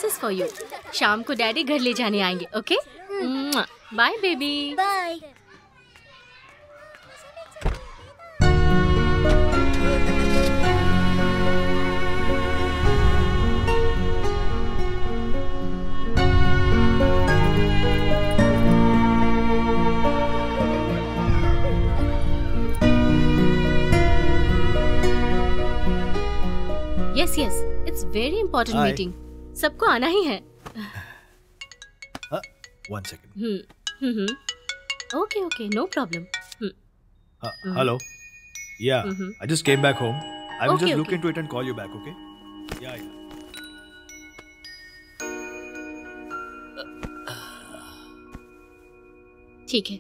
Is for you. शाम को daddy घर ले जाने आएंगे, okay? Bye baby. Bye. Yes yes, it's very important meeting, सबको आना ही है। One second. Okay, okay, no problem. Hello. Yeah, I just came back home. I will just look into it and call you back, okay? Yeah. ठीक है।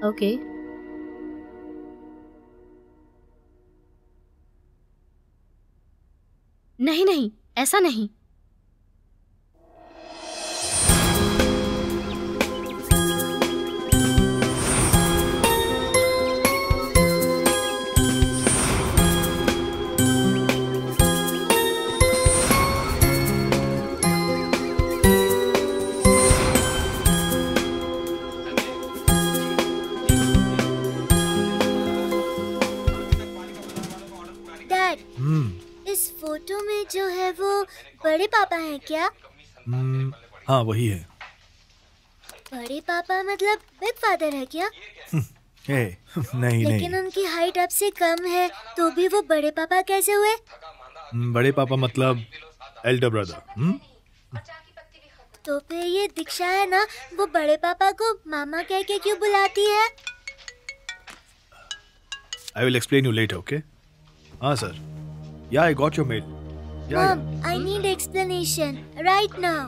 Okay. नहीं नहीं, ऐसा नहीं। इस फोटो में जो है वो बड़े पापा हैं क्या? हाँ वही है। बड़े पापा मतलब बिग फादर है क्या? नहीं लेकिन उनकी हाइट अब से कम है तो भी वो बड़े पापा कैसे हुए? बड़े पापा मतलब एल्डर ब्रदर। तो फिर ये दीक्षा है ना, वो बड़े पापा को मामा कह के क्यों बुलाती है? I will explain you later, okay? हाँ sir. Yeah, I got your mail. Mom, I need explanation right now.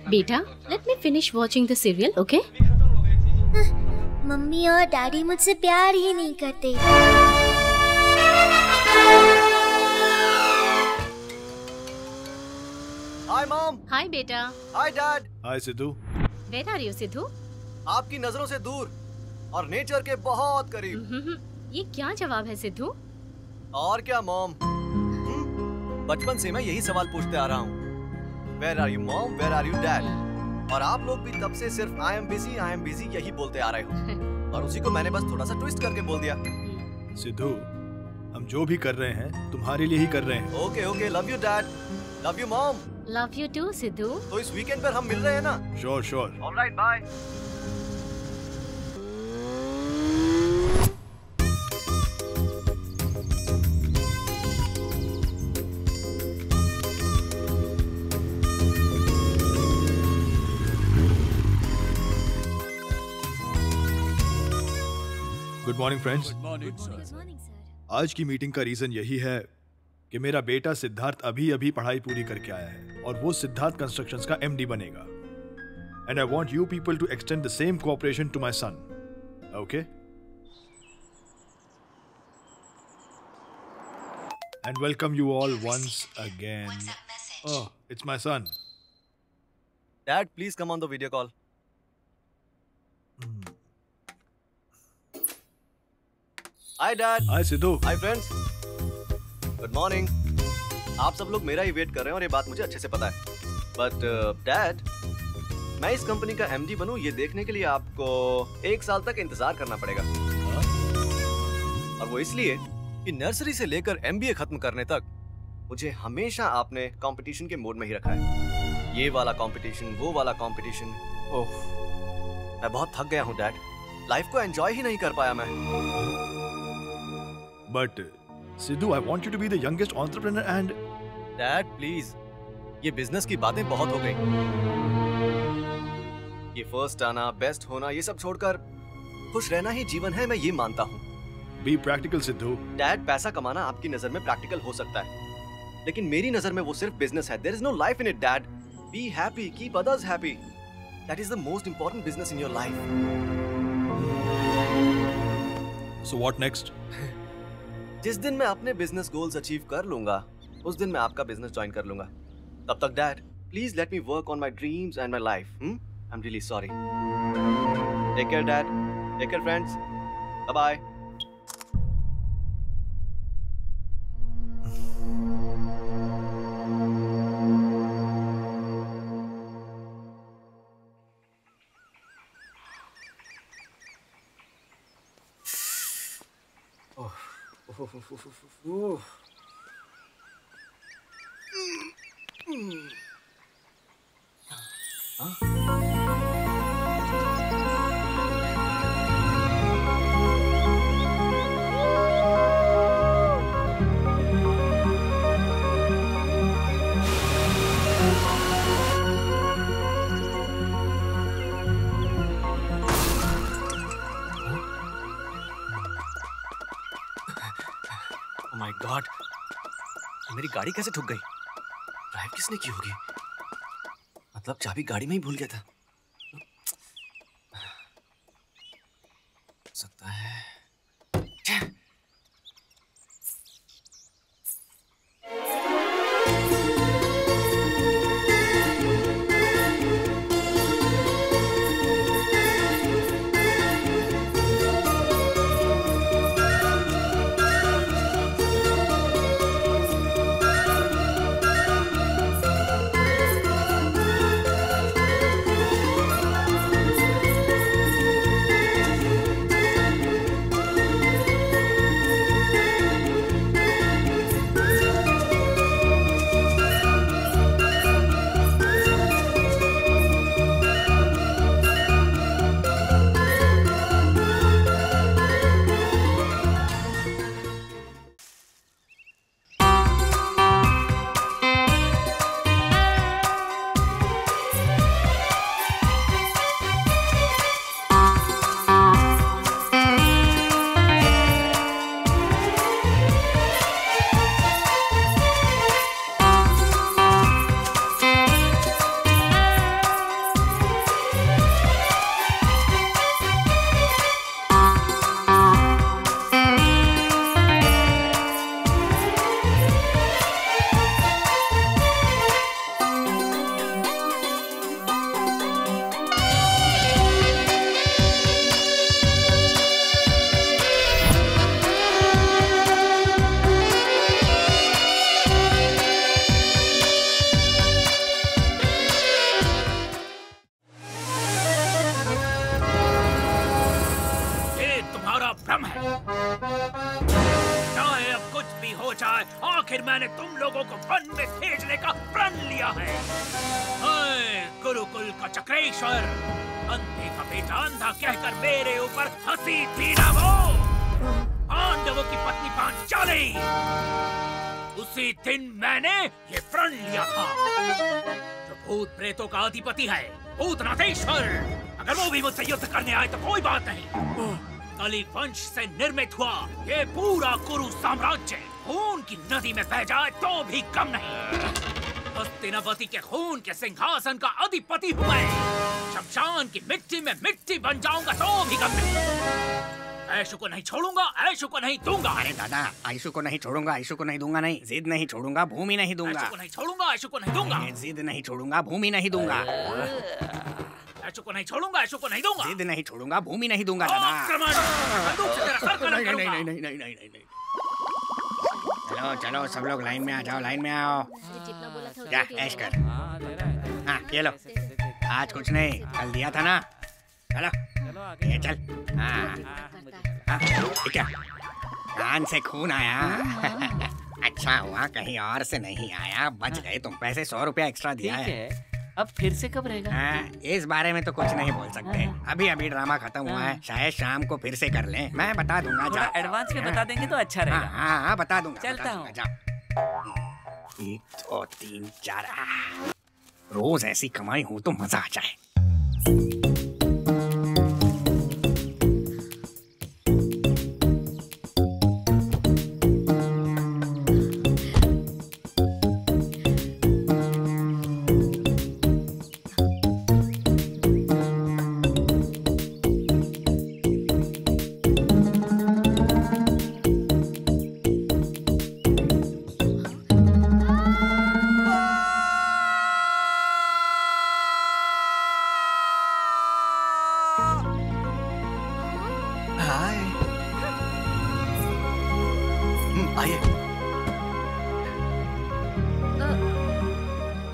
बेटा, let me finish watching the serial, okay? Mummy और डैडी मुझसे प्यार ही नहीं करते। Hi mom. Hi बेटा। Hi dad. Hi Sidhu. Where are you Sidhu? आपकी नजरों से दूर और नेचर के बहुत करीब। ये क्या जवाब है सिद्धू? और क्या मॉम, बचपन से मैं यही सवाल पूछते आ रहा हूँ। Where are you mom? Where are you dad? और आप लोग भी तब से सिर्फ I am busy यही बोलते आ रहे हो। और उसी को मैंने बस थोड़ा सा ट्विस्ट करके बोल दिया। सिद्धू, हम जो भी कर रहे हैं तुम्हारे लिए ही कर रहे हैं। Okay okay, love you dad, love you mom. Love you too Sidhu. तो इस वीकेंड पर हम मिल रहे हैं ना? Sure sure. All right, bye. Good morning friends. Good morning sir. आज की मीटिंग का रीजन यही है कि मेरा बेटा सिद्धार्थ अभी पढ़ाई पूरी करके आया है और वो सिद्धार्थ कंस्ट्रक्शंस का एमडी बनेगा। And I want you people to extend the same cooperation to my son, okay? And welcome you all once again. Oh, it's my son. Dad please come on the video call. Hi dad. Hi Sidhu. Hi friends, good morning. आप सब लोग मेरा ही wait कर रहे हैं और ये बात मुझे अच्छे से पता है। बट डैड, मैं इस कंपनी का एमडी बनूं ये देखने के लिए आपको 1 साल तक इंतजार करना पड़ेगा। और वो इसलिए कि नर्सरी से लेकर एमबीए खत्म करने तक मुझे हमेशा आपने कंपटीशन के मोड में ही रखा है। ये वाला कंपटीशन, वो वाला कंपटीशन। ओह, मैं बहुत थक गया हूँ डैड। लाइफ को एंजॉय ही नहीं कर पाया मैं। But Sidhu, I want you to be the youngest entrepreneur and Dad, please, ये बिजनेस की बातें बहुत हो गई। ये फर्स्ट आना, बेस्ट होना, ये सब छोड़कर खुश रहना ही जीवन है, मैं ये मानता हूँ। be practical, Sidhu. Dad, पैसा कमाना आपकी नजर में प्रैक्टिकल हो सकता है, लेकिन मेरी नजर में वो सिर्फ बिजनेस है। There is no life in it, Dad. Be happy, keep others happy. That is the most important business in your life. So what next? जिस दिन मैं अपने बिजनेस गोल्स अचीव कर लूंगा उस दिन मैं आपका बिजनेस ज्वाइन कर लूंगा। तब तक dad please let me work on my dreams and my life. I am really sorry. Take care dad, take care friends, bye bye. My god, मेरी गाड़ी कैसे ठुक गई? ड्राइव किसने की होगी? मतलब चाबी गाड़ी में ही भूल गया था। सकता है आखिर मैंने तुम लोगों को वन में भेजने का प्रण लिया है। गुरुकुल का चक्रेश्वर, अंधे का बेटा अंधा कहकर मेरे ऊपर हंसी थी ना वो पांडवों की पत्नी पांचाली। उसी दिन मैंने ये प्रण लिया था। जो भूत प्रेतों का अधिपति है, भूतनाथेश्वर, अगर वो भी मुझसे युद्ध करने आए तो कोई बात नहीं। कली वंश से निर्मित हुआ ये पूरा कुरु साम्राज्य खून की नदी में बह जाए तो भी कम नहीं। हस्तिनावती के खून के सिंहासन का अधिपति हूँ मैं। शमशान की मिट्टी में मिट्टी बन जाऊंगा तो भी कम नहीं। ऐशु को नहीं छोड़ूंगा, ऐशु को नहीं दूंगा। अरे दादा, ऐशु को नहीं छोड़ूंगा, ऐशु को नहीं दूंगा नहीं, जिद नहीं छोड़ूंगा, भूमि नहीं दूंगा। ऐशु को नहीं छोड़ूंगा, ऐशु को नहीं दूंगा। जिद नहीं छोड़ूंगा, भूमि नहीं दूंगा। ऐशु को नहीं छोड़ूंगा, ऐशु को नहीं दूंगा। जिद नहीं छोड़ूंगा, भूमि नहीं दूंगा दादा। नहीं। चलो चलो सब लोग लाइन में आ जाओ, लाइन में आओ। जा ऐश कर। हाँ ये लो, आज कुछ नहीं, कल दिया था ना। चलो ये चल। हाँ क्या कान से खून आया? अच्छा हुआ कहीं और से नहीं आया, बच गए तुम। पैसे 100 रुपया एक्स्ट्रा दिया है। अब फिर से कब रहेगा? इस बारे में तो कुछ नहीं बोल सकते। अभी अभी ड्रामा खत्म हुआ है, शायद शाम को फिर से कर लें। मैं बता दूंगा। थोड़ा एडवांस में बता देंगे तो अच्छा रहेगा। हाँ बता दूंगा। चलता हूँ। 1 2 3 4। रोज ऐसी कमाई हो तो मजा आ जाए।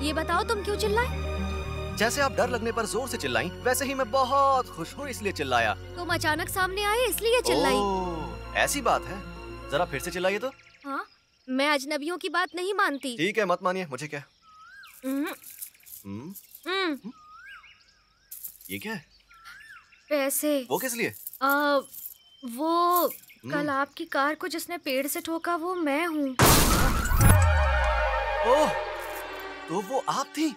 ये बताओ तुम क्यों चिल्लाए? जैसे आप डर लगने पर जोर से चिल्लाई, वैसे ही मैं बहुत खुश हूँ इसलिए चिल्लाया। तुम अचानक सामने आए इसलिए चिल्लाई। ऐसी बात है। जरा फिर से चिल्लाइए तो। हाँ, मैं अजनबियों की बात नहीं मानती। ठीक है, मत मानिए, मुझे क्या। ये क्या है? पैसे। वो किस लिए? वो कल आपकी कार को जिसने पेड़ से ठोका वो मैं हूँ। ओह, तो वो आप थी?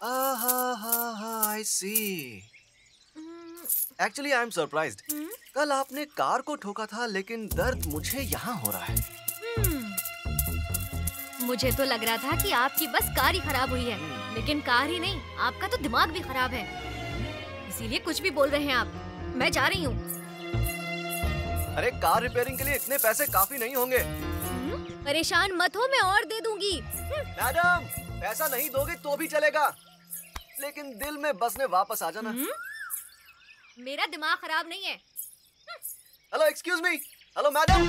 I see. Actually, I am surprised. कल आपने कार को ठोका था, लेकिन दर्द मुझे यहाँ हो रहा है। मुझे तो लग रहा था कि आपकी बस कार ही खराब हुई है, लेकिन कार ही नहीं, आपका तो दिमाग भी खराब है, इसीलिए कुछ भी बोल रहे हैं आप। मैं जा रही हूँ। अरे कार रिपेयरिंग के लिए इतने पैसे काफी नहीं होंगे। परेशान मत हो, मैं और दे दूंगी। मैडम, पैसा नहीं दोगे तो भी चलेगा, लेकिन दिल में बसने वापस आ जाना। मेरा दिमाग खराब नहीं है। Hello, excuse me. Hello madam,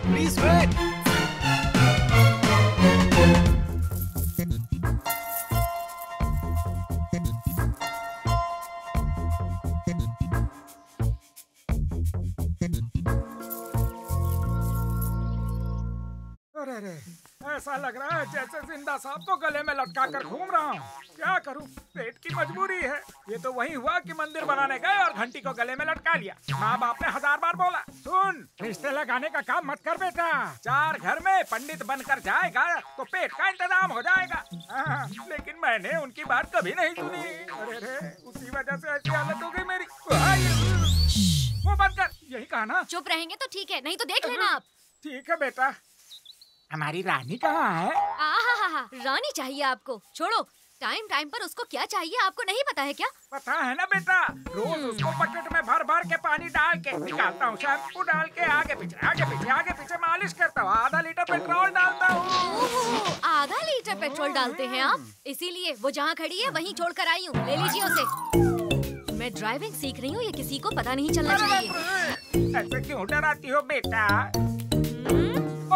please wait. अरे ऐसा लग रहा है जैसे जिंदा सांप को गले में लटका कर घूम रहा हूँ। क्या करूँ, पेट की मजबूरी है। ये तो वही हुआ कि मंदिर बनाने गए और घंटी को गले में लटका लिया। माँ बाप ने 1000 बार बोला, सुन, रिश्ते लगाने का काम मत कर बेटा। 4 घर में पंडित बनकर जाएगा तो पेट का इंतजाम हो जाएगा। लेकिन मैंने उनकी बात कभी नहीं सुनी। अरे उसी वजह से ऐसी हालत हो गई मेरी। वो बंद कर, यही कहा ना। चुप रहेंगे तो ठीक है, नहीं तो देख लेना आप। ठीक है बेटा। हमारी रानी कहाँ है? रानी चाहिए आपको? छोड़ो, टाइम टाइम पर उसको क्या चाहिए आपको नहीं पता है क्या? पता है ना बेटा, रोज उसको बकेट में भर भर के पानी डाल के निकालता हूँ, शैम्पू डाल के आगे पीछे मालिश करता हूँ, आधा लीटर पेट्रोल डालता हूँ। आधा लीटर पेट्रोल डालते हैं आप? इसीलिए वो जहाँ खड़ी है वहीं छोड़ कर आई हूँ, ले लीजिए उसे। मैं ड्राइविंग सीख रही हूँ, ये किसी को पता नहीं चलना चाहिए। ऐसे क्यों डराती हो बेटा?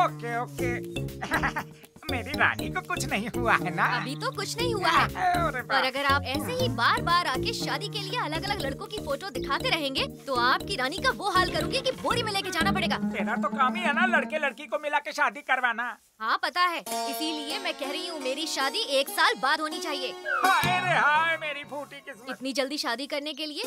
ओके मेरी रानी को कुछ नहीं हुआ है ना? अभी तो कुछ नहीं हुआ है, और अगर आप ऐसे ही बार बार आके शादी के लिए अलग अलग लड़कों की फोटो दिखाते रहेंगे तो आपकी रानी का वो हाल करूंगी कि बोरी में लेके जाना पड़ेगा। तेरा तो काम ही है ना लड़के लड़की को मिला के शादी करवाना। हाँ पता है, इसीलिए मैं कह रही हूँ मेरी शादी 1 साल बाद होनी चाहिए। हाय मेरी फूटी किस्मत। इतनी जल्दी शादी करने के लिए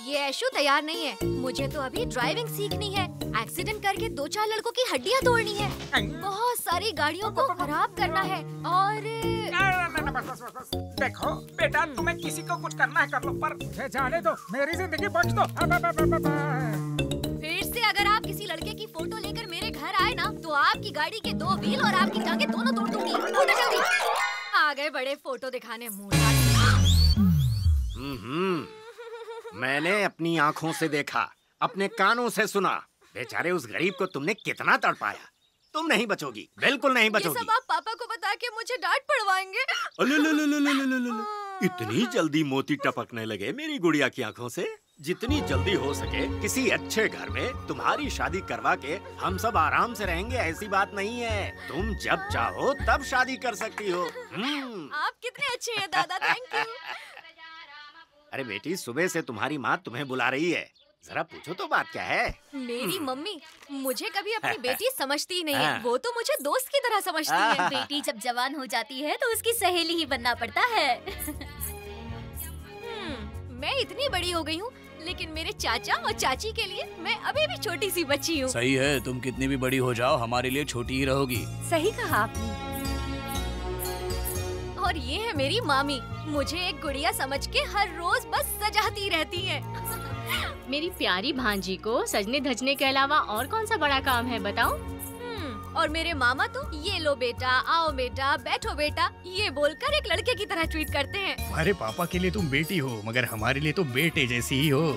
ये ऐशु तैयार नहीं है। मुझे तो अभी ड्राइविंग सीखनी है, एक्सीडेंट करके 2-4 लड़कों की हड्डियाँ तोड़नी है, बहुत सारी गाड़ियों को खराब करना है, और बस। देखो बेटा, तुम्हें किसी को कुछ करना है कर लो, पर मुझे जाने दो, मेरी जिंदगी बच दो। फिर से अगर आप किसी लड़के की फोटो लेकर मेरे घर आए ना तो आपकी गाड़ी के 2 व्हील और आपकी टांगें दोनों तोड़ दूंगी। उठो जल्दी। आ गए बड़े फोटो दिखाने मुँह। मैंने अपनी आंखों से देखा, अपने कानों से सुना, बेचारे उस गरीब को तुमने कितना तड़पाया। तुम नहीं बचोगी, बिल्कुल नहीं बचोगी। ये सब आप पापा को बता के मुझे डांट पड़वाएंगे। इतनी जल्दी मोती टपकने लगे मेरी गुड़िया की आंखों से? जितनी जल्दी हो सके किसी अच्छे घर में तुम्हारी शादी करवा के हम सब आराम से रहेंगे, ऐसी बात नहीं है। तुम जब चाहो तब शादी कर सकती हो। आप कितने अच्छे हैं दादा, थैंक यू। अरे बेटी, सुबह से तुम्हारी माँ तुम्हें बुला रही है, जरा पूछो तो बात क्या है। मेरी मम्मी मुझे कभी अपनी बेटी समझती नहीं है, वो तो मुझे दोस्त की तरह समझती है। बेटी जब जवान हो जाती है तो उसकी सहेली ही बनना पड़ता है। मैं इतनी बड़ी हो गई हूँ, लेकिन मेरे चाचा और चाची के लिए मैं अभी भी छोटी सी बच्ची हूँ। सही है, तुम कितनी भी बड़ी हो जाओ हमारे लिए छोटी ही रहोगी। सही कहा आपने। और ये है मेरी मामी, मुझे एक गुड़िया समझ के हर रोज बस सजाती रहती है। मेरी प्यारी भांजी को सजने धजने के अलावा और कौन सा बड़ा काम है बताओ? और मेरे मामा तो ये लो बेटा, आओ बेटा, बैठो बेटा, ये बोलकर एक लड़के की तरह ट्रीट करते हैं। हमारे पापा के लिए तुम बेटी हो, मगर हमारे लिए तो बेटे जैसी ही हो।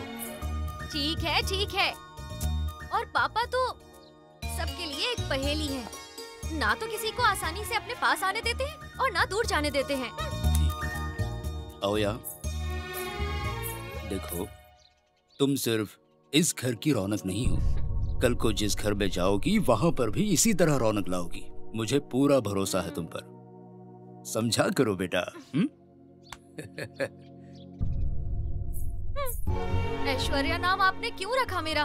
ठीक है। और पापा तो सबके लिए एक पहेली है, ना तो किसी को आसानी से अपने पास आने देते हैं और ना दूर जाने देते हैं। आओ यार, देखो, तुम सिर्फ इस घर की रौनक नहीं हो, कल को जिस घर में जाओगी वहां पर भी इसी तरह रौनक लाओगी। मुझे पूरा भरोसा है तुम पर, समझा करो बेटा। ऐश्वर्या नाम आपने क्यों रखा मेरा?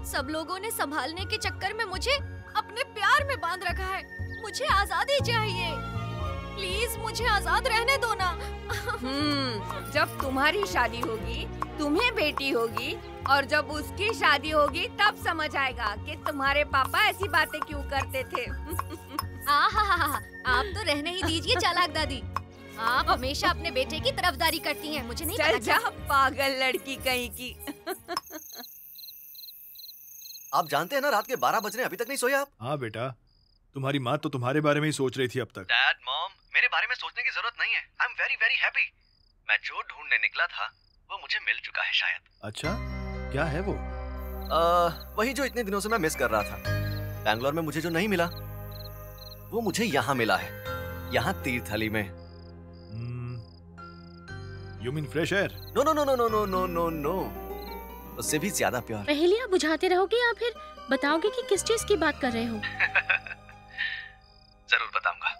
सब लोगों ने संभालने के चक्कर में मुझे अपने प्यार में बांध रखा है। मुझे आजादी चाहिए, प्लीज मुझे आजाद रहने दो ना। जब तुम्हारी शादी होगी, तुम्हें बेटी होगी, और जब उसकी शादी होगी तब समझ आएगा कि तुम्हारे पापा ऐसी बातें क्यों करते थे। आप तो रहने ही दीजिए चालाक दादी। आप हमेशा अपने बेटे की तरफदारी करती हैं, मुझे नहीं चल पता। जा पागल लड़की कहीं की। आप जानते हैं ना रात के 12 बज रहे हैं, अभी तक नहीं सोए आप? हाँ बेटा, तुम्हारी माँ तो तुम्हारे बारे में ही सोच रही थी अब तक। डैड मॉम, मेरे बारे में सोचने की जरूरत नहीं है। I am very very happy. मैं जो ढूंढने निकला था वो मुझे मिल चुका है शायद। अच्छा, क्या है वो? वही जो इतने दिनों से मैं मिस कर रहा था। बैंगलोर में मुझे जो नहीं मिला वो मुझे यहाँ मिला है, यहाँ तीर्थहली में। You mean fresh air? No no no no no no no no, उससे भी ज्यादा प्यार। पहेलियाँ बुझाते रहोगे या फिर बताओगे कि किस चीज की बात कर रहे हो? जरूर बताऊंगा।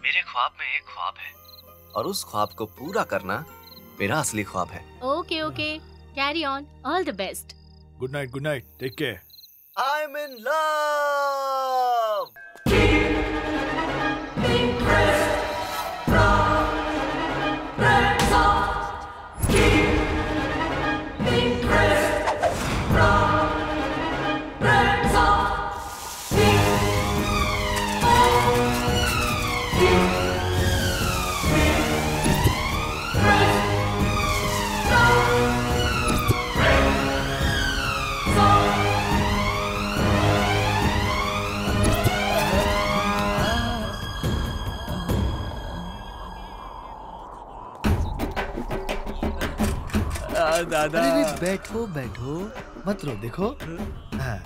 मेरे ख्वाब में एक ख्वाब है और उस ख्वाब को पूरा करना मेरा असली ख्वाब है। Okay okay, carry on, all the best. Good night, take care. I am in love. दादा बैठो मत रो। देखो हाँ,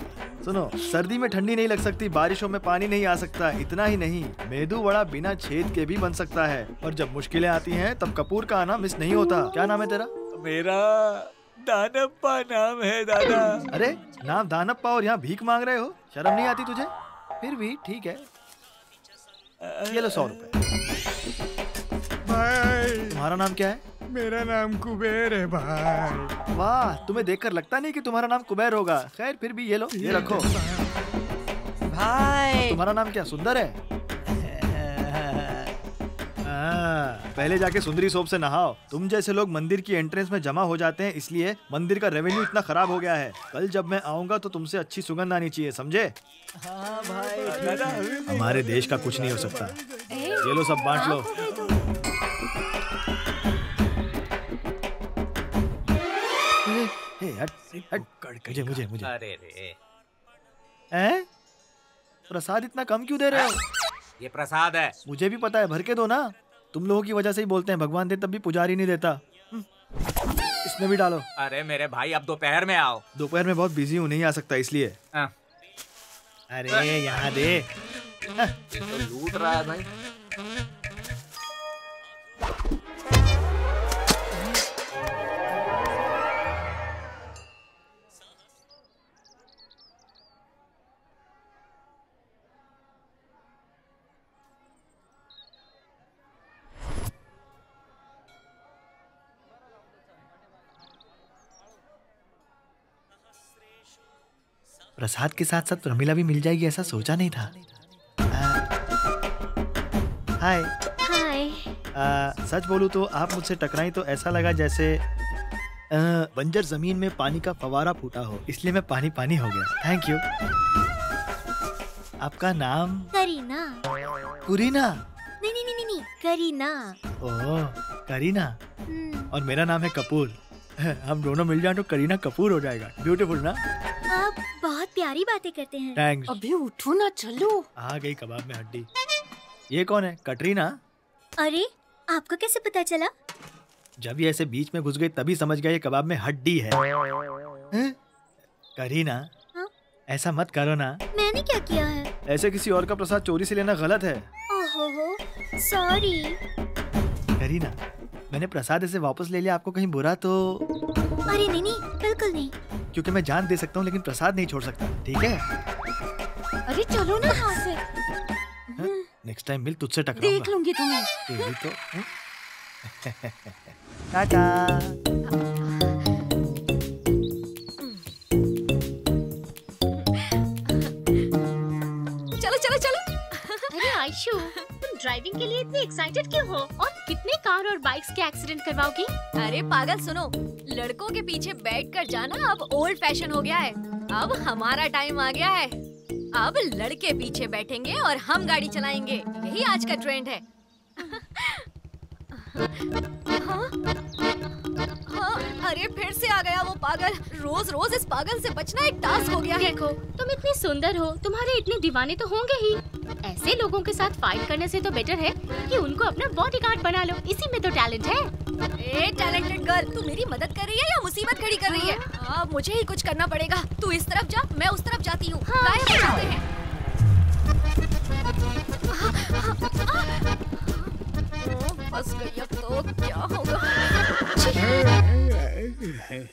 सुनो, सर्दी में ठंडी नहीं लग सकती, बारिशों में पानी नहीं आ सकता। इतना ही नहीं, मेदू वड़ा बिना छेद के भी बन सकता है। और जब मुश्किलें आती हैं तब कपूर का आना मिस नहीं होता। क्या नाम है तेरा? मेरा दानप्पा नाम है दादा। अरे नाम दानप्पा और यहाँ भीख मांग रहे हो? शर्म नहीं आती तुझे? फिर भी ठीक है, ये लो 100 रुपए। भाई तुम्हारा नाम क्या है? मेरा नाम कुबेर है भाई। वाह, तुम्हें देखकर लगता नहीं कि तुम्हारा नाम कुबेर होगा। खैर फिर भी ये लो, ये रखो। भाई तुम्हारा नाम क्या सुंदर है? पहले जाके सुंदरी सोप से नहाओ। तुम जैसे लोग मंदिर की एंट्रेंस में जमा हो जाते हैं, इसलिए मंदिर का रेवेन्यू इतना खराब हो गया है। कल जब मैं आऊंगा तो तुमसे अच्छी सुगंध आनी चाहिए, समझे? हाँ भाई, हमारे देश का कुछ नहीं हो सकता। ये लो, सब बांट लो। मुझे अरे रे, प्रसाद इतना कम क्यों दे रहे हो? ये प्रसाद है। मुझे भी पता है, भर के दो ना। तुम लोगों की वजह से ही बोलते हैं भगवान दे तब भी पुजारी नहीं देता। इसमें भी डालो। अरे मेरे भाई, अब दोपहर में आओ। दोपहर में बहुत बिजी हूँ, नहीं आ सकता इसलिए। अरे यहाँ दे। तो लूट रहा है भाई। प्रसाद के साथ साथ प्रमिला भी मिल जाएगी ऐसा सोचा नहीं था। हाय। सच बोलूं तो आप मुझसे टकराई तो ऐसा लगा जैसे बंजर जमीन में पानी का फवारा फूटा हो, इसलिए मैं पानी पानी हो गया। Thank you. आपका नाम? करीना। कुरीना? नहीं, करीना। ओह, करीना। और मेरा नाम है कपूर। हम दोनों मिल जाए तो करीना कपूर हो जाएगा। ब्यूटीफुल ना? आप बहुत प्यारी बातें करते हैं। थैंक्स। अभी उठो ना, चलो। आ गई कबाब में हड्डी। ये कौन है? कटरीना? अरे आपको कैसे पता चला? जब ये ऐसे बीच में घुस गई तभी समझ गया ये कबाब में हड्डी है। करीना, ऐसा मत करो ना। मैंने क्या किया है? ऐसे किसी और का प्रसाद चोरी से लेना गलत है। ओहो, सॉरी। करीना, मैंने प्रसाद ऐसे वापस ले लिया, आपको कहीं बुरा तो? अरे नहीं, बिल्कुल नहीं। क्योंकि मैं जान दे सकता हूँ लेकिन प्रसाद नहीं छोड़ सकता, ठीक है? अरे चलो ना यहाँ से। नेक्स्ट टाइम मिल तुझसे टकराऊंगा। देख लूंगी तुम्हें। तेरी तो। टाटा। आयशु, तुम ड्राइविंग के लिए इतनी एक्साइटेड क्यों हो? और कितने कार और बाइक्स के एक्सीडेंट करवाओगी? अरे पागल सुनो, लड़कों के पीछे बैठकर जाना अब ओल्ड फैशन हो गया है। अब हमारा टाइम आ गया है। अब लड़के पीछे बैठेंगे और हम गाड़ी चलाएंगे, यही आज का ट्रेंड है। हाँ? हाँ, अरे फिर से आ गया वो पागल। रोज रोज इस पागल से बचना एक टास्क हो गया है। देखो, तुम इतनी सुंदर हो, तुम्हारे इतने दीवाने तो होंगे ही। ऐसे लोगों के साथ फाइट करने से तो बेटर है कि उनको अपना बॉडीगार्ड बना लो। इसी में तो टैलेंट है। ए टैलेंटेड गर्ल, तू मेरी मदद कर रही है या मुसीबत खड़ी कर रही है? अब मुझे ही कुछ करना पड़ेगा। तू इस तरफ जा, मैं उस तरफ जाती हूँ। गायब हो जाते हैं। फंस गई, अब तो क्या होगा?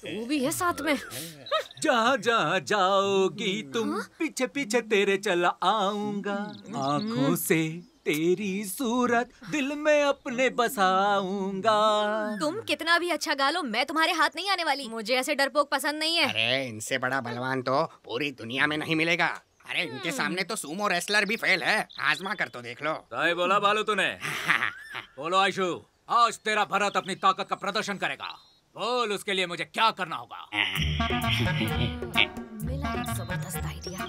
तू भी है साथ में। जहाँ जहाँ जाओगी तुम, पीछे पीछे तेरे चला आऊंगा। आँखों से तेरी सूरत दिल में अपने बसाऊंगा। तुम कितना भी अच्छा गा लो, मैं तुम्हारे हाथ नहीं आने वाली। मुझे ऐसे डरपोक पसंद नहीं है। अरे इनसे बड़ा बलवान तो पूरी दुनिया में नहीं मिलेगा। अरे इनके सामने तो सूमो रेसलर भी फेल है। आजमा कर तो देख लो। सही बोला बालू तूने। बोलो आयशु, आज तेरा भरत अपनी ताकत का प्रदर्शन करेगा। बोल, उसके लिए मुझे क्या करना होगा? मिला एक जबरदस्त आइडिया।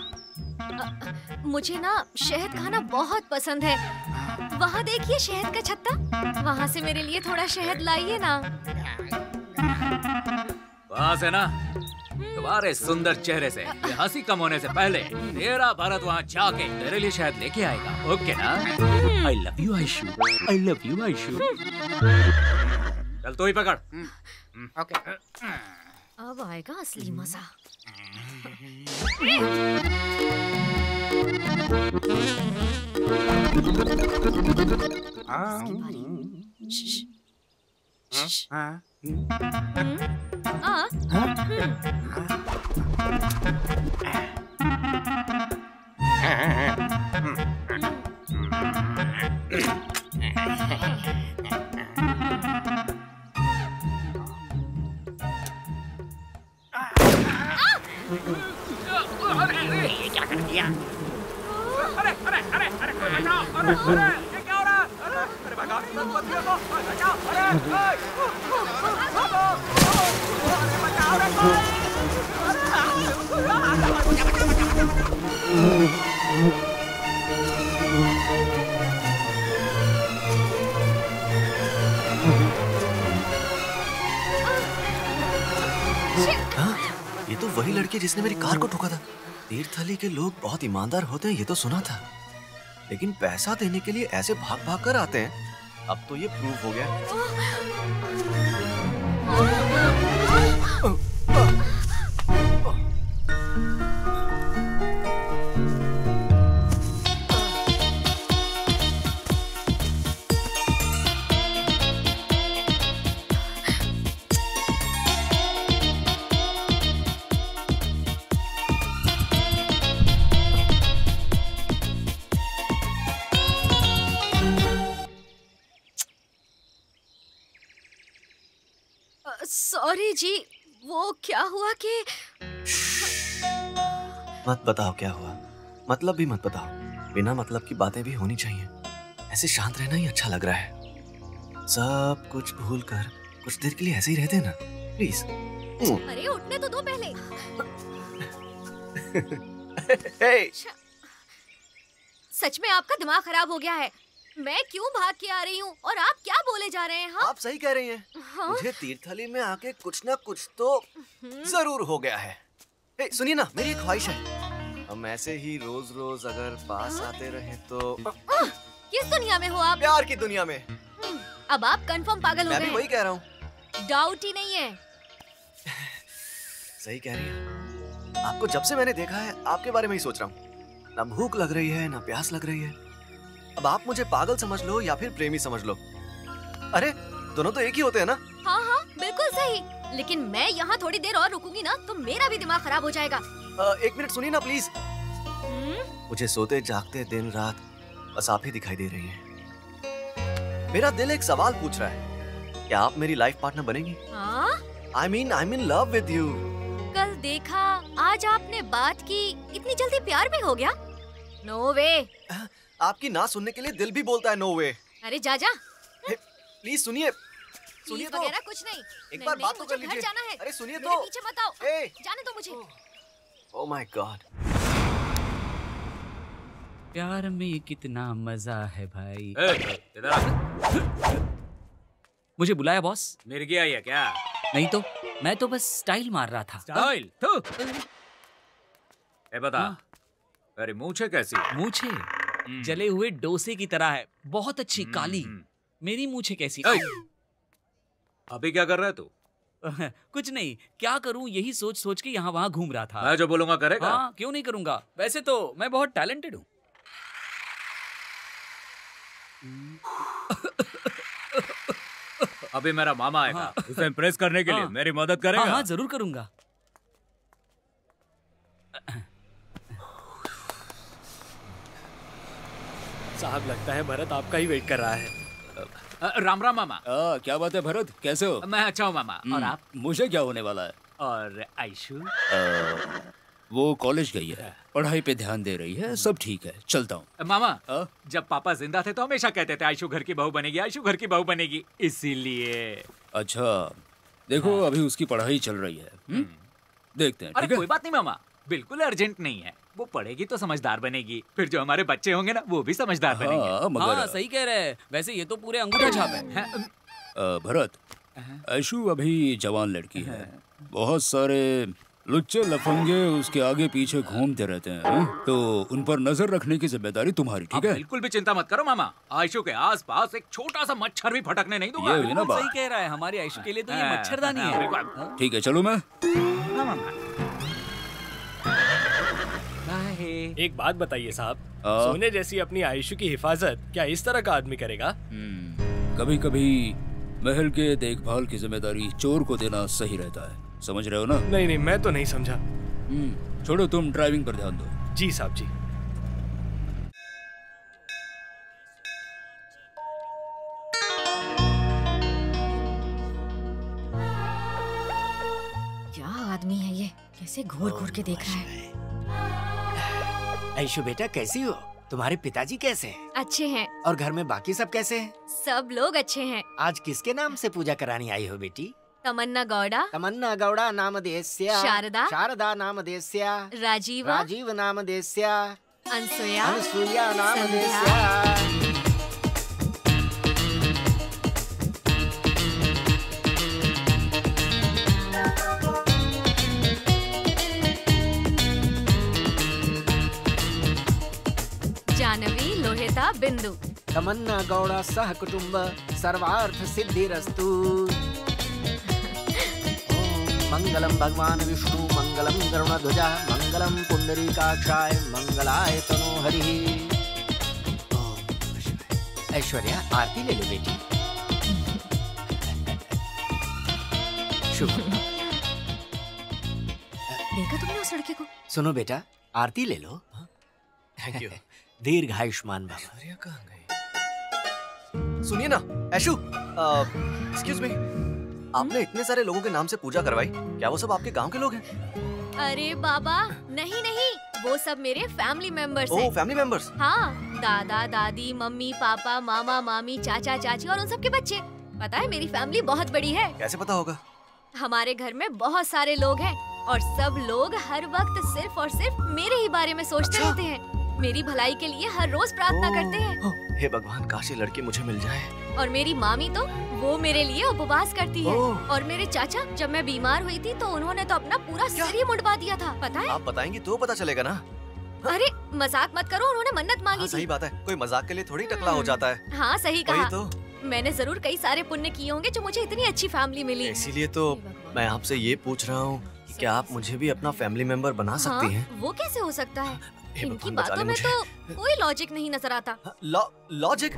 मुझे ना शहद खाना बहुत पसंद है। वहाँ देखिए शहद का छत्ता, वहाँ से मेरे लिए थोड़ा शहद लाइए ना। वहाँ से ना? तुम्हारे सुंदर चेहरे से ये हंसी कम होने से पहले तेरा भरत वहाँ जाके तेरे लिए शहद लेके आएगा। ओके ना? I love you Aishu, I love you Aishu. चल तू ही पकड़। ओके। अब आएगा असली मजा। ये क्या कर दिया? अरे अरे अरे अरे बचाओ! अरे अरे ये क्या हो रहा है? अरे भगाओ बच्चियों को! बचाओ! अरे बचाओ रे कोई! ये तो वही लड़की जिसने मेरी कार को ठोका था। तीर्थहल्ली के लोग बहुत ईमानदार होते हैं, ये तो सुना था, लेकिन पैसा देने के लिए ऐसे भाग भाग कर आते हैं। अब तो ये प्रूफ हो गया। सॉरी जी, वो क्या हुआ कि मत बताओ क्या हुआ, मतलब भी मत बताओ। बिना मतलब की बातें भी होनी चाहिए। ऐसे शांत रहना ही अच्छा लग रहा है। सब कुछ भूल कर कुछ देर के लिए ऐसे ही रहते ना, प्लीज। अरे उठने तो दो पहले। सच में आपका दिमाग खराब हो गया है। मैं क्यों भाग के आ रही हूँ और आप क्या बोले जा रहे हैं? हाँ? आप सही कह रही हैं। हाँ? मुझे तीर्थहल्ली में आके कुछ ना कुछ तो जरूर हो गया है। सुनिए ना, मेरी एक ख्वाहिश है, हम ऐसे ही रोज रोज अगर पास आते रहे तो। किस दुनिया में हो आप? प्यार की दुनिया में। अब आप कंफर्म पागल हो गए। मैं भी वही कह रहा हूँ। डाउट ही नहीं है। सही कह रही है। आपको जब से मैंने देखा है आपके बारे में ही सोच रहा हूँ। ना भूख लग रही है ना प्यास लग रही है। अब आप मुझे पागल समझ लो या फिर प्रेमी समझ लो, अरे दोनों तो एक ही होते हैं ना। हाँ हाँ बिल्कुल सही, लेकिन मैं यहाँ थोड़ी देर और रुकूंगी ना तो मेरा भी दिमाग खराब हो जाएगा। एक मिनट सुनिए ना प्लीज। मुझे सोते जागते दिन रात बस आप ही दिखाई दे रही हैं। मेरा दिल एक सवाल पूछ रहा है, क्या आप मेरी लाइफ पार्टनर बनेंगी? I mean I'm in love with you। कल देखा, आज आपने बात की, इतनी जल्दी प्यार भी हो गया? नो वे। आपकी ना सुनने के लिए दिल भी बोलता है नो वे। अरे जा जा। प्लीज सुनिए, सुनिए तो। वगैरह कुछ नहीं। एक बार बात तो कर लीजिए। जाना है। अरे सुनिए मेरे तो। पीछे मत आओ। जाने दो मुझे। Oh my God. प्यार में कितना मजा है भाई। इधर आ। मुझे बुलाया बॉस? मिल गया ये क्या? नहीं तो, मैं तो बस स्टाइल मार रहा था। स्टाइल? तो बता, अरे मूछे कैसी? मूछे जले हुए डोसे की तरह है, बहुत अच्छी काली। मेरी मूछे कैसी? अभी क्या कर रहा है तू? कुछ नहीं, क्या करूं यही सोच सोच के यहाँ वहाँ घूम रहा था। मैं जो बोलूंगा करेगा? हाँ, क्यों नहीं करूंगा। वैसे तो मैं बहुत टैलेंटेड हूँ। अभी मेरा मामा आएगा। हाँ। उसे इम्प्रेस करने के लिए मेरी मदद करेगा? हाँ, जरूर करूंगा। साहब लगता है भरत आपका ही वेट कर रहा है। राम राम मामा। क्या बात है भरत, कैसे हो? मैं अच्छा हूँ मामा। और आप? मुझे क्या होने वाला है? और आयशु? वो कॉलेज गई है, पढ़ाई पे ध्यान दे रही है, सब ठीक है, चलता हूँ। मामा, जब पापा जिंदा थे तो हमेशा कहते थे आयशु घर की बहू बनेगी, आयशु घर की बहू बनेगी, इसीलिए। अच्छा, देखो अभी उसकी पढ़ाई चल रही है, देखते हैं। अरे कोई बात नहीं मामा, बिल्कुल अर्जेंट नहीं है। वो पढ़ेगी तो समझदार बनेगी, फिर जो हमारे बच्चे होंगे ना वो भी समझदार बनेंगे। मगर हाँ, सही कह रहे हैं। वैसे ये तो पूरे अंगूठा छाप है। भरत, आयशु अभी जवान लड़की है, बहुत सारे लुच्चे लफंगे उसके आगे पीछे घूमते रहते हैं, तो उन पर नजर रखने की जिम्मेदारी तुम्हारी, ठीक है? बिल्कुल भी चिंता मत करो मामा, आयशु के आसपास एक छोटा सा मच्छर भी फटकने नहीं दूंगा। ये ना बात। सही कह रहा है, हमारी आयशु के लिए तो ये मच्छरदानी है। ठीक है, चलो मैं। एक बात बताइए साहब, सोने जैसी अपनी आयशु की हिफाजत क्या इस तरह का आदमी करेगा? कभी कभी महल के देखभाल की जिम्मेदारी चोर को देना सही रहता है, समझ रहे हो ना? नहीं, मैं तो नहीं समझा। छोड़ो, तुम ड्राइविंग पर ध्यान दो। जी साहब जी। क्या आदमी है ये, कैसे घूर घूर के देख रहा है। आयशु बेटा कैसी हो? तुम्हारे पिताजी कैसे हैं? अच्छे हैं। और घर में बाकी सब कैसे हैं? सब लोग अच्छे हैं। आज किसके नाम से पूजा करानी आई हो बेटी? तमन्ना गौड़ा। तमन्ना गौड़ा नामधेयस्य। शारदा। शारदा नामधेयस्य। राजीवा। राजीव नामधेयस्य। अनसुया। अनसुया नामधेयस्य। जानवी लोहिता बिंदु। तमन्ना गौड़ा सह कुटुंब सर्वार्थ सिद्धिरस्तु। मंगलम भगवान विष्णु मंगलम गरुणध्वजा मंगलम पुंडरीकाक्षाय मंगलाय तनोहरि। ऐश्वर्या आरती ले लो बेटी। शुभ। देखा तुमने उस लड़के को? सुनो बेटा, आरती ले लो। Thank you. दीर्घायुष्मान भव। सुनिए ना ऐशु, एक्सक्यूज मी, आपने इतने सारे लोगों के नाम से पूजा करवाई, क्या वो सब आपके गांव के लोग हैं? अरे बाबा नहीं नहीं, वो सब मेरे फैमिली मेंबर्स हैं। ओह, फैमिली मेंबर्स? हाँ, दादा दादी मम्मी पापा मामा मामी चाचा चाची और उन सब के बच्चे। पता है मेरी फैमिली बहुत बड़ी है। कैसे पता होगा? हमारे घर में बहुत सारे लोग हैं और सब लोग हर वक्त सिर्फ और सिर्फ मेरे ही बारे में सोचते रहते हैं, मेरी भलाई के लिए हर रोज प्रार्थना करते हैं। हे भगवान, काश ये लड़की मुझे मिल जाए। और मेरी मामी तो वो मेरे लिए उपवास करती है। और मेरे चाचा, जब मैं बीमार हुई थी तो उन्होंने तो अपना पूरा शरीर मुंडवा दिया था, पता है? आप बताएंगी तो पता चलेगा ना। अरे मजाक मत करो, उन्होंने मन्नत मांगी थी। सही बात है, कोई मजाक के लिए थोड़ी टकला हो जाता है। हाँ सही कहा। तो मैंने जरूर कई सारे पुण्य किए होंगे जो मुझे इतनी अच्छी फैमिली मिली। इसीलिए तो मैं आपसे ये पूछ रहा हूँ, क्या आप मुझे भी अपना फैमिली मेंबर बना सकती हैं? वो कैसे हो सकता है? इनकी बातों में तो कोई लॉजिक नहीं नजर आता। लॉजिक?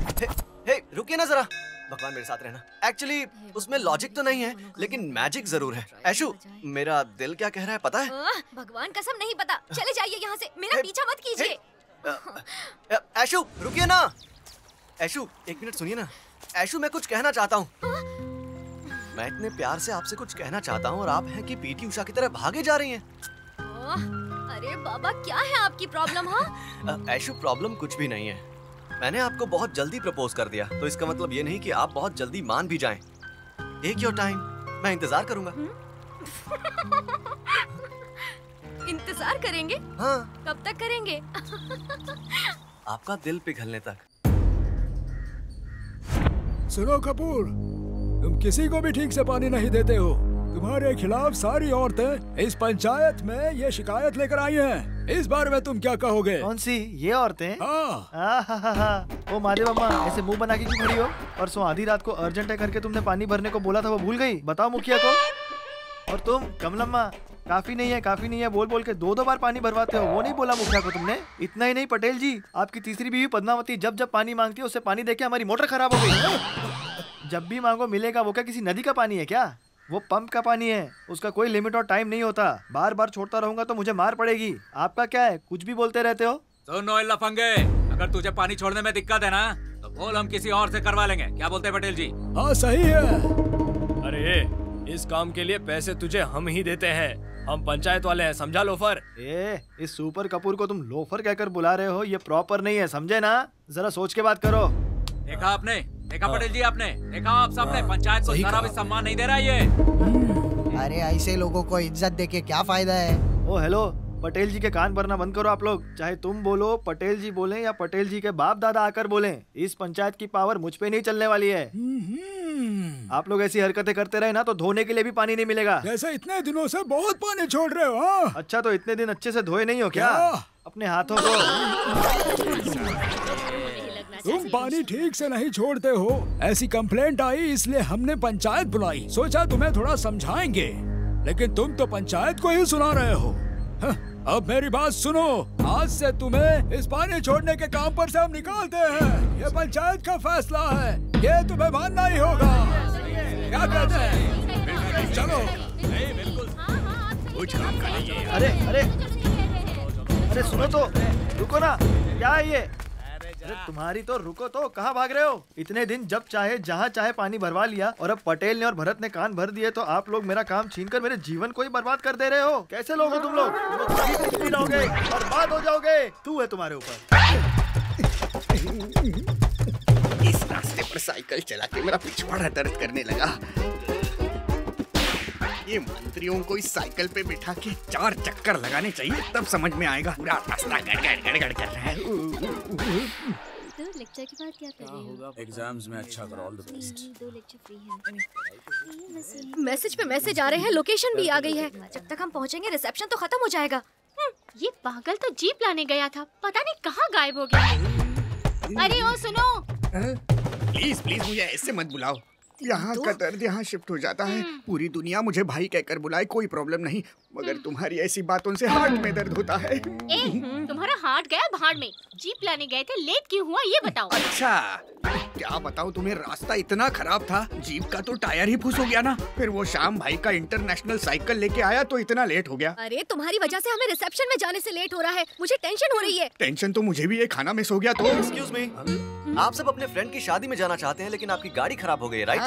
हे, रुकिए ना जरा, भगवान मेरे साथ रहना। एक्चुअली उसमें लॉजिक तो नहीं है, लेकिन मैजिक जरूर है। ऐशु, मेरा दिल क्या कह रहा है पता है? भगवान कसम नहीं पता। चले जाइए यहाँ से, मेरा पीछा मत कीजिए। ऐशु रुकिए ना। ऐशु एक मिनट सुनिए ना। ऐशु मैं कुछ कहना चाहता हूँ। मैं इतने प्यार से आपसे कुछ कहना चाहता हूँ और आप हैं कि पीटी उषा की तरह भागे जा रही हैं। अरे बाबा क्या है आपकी प्रॉब्लम? हाँ ऐशु प्रॉब्लम कुछ भी नहीं है, मैंने आपको बहुत जल्दी प्रपोज कर दिया, तो इसका मतलब ये नहीं कि आप बहुत जल्दी मान भी जाएं। टेक योर टाइम, मैं इंतजार करूंगा। इंतजार करेंगे? हाँ। कब तक करेंगे? आपका दिल पिघलने तक। सुनो कपूर, तुम किसी को भी ठीक से पानी नहीं देते हो। तुम्हारे खिलाफ सारी औरतें इस पंचायत में ये शिकायत लेकर आई हैं। इस बारे में तुम क्या कहोगे? कौन सी ये औरतें? हाँ। ओ महादेव अम्मा, ऐसे मुंह बना के क्यों खड़ी हो? परसों आधी रात को अर्जेंट है करके तुमने पानी भरने को बोला था, वो भूल गई? बताओ मुखिया को। और तुम कमलम्मा, काफी नहीं है बोल बोल के दो बार पानी भरवाते हो, वो नहीं बोला मुखिया को तुमने? इतना ही नहीं पटेल जी, आपकी तीसरी बीवी पद्मावती जब जब पानी मांगती है उससे पानी देके हमारी मोटर खराब हो गई। जब भी मांगो मिलेगा, वो क्या किसी नदी का पानी है क्या? वो पंप का पानी है, उसका कोई लिमिट और टाइम नहीं होता। बार बार छोड़ता रहूंगा तो मुझे मार पड़ेगी। आपका क्या है, कुछ भी बोलते रहते हो? सुनो लफंगे, अगर तुझे पानी छोड़ने में दिक्कत है ना तो बोल, हम किसी और से करवा लेंगे। क्या बोलते हैं पटेल जी? हाँ सही है। अरे इस काम के लिए पैसे तुझे हम ही देते हैं, हम पंचायत वाले हैं, समझा लोफर? इस सुपर कपूर को तुम लोफर कहकर बुला रहे हो, ये प्रॉपर नहीं है, समझे ना? जरा सोच के बात करो। देखा आपने, देखा पटेल जी आपने, देखा आप सबने, पंचायत को जरा भी सम्मान नहीं दे रहा ये। अरे ऐसे लोगों को इज्जत देके क्या फायदा है? ओ हेलो, पटेल जी के कान भरना बंद करो आप लोग। चाहे तुम बोलो, पटेल जी बोले या पटेल जी के बाप दादा आकर बोले, इस पंचायत की पावर मुझ पे नहीं चलने वाली है। आप लोग ऐसी हरकतें करते रहे ना तो धोने के लिए भी पानी नहीं मिलेगा। जैसे इतने दिनों से बहुत पानी छोड़ रहे हो। हाँ? अच्छा, तो इतने दिन अच्छे से धोए नहीं हो क्या? अपने हाथों को। तुम पानी ठीक से नहीं छोड़ते हो, ऐसी कंप्लेंट आई, इसलिए हमने पंचायत बुलाई। सोचा तुम्हें थोड़ा समझाएंगे, लेकिन तुम तो पंचायत को ही सुना रहे हो। अब मेरी बात सुनो, आज से तुम्हें इस पानी छोड़ने के काम पर से हम निकालते हैं। ये पंचायत का फैसला है, ये तुम्हें मानना ही होगा। क्या कहते हैं? चलो। अरे अरे अरे सुनो तो, रुको ना, क्या है ये? अरे तुम्हारी तो रुको तो, कहाँ भाग रहे हो? इतने दिन जब चाहे जहाँ चाहे पानी भरवा लिया, और अब पटेल ने और भरत ने कान भर दिए तो आप लोग मेरा काम छीनकर मेरे जीवन को ही बर्बाद कर दे रहे हो। कैसे लोग हो तुम लोग? कभी कुछ नहीं रहोगे, बर्बाद हो जाओगे। तू है तुम्हारे ऊपर। इस रास्ते पर साइकिल चला के मेरा पिछवाड़ा दर्द करने लगा। ये मंत्रियों को इस साइकिल पे बिठा के 4 चक्कर लगाने चाहिए, तब समझ में आएगा। पूरा रास्ता गड़ कर रहा है। तो लेक्चर के बाद क्या करें? एग्जाम्स में अच्छा करो, all the best. 2 lecture free हैं। मैसेज पे मैसेज आ रहे हैं, लोकेशन भी आ गई है। जब तक हम पहुंचेंगे रिसेप्शन तो खत्म हो जाएगा। ये पागल तो जीप लाने गया था, पता नहीं कहाँ गायब हो गया। अरे ओ सुनो, प्लीज प्लीज मुझे ऐसे मत बुलाओ। यहाँ का दर्द यहाँ शिफ्ट हो जाता है। पूरी दुनिया मुझे भाई कहकर बुलाए, कोई प्रॉब्लम नहीं, मगर तुम्हारी ऐसी बातों से हार्ट में दर्द होता है। तुम्हारा हार्ट गया भाड़ में। जीप लाने गए थे, लेट क्यों हुआ ये बताओ। अच्छा, क्या बताऊँ तुम्हें, रास्ता इतना खराब था, जीप का तो टायर ही फूस हो गया ना। फिर वो शाम भाई का इंटरनेशनल साइकिल लेके आया तो इतना लेट हो गया। अरे तुम्हारी वजह से हमें रिसेप्शन में जाने से लेट हो रहा है, मुझे टेंशन हो रही है। टेंशन तो मुझे भी है, खाना मिस हो गया तो। एक्सक्यूज मी, आप सब अपने फ्रेंड की शादी में जाना चाहते हैं, लेकिन आपकी गाड़ी खराब हो गई है, राइट?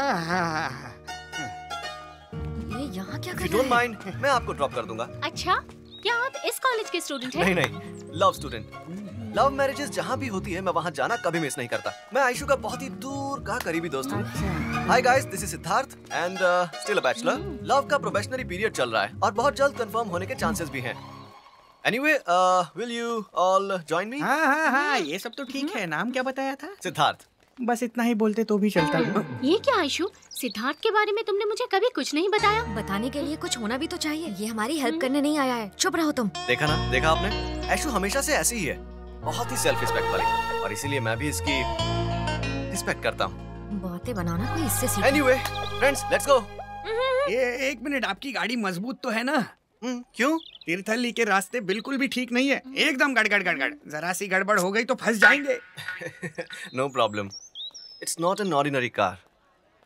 ये यहाँ क्या कर रहे हैं? डोंट माइंड, मैं आपको ड्रॉप कर दूंगा। अच्छा, क्या आप इस कॉलेज के स्टूडेंट हैं? नहीं, लव स्टूडेंट। लव मैरिजेस जहाँ भी होती है मैं वहाँ जाना कभी मिस नहीं करता। मैं आयशु का बहुत ही दूर का करीबी दोस्त हूँ। Hi guys, this is Siddharth and still a bachelor. Love का प्रोबेशनरी पीरियड चल रहा है और बहुत जल्द कंफर्म होने के चांसेस भी हैं। Anyway, will you all join me? हाँ, ये सब तो ठीक है। नाम क्या बताया था? सिद्धार्थ। बस इतना ही बोलते तो भी चलता। ये क्या आयशु, सिद्धार्थ के बारे में तुमने मुझे कभी कुछ नहीं बताया। बताने के लिए कुछ होना भी तो चाहिए। ये हमारी हेल्प करने नहीं आया है, चुप रहो तुम। देखा ना, देखा आपने, आयशु हमेशा से ऐसी ही है, बहुत ही सेल्फ रिस्पेक्ट वाली, और इसीलिए मैं भी इसकी रिस्पेक्ट करता हूँ। बातें बनाना कोई इससे सीखे। Anyway, friends, let's go. ये एक मिनट, आपकी गाड़ी मजबूत तो है ना? क्यों? तीर्थहल्ली के रास्ते बिल्कुल भी ठीक नहीं है, एकदम गड़। जरा सी गड़बड़ हो गई तो फंस जाएंगे। No problem. It's not an ordinary car.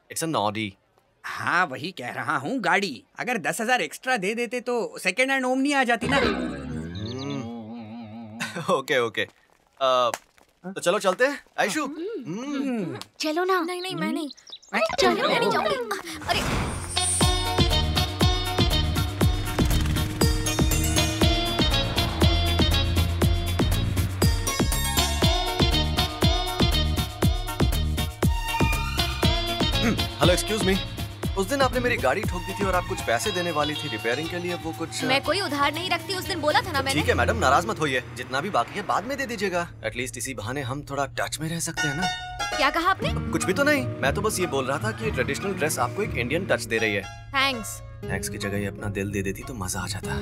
It's an Audi. हाँ, वही कह रहा हूँ, गाड़ी अगर 10,000 एक्स्ट्रा दे देते तो सेकेंड हैंड ओमनी आ जाती ना। ओके। तो चलो चलते हैं आयशु। चलो ना। नहीं, मैं नहीं। चलो, मैं नहीं जाऊंगी। अरे उस दिन आपने मेरी गाड़ी ठोक दी थी और आप कुछ पैसे देने वाली थी रिपेयरिंग के लिए, वो कुछ। मैं कोई उधार नहीं रखती, उस दिन बोला था ना मैंने। ठीक है मैडम, नाराज मत होइए, जितना भी बाकी है बाद में दे दीजिएगा। एटलीस्ट इसी बहाने हम थोड़ा टच में रह सकते हैं ना। क्या कहा आपने? कुछ भी तो नहीं, मैं तो बस ये बोल रहा था कि ट्रेडिशनल ड्रेस आपको एक इंडियन टच दे रही है। थैंक्स की जगह ये अपना दिल दे देती तो मजा आ जाता।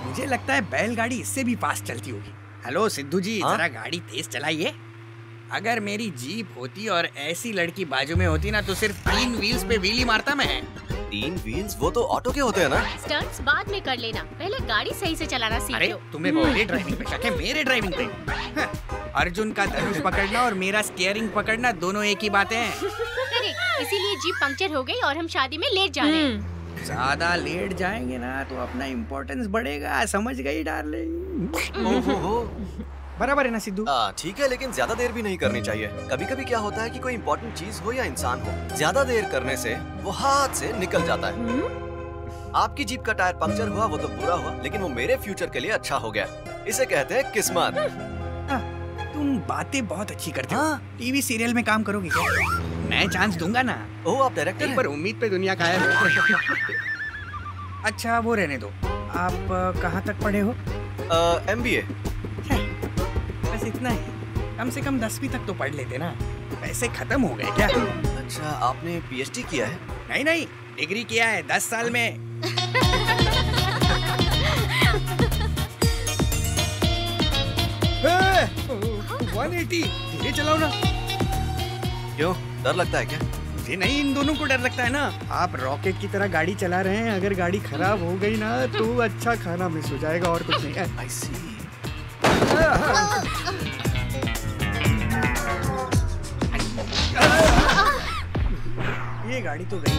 मुझे लगता है बैलगाड़ी इससे भी फास्ट चलती होगी। हेलो सिद्धू जी, जरा गाड़ी तेज चलाइए। अगर मेरी जीप होती और ऐसी लड़की बाजू में होती ना तो सिर्फ 3 व्हील्स पे व्हीली मारता मैं। 3 व्हील्स? वो तो ऑटो के होते हैं ना। स्टंट्स बाद में कर लेना, पहले गाड़ी सही से चलाना सीख लो। तुम्हें मेरे ड्राइविंग पे शक है? मेरे ड्राइविंग पे? अर्जुन का धनुष पकड़ना और मेरा स्टीयरिंग पकड़ना दोनों एक ही बातें हैं। करेक्ट, इसीलिए जीप पंक्चर हो गई और हम शादी में लेट जा रहे हैं। ज्यादा लेट जाएंगे ना तो अपना इम्पोर्टेंस बढ़ेगा, समझ गई डार्लिंग? बराबर है ना सिद्धू? ठीक है, लेकिन ज्यादा देर भी नहीं करनी चाहिए। कभी कभी क्या होता है कि कोई इम्पोर्टेंट चीज हो या इंसान हो, ज्यादा देर करने से वो हाथ से निकल जाता है। आपकी जीप का टायर पंक्चर हुआ वो तो बुरा हुआ, लेकिन वो मेरे फ्यूचर के लिए अच्छा हो गया। इसे कहते हैं किस्मत। तुम बातें बहुत अच्छी करते हो। टीवी सीरियल में काम करोगे क्या? मैं चांस दूंगा ना। ओह, आप डायरेक्टर हैं? पर उम्मीद पे दुनिया कायम है। अच्छा वो रहने दो, आप कहाँ तक पढ़े हो? MBA। बस इतना ही, कम से कम 10वीं तक तो पढ़ लेते ना। पैसे खत्म हो गए क्या? अच्छा, आपने PhD किया है? नहीं, डिग्री किया है 10 साल में। 180 धीरे चलाओ ना। क्यों, डर लगता है क्या? मुझे नहीं, इन दोनों को डर लगता है ना। आप रॉकेट की तरह गाड़ी चला रहे हैं, अगर गाड़ी खराब हो गई ना तो अच्छा खाना मिस हो जाएगा और कुछ नहीं। I see। ये गाड़ी तो गई।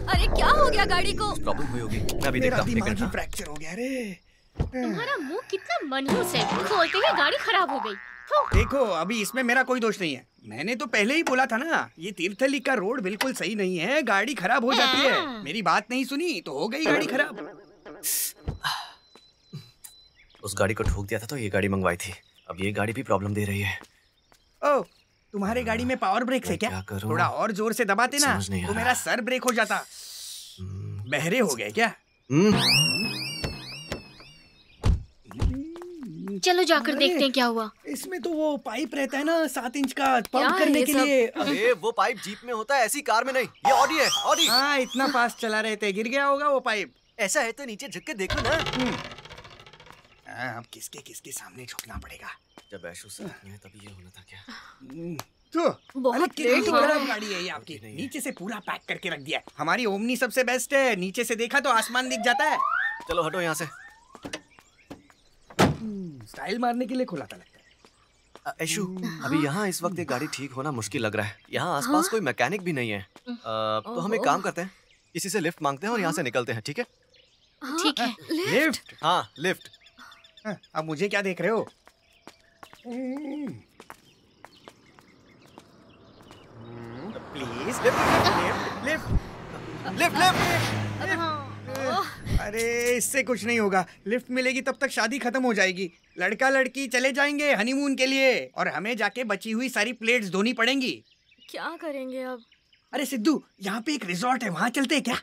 अरे क्या हो गया गाड़ी को? प्रॉब्लम हुई होगी, मैं अभी देखता हूँ। दिमाग ही फ्रैक्चर हो गया रे। तुम्हारा मुंह कितना मनहूस है, खोलते ही गाड़ी खराब हो गई। देखो, अभी इसमें मेरा कोई दोष नहीं है। मैंने तो पहले ही बोला था ना, ये तीर्थली का रोड बिल्कुल सही नहीं है, गाड़ी खराब हो जाती है। मेरी बात नहीं सुनी तो हो गई गाड़ी खराब। उस गाड़ी को ठोक दिया था तो ये गाड़ी मंगवाई थी, अब ये गाड़ी भी प्रॉब्लम दे रही है। ओ, तुम्हारे गाड़ी में पावर ब्रेक है क्या? थोड़ा और जोर से दबाते ना तो मेरा सर ब्रेक हो जाता। बहरे हो गए क्या? चलो जाकर देखते हैं क्या हुआ। इसमें तो वो पाइप रहता है ना 7 इंच का, पंप करने के लिए। अरे वो पाइप जीप में होता है, ऐसी कार में नहीं। ये ऑडी है, ऑडी। हाँ, इतना फास्ट चला रहे थे, गिर गया होगा वो पाइप। ऐसा है तो नीचे झुक के देखो ना। अब किसके सामने झुकना पड़ेगा? जब ऐशु से है तभी ये होना था क्या? तो बहुत लेट गाड़ी है ये आपकी। नीचे से पूरा पैक करके रख दिया। हमारी ओमनी सबसे बेस्ट है, नीचे से देखा तो आसमान दिख जाता है। चलो हटो यहाँ से। स्टाइल मारने के लिए खुला था लगता है। ऐशु, अभी यहाँ इस वक्त ये गाड़ी ठीक होना मुश्किल लग रहा है। यहाँ आसपास कोई मैकेनिक भी नहीं है। तो हम एक काम करते हैं, किसी से लिफ्ट मांगते हैं और यहाँ से निकलते हैं, ठीक है? ठीक है। लिफ्ट? हाँ, लिफ्ट। अब मुझे क्या देख रहे हो? Please lift. अरे इससे कुछ नहीं होगा, लिफ्ट मिलेगी तब तक शादी खत्म हो जाएगी। लड़का लड़की चले जाएंगे हनीमून के लिए और हमें जाके बची हुई सारी प्लेट्स धोनी पड़ेंगी। क्या करेंगे अब? अरे सिद्धू, यहाँ पे एक रिजॉर्ट है, वहाँ चलते हैं क्या?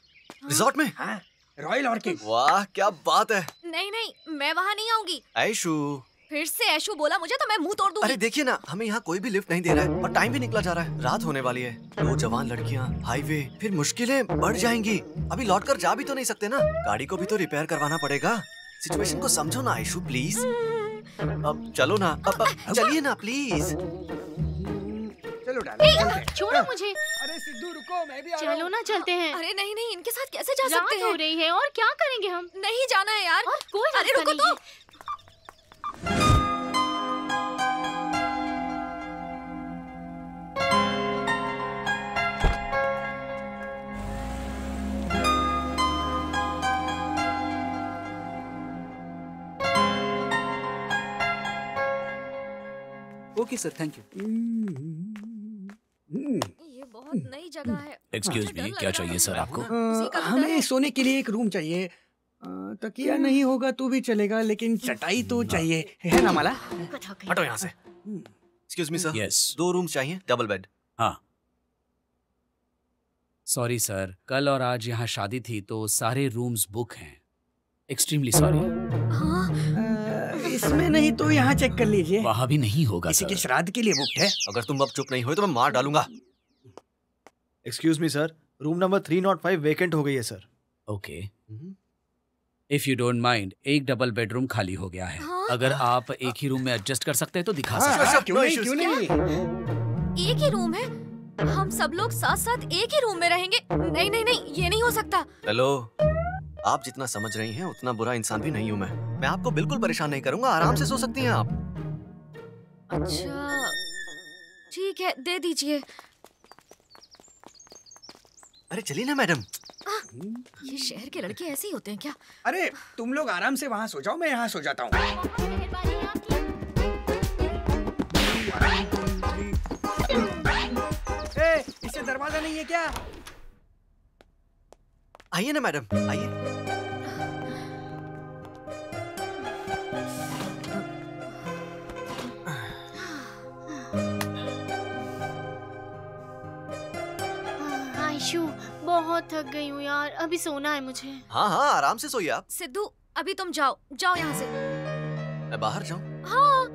रिजॉर्ट में? हाँ, रॉयल ऑर्किड। वाह क्या बात है। नहीं, मैं वहाँ नहीं आऊंगी। ऐशु, फिर से ऐशु बोला मुझे तो मैं मुंह तोड़ दूंगी। अरे देखिए ना, हमें यहाँ कोई भी लिफ्ट नहीं दे रहा है और टाइम भी निकला जा रहा है। रात होने वाली है, 2 जवान लड़कियाँ, हाईवे, फिर मुश्किलें बढ़ जाएंगी। अभी लौटकर जा भी तो नहीं सकते ना, गाड़ी को भी तो रिपेयर करवाना पड़ेगा। सिचुएशन को समझो ना ऐशु, प्लीज। अब चलो ना, अब चलिए ना प्लीज। चलो डालो। छोड़ो मुझे। अरे सिद्धू रुको, मैं भी आ रहा हूं। चलो ना चलते हैं। अरे नहीं, इनके साथ कैसे जा सकते हैं? रात हो रही है और क्या करेंगे हम? नहीं जाना है यार। और कोई अरे रुको तो। Okay sir, thank you. ये बहुत नई जगह है। एक्सक्यूज मी, क्या चाहिए सर आपको? हमें सोने के लिए एक रूम चाहिए। तकिया नहीं होगा तो भी चलेगा, लेकिन चटाई तो चाहिए, है ना माला? हटो यहाँ से। Excuse me sir. Yes. 2 rooms चाहिए, डबल बेड। हाँ। सॉरी सर, कल और आज यहाँ शादी थी तो सारे रूम्स बुक हैं। Extremely sorry. इसमें नहीं तो यहाँ चेक कर लीजिए। वहाँ भी नहीं होगा किसी सर। के श्राद्ध के लिए बुक है। अगर तुम अब चुप नहीं हुए तो मैं मार डालूंगा। Excuse me sir, room number 305 vacant हो गई है sir. Okay, if you don't mind, एक डबल बेडरूम खाली हो गया है। अगर आप एक ही रूम में एडजस्ट कर सकते हैं तो दिखा सकते हैं। क्यों नहीं? एक ही रूम है, हम सब लोग साथ साथ एक ही रूम में रहेंगे। नहीं नहीं नहीं, ये नहीं हो सकता। हेलो, आप जितना समझ रही हैं उतना बुरा इंसान भी नहीं हूँ मैं आपको बिल्कुल परेशान नहीं करूंगा, आराम से सो सकती हैं आप। अच्छा ठीक है, दे दीजिए। अरे चलिए ना मैडम। ये शहर के लड़के ऐसे ही होते हैं क्या? अरे तुम लोग आराम से वहाँ सो जाओ, मैं यहाँ सो जाता हूँ। इससे दरवाजा नहीं है क्या? आइए ना मैडम, आइए। आयशु, बहुत थक गई हूँ यार, अभी सोना है मुझे। हाँ हाँ, आराम से सोइए आप। सिद्धू, अभी तुम जाओ यहाँ से। मैं बाहर जाऊँ? हाँ,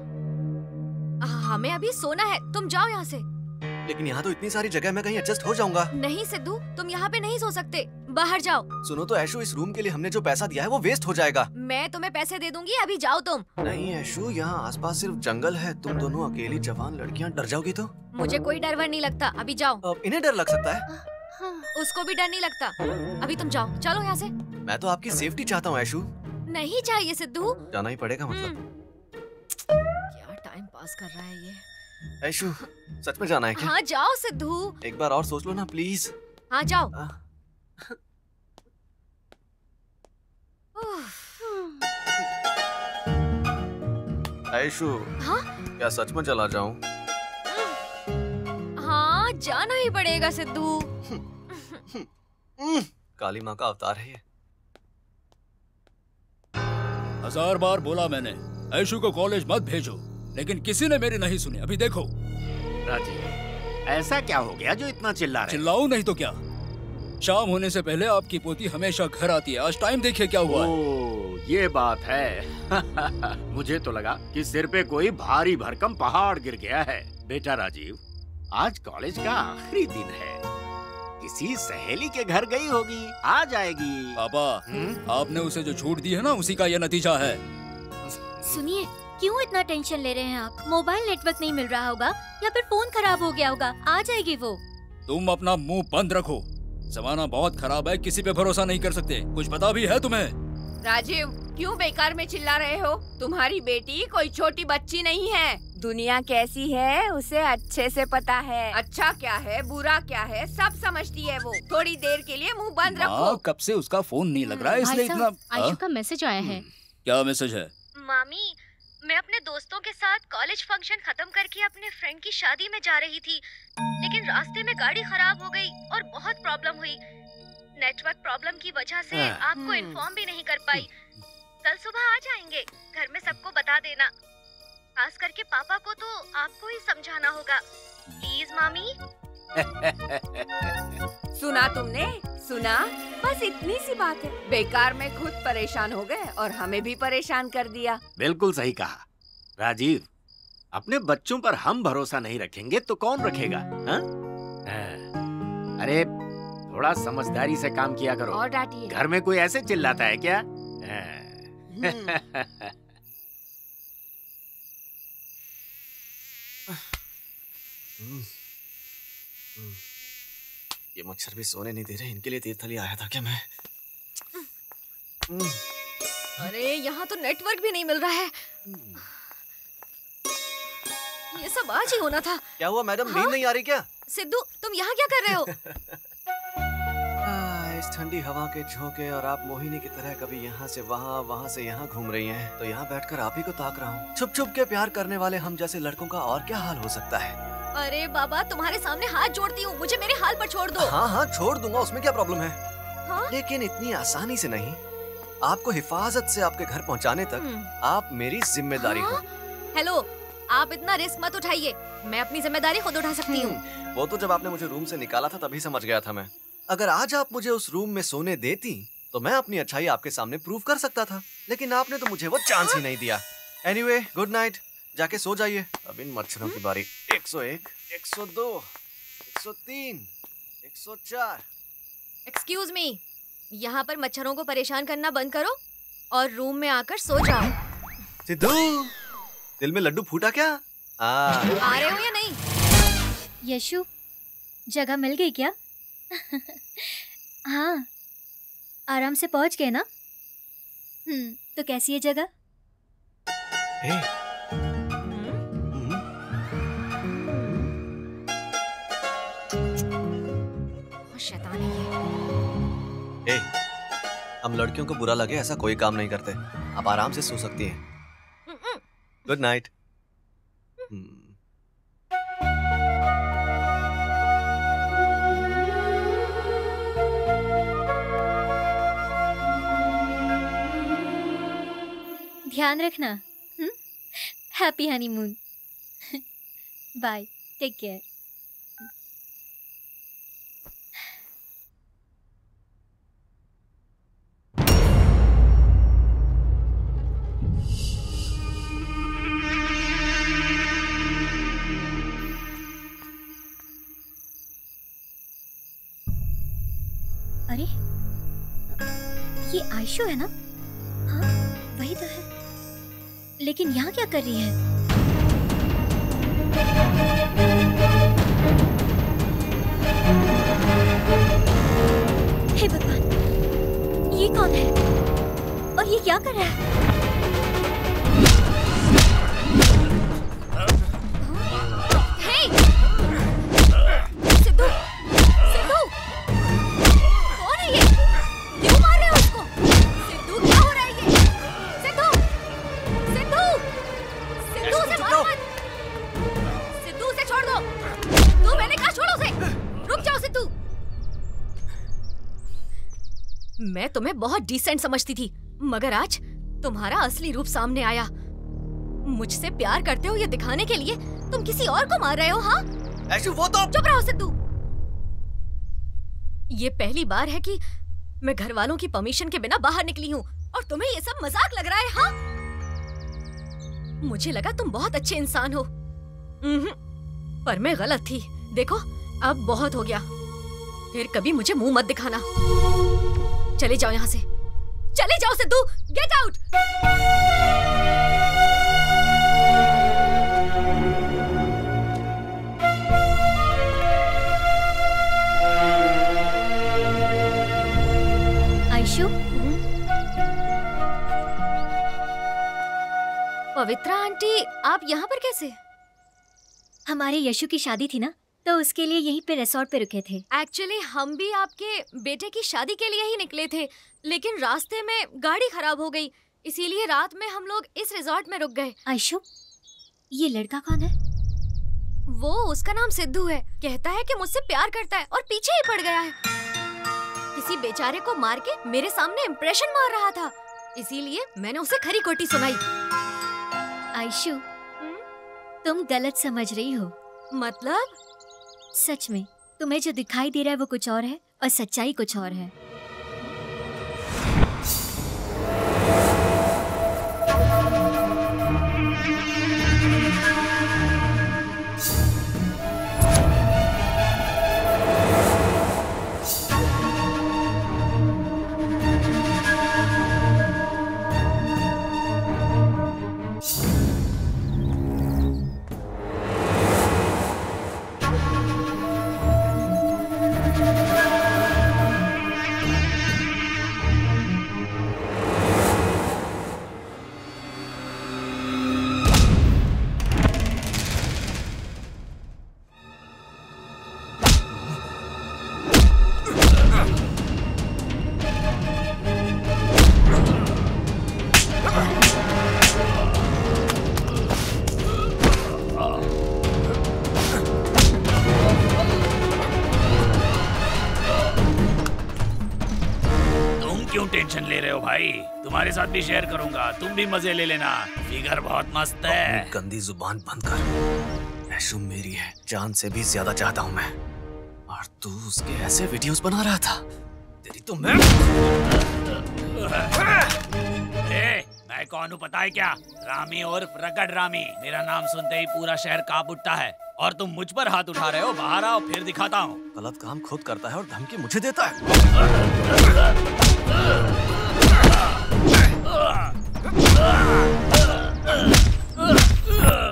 हमें अभी सोना है, तुम जाओ यहाँ से। लेकिन यहाँ तो इतनी सारी जगह, मैं कहीं एडजस्ट हो जाऊंगा। नहीं सिद्धू, तुम यहाँ पे नहीं सो सकते, बाहर जाओ। सुनो तो ऐशु, इस रूम के लिए हमने जो पैसा दिया है वो वेस्ट हो जाएगा। मैं तुम्हें पैसे दे दूंगी, अभी जाओ तुम। नहीं ऐशु, यहाँ आसपास सिर्फ जंगल है, तुम दोनों अकेली जवान लड़कियाँ डर जाओगी तो? मुझे कोई डर वर नहीं लगता, अभी जाओ। इन्हें डर लग सकता है? उसको भी डर नहीं लगता, अभी तुम जाओ, चलो यहाँ से। मैं तो आपकी सेफ्टी चाहता हूँ ऐशु। नहीं चाहिए सिद्धू। जाना ही पड़ेगा मतलब। क्या टाइम पास कर रहा है ये। ऐशु, सच में जाना है क्या? हाँ जाओ सिद्धू। एक बार और सोच लो ना प्लीज। हाँ जाओ। ऐशु, हाँ? क्या सच में चला जाऊं? हाँ जाना ही पड़ेगा सिद्धू। काली माँ का अवतार है ये। 1000 बार बोला मैंने, ऐशु को कॉलेज मत भेजो, लेकिन किसी ने मेरी नहीं सुनी। अभी देखो। राजीव, ऐसा क्या हो गया जो इतना चिल्ला रहे? चिल्लाऊं नहीं तो क्या? शाम होने से पहले आपकी पोती हमेशा घर आती है। आज टाइम देखिए क्या हुआ है। ये बात है। मुझे तो लगा कि सिर पे कोई भारी भरकम पहाड़ गिर गया है। बेटा राजीव, आज कॉलेज का आखिरी दिन है, किसी सहेली के घर गई होगी, आ जाएगी। पापा, आपने उसे जो छूट दी है ना, उसी का ये नतीजा है। सुनिए, क्यों इतना टेंशन ले रहे हैं आप? मोबाइल नेटवर्क नहीं मिल रहा होगा या फिर फोन खराब हो गया होगा, आ जाएगी वो। तुम अपना मुंह बंद रखो, जमाना बहुत खराब है, किसी पे भरोसा नहीं कर सकते। कुछ पता भी है तुम्हें? राजीव, क्यों बेकार में चिल्ला रहे हो? तुम्हारी बेटी कोई छोटी बच्ची नहीं है। दुनिया कैसी है उसे अच्छे से पता है। अच्छा क्या है, बुरा क्या है, सब समझती है वो। थोड़ी देर के लिए मुंह बंद रखो। कब से उसका फोन नहीं लग रहा है, इसलिए इतना। आयशु का मैसेज आया है। क्या मैसेज है? मामी, मैं अपने दोस्तों के साथ कॉलेज फंक्शन खत्म करके अपने फ्रेंड की शादी में जा रही थी, लेकिन रास्ते में गाड़ी खराब हो गई और बहुत प्रॉब्लम हुई। नेटवर्क प्रॉब्लम की वजह से आपको इन्फॉर्म भी नहीं कर पाई। कल सुबह आ जाएंगे, घर में सबको बता देना, खास करके पापा को तो आपको ही समझाना होगा, प्लीज मामी। सुना तुमने? सुना? बस इतनी सी बात है, बेकार में खुद परेशान हो गए और हमें भी परेशान कर दिया। बिल्कुल सही कहा राजीव, अपने बच्चों पर हम भरोसा नहीं रखेंगे तो कौन रखेगा? हाँ? अरे थोड़ा समझदारी से काम किया करो। और डांटिए। घर में कोई ऐसे चिल्लाता है क्या? ये मच्छर भी सोने नहीं दे रहे, इनके लिए तीर्थली आया था क्या मैं? अरे यहाँ तो नेटवर्क भी नहीं मिल रहा है, ये सब आज ही होना था। क्या हुआ मैडम, नींद नहीं आ रही क्या? सिद्धू, तुम यहाँ क्या कर रहे हो? इस ठंडी हवा के झोंके और आप मोहिनी की तरह कभी यहाँ से वहाँ, वहाँ से यहाँ घूम रही हैं, तो यहाँ बैठकर आप ही को ताक रहा हूँ। छुप छुप के प्यार करने वाले हम जैसे लड़कों का और क्या हाल हो सकता है? अरे बाबा, तुम्हारे सामने हाथ जोड़ती हूँ, मुझे मेरे हाल पर छोड़ दो। हाँ हाँ छोड़ दूंगा, उसमें क्या प्रॉब्लम है? हाँ? लेकिन इतनी आसानी से नहीं। आपको हिफाजत से आपके घर पहुँचाने तक आप मेरी जिम्मेदारी हो। हेलो, आप इतना रिस्क मत उठाइए, मैं अपनी जिम्मेदारी खुद उठा सकती हूँ। वो तो जब आपने मुझे रूम से निकाला था तभी समझ गया था मैं। अगर आज आप मुझे उस रूम में सोने देती तो मैं अपनी अच्छाई आपके सामने प्रूव कर सकता था, लेकिन आपने तो मुझे वो चांस ही नहीं दिया। एनीवे, गुड नाइट, जाके सो जाइए। अब इन मच्छरों की बारी। 101, 102, 103, 104। एक्सक्यूज मी, यहाँ पर मच्छरों को परेशान करना बंद करो और रूम में आकर सो जाओ। सिद्धू, दिल में लड्डू फूटा क्या? आ रहे हो या नहीं? यशु, जगह मिल गई क्या? हाँ, आराम से पहुंच गए ना? तो कैसी है जगह? शैतान है ये। हम लड़कियों को बुरा लगे ऐसा कोई काम नहीं करते। आप आराम से सो सकती हैं। Good night. ध्यान रखना। Happy honeymoon. Bye, take care. अरे, ये आयशु है ना? हाँ, वही तो है। लेकिन यहाँ क्या कर रही है? हे भगवान, ये कौन है? और ये क्या कर रहा है? सिद्धू, सिद्धू, कौन है ये? क्यों मार रहे हो उसको? सिद्धू, क्या हो रहा है ये? सिद्धू, सिद्धू, सिद्धू उसे मारो मत। सिद्धू उसे छोड़ दो। तू, मैंने कहा छोड़ो उसे। रुक जाओ सिद्धू। मैं तुम्हें बहुत डिसेंट समझती थी, मगर आज तुम्हारा असली रूप सामने आया। मुझसे प्यार करते हो ये दिखाने के लिए तुम किसी और को मार रहे हो। हाँ, ऐशु, वो तो चुप रहो सिद्धू। ये पहली बार है कि मैं घर वालों की परमिशन के बिना बाहर निकली हूँ और तुम्हें ये सब मजाक लग रहा है। हाँ, मुझे लगा तुम बहुत अच्छे इंसान हो, पर मैं गलत थी। देखो, अब बहुत हो गया। फिर कभी मुझे मुंह मत दिखाना। चले जाओ यहाँ से। चले जाओ सिद्धू, गेट आउट। आयशु, पवित्रा आंटी, आप यहाँ पर कैसे? हमारे यशु की शादी थी ना, तो उसके लिए यहीं पे रिसोर्ट पे रुके थे। एक्चुअली हम भी आपके बेटे की शादी के लिए ही निकले थे, लेकिन रास्ते में गाड़ी खराब हो गई, इसीलिए रात में हम लोग इस रिसोर्ट में रुक गए। आयशु, ये लड़का कौन है? वो, उसका नाम सिद्धू है। कहता है कि मुझसे प्यार करता है और पीछे ही पड़ गया है। किसी बेचारे को मार के मेरे सामने इम्प्रेशन मार रहा था, इसीलिए मैंने उसे खरी खोटी सुनाई। आयशु, तुम गलत समझ रही हो। मतलब? सच में तुम्हें जो दिखाई दे रहा है वो कुछ और है और सच्चाई कुछ और है। टेंशन ले रहे हो भाई? तुम्हारे साथ भी शेयर करूंगा, तुम भी मजे ले लेना। फिगर बहुत मस्त है। गंदी जुबान बंद कर। ऐशू मेरी है, जान से भी ज्यादा चाहता हूँ मैं। और तू उसके ऐसे वीडियोस बना रहा था। तेरी तो मैं मैं कौन हूँ पता है क्या? रामी और रगड़ रामी। मेरा नाम सुनते ही पूरा शहर कांप उठता है। और तुम मुझ पर हाथ उठा रहे हो। बाहर आओ, फिर दिखाता हूँ। गलत काम खुद करता है और धमकी मुझे देता है।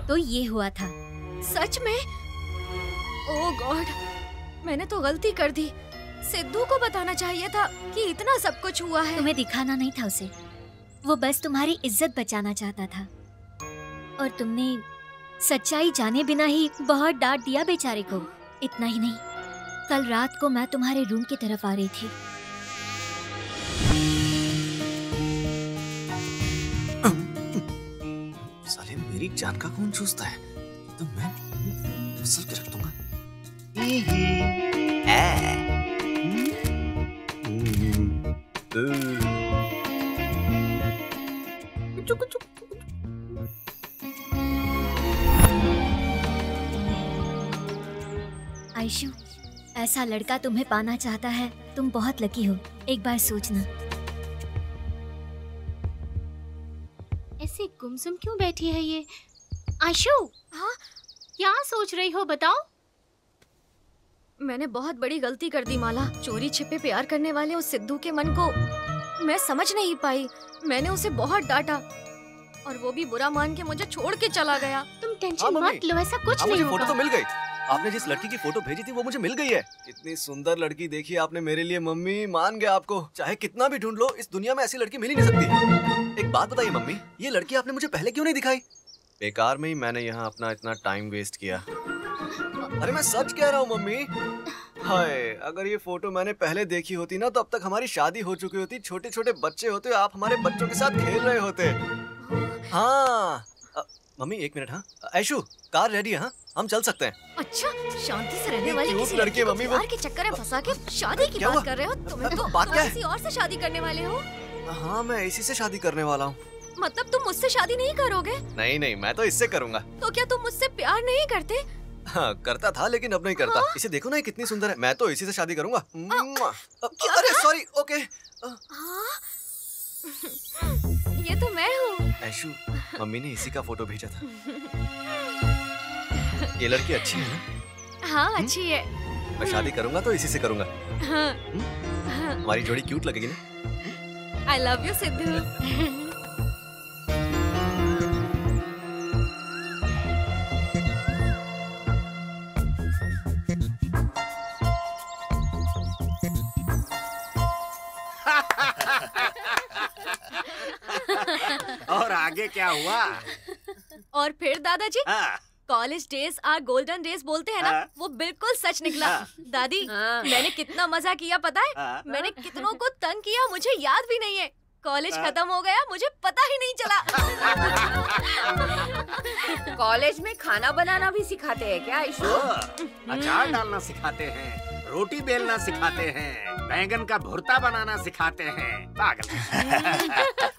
तो ये हुआ था। सच में? ओह गॉड, मैंने तो गलती कर दी। सिद्धू को बताना चाहिए था कि इतना सब कुछ हुआ है। तुम्हें दिखाना नहीं था उसे, वो बस तुम्हारी इज्जत बचाना चाहता था। और तुमने सच्चाई जाने बिना ही बहुत डांट दिया बेचारे को। इतना ही नहीं, कल रात को मैं तुम्हारे रूम की तरफ आ रही थी। साले मेरी जान का कौन चूसता है? तो मैं फसल के रख दूंगा। आयशू, ऐसा लड़का तुम्हें पाना चाहता है। तुम बहुत लकी हो, एक बार सोचना। ऐसे गुमसुम क्यों बैठी है ये? आयशू, हाँ क्या सोच रही हो बताओ? मैंने बहुत बड़ी गलती कर दी माला। चोरी छिपे प्यार करने वाले उस सिद्धू के मन को मैं समझ नहीं पाई। मैंने उसे बहुत डांटा और वो भी बुरा मान के मुझे छोड़ के चला गया। तुम टेंशन मत लो, ऐसा कुछ नहीं होगा। फोटो तो मिल गई। आपने जिस लड़की की फोटो भेजी थी वो मुझे मिल गई है। कितनी सुंदर लड़की देखी आपने मेरे लिए मम्मी। मान गया आपको। चाहे कितना भी ढूंढ लो, इस दुनिया में ऐसी लड़की मिल ही नहीं सकती। एक बात बताइए मम्मी, ये लड़की आपने मुझे पहले क्यों नहीं दिखाई? बेकार में ही मैंने यहाँ अपना इतना टाइम वेस्ट किया। अरे मैं सच कह रहा हूँ मम्मी। हाय, अगर ये फोटो मैंने पहले देखी होती ना तो अब तक हमारी शादी हो चुकी होती, छोटे छोटे बच्चे होते, आप हमारे बच्चों के साथ खेल रहे होते। हाँ मम्मी एक मिनट। हाँ ऐशू, कार रेडी है? हाँ हम चल सकते हैं। अच्छा, शांति से रहने वाली किसी लड़की को प्यार के चक्कर में फंसा के शादी की बात कर रहे हो? तुम्हें तो बात क्या है? किसी और से शादी करने वाले हो। हाँ मैं इसी से शादी करने वाला हूँ। मतलब तुम मुझसे शादी नहीं करोगे? नहीं नहीं, मैं तो इससे करूँगा। तो क्या तुम मुझसे प्यार नहीं करते? हाँ करता था, लेकिन अब नहीं करता। हाँ? इसे देखो ना, ये कितनी सुंदर है। मैं तो इसी से शादी करूँगा। अरे सॉरी, ओके। ये तो मैं हूँ। ऐशू, मम्मी ने इसी का फोटो भेजा था। ये लड़की अच्छी है ना? हाँ अच्छी है। मैं शादी करूँगा तो इसी से करूँगा। हाँ। हमारी जोड़ी क्यूट लगेगी ना? I love you Sidhu. और आगे क्या हुआ? और फिर दादाजी, college days are golden days बोलते हैं ना, वो बिल्कुल सच निकला। दादी, मैंने कितना मजा किया पता है? मैंने कितनों को तंग किया मुझे याद भी नहीं है। कॉलेज खत्म हो गया, मुझे पता ही नहीं चला। कॉलेज में खाना बनाना भी सिखाते हैं क्या आयशू? अचार डालना सिखाते हैं, रोटी बेलना सिखाते हैं, बैंगन का भुर्ता बनाना सिखाते हैं। पागल।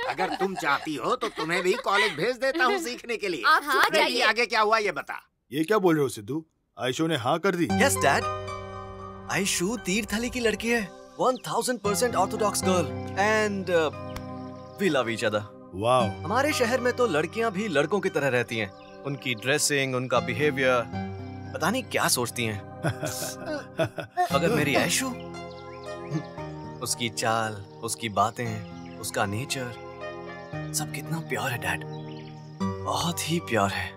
अगर तुम चाहती हो तो तुम्हें भी कॉलेज भेज देता हूँ सीखने के लिए। आप हाँ जाइए। आगे क्या हुआ ये बता। ये क्या बोल रहे हो सिद्धू? आयशू ने हाँ कर दी? यस डैड, आयशू तीर्थहल्ली की लड़की है। 1000% orthodox girl and we love each other. Wow. हमारे शहर में तो लड़कियां भी लड़कों की तरह रहती हैं। उनकी ड्रेसिंग, उनका बिहेवियर, पता नहीं क्या सोचती हैं। अगर मेरी ऐशू, उसकी चाल, उसकी बातें, उसका नेचर, सब कितना प्यार है डैड, बहुत ही प्यार है।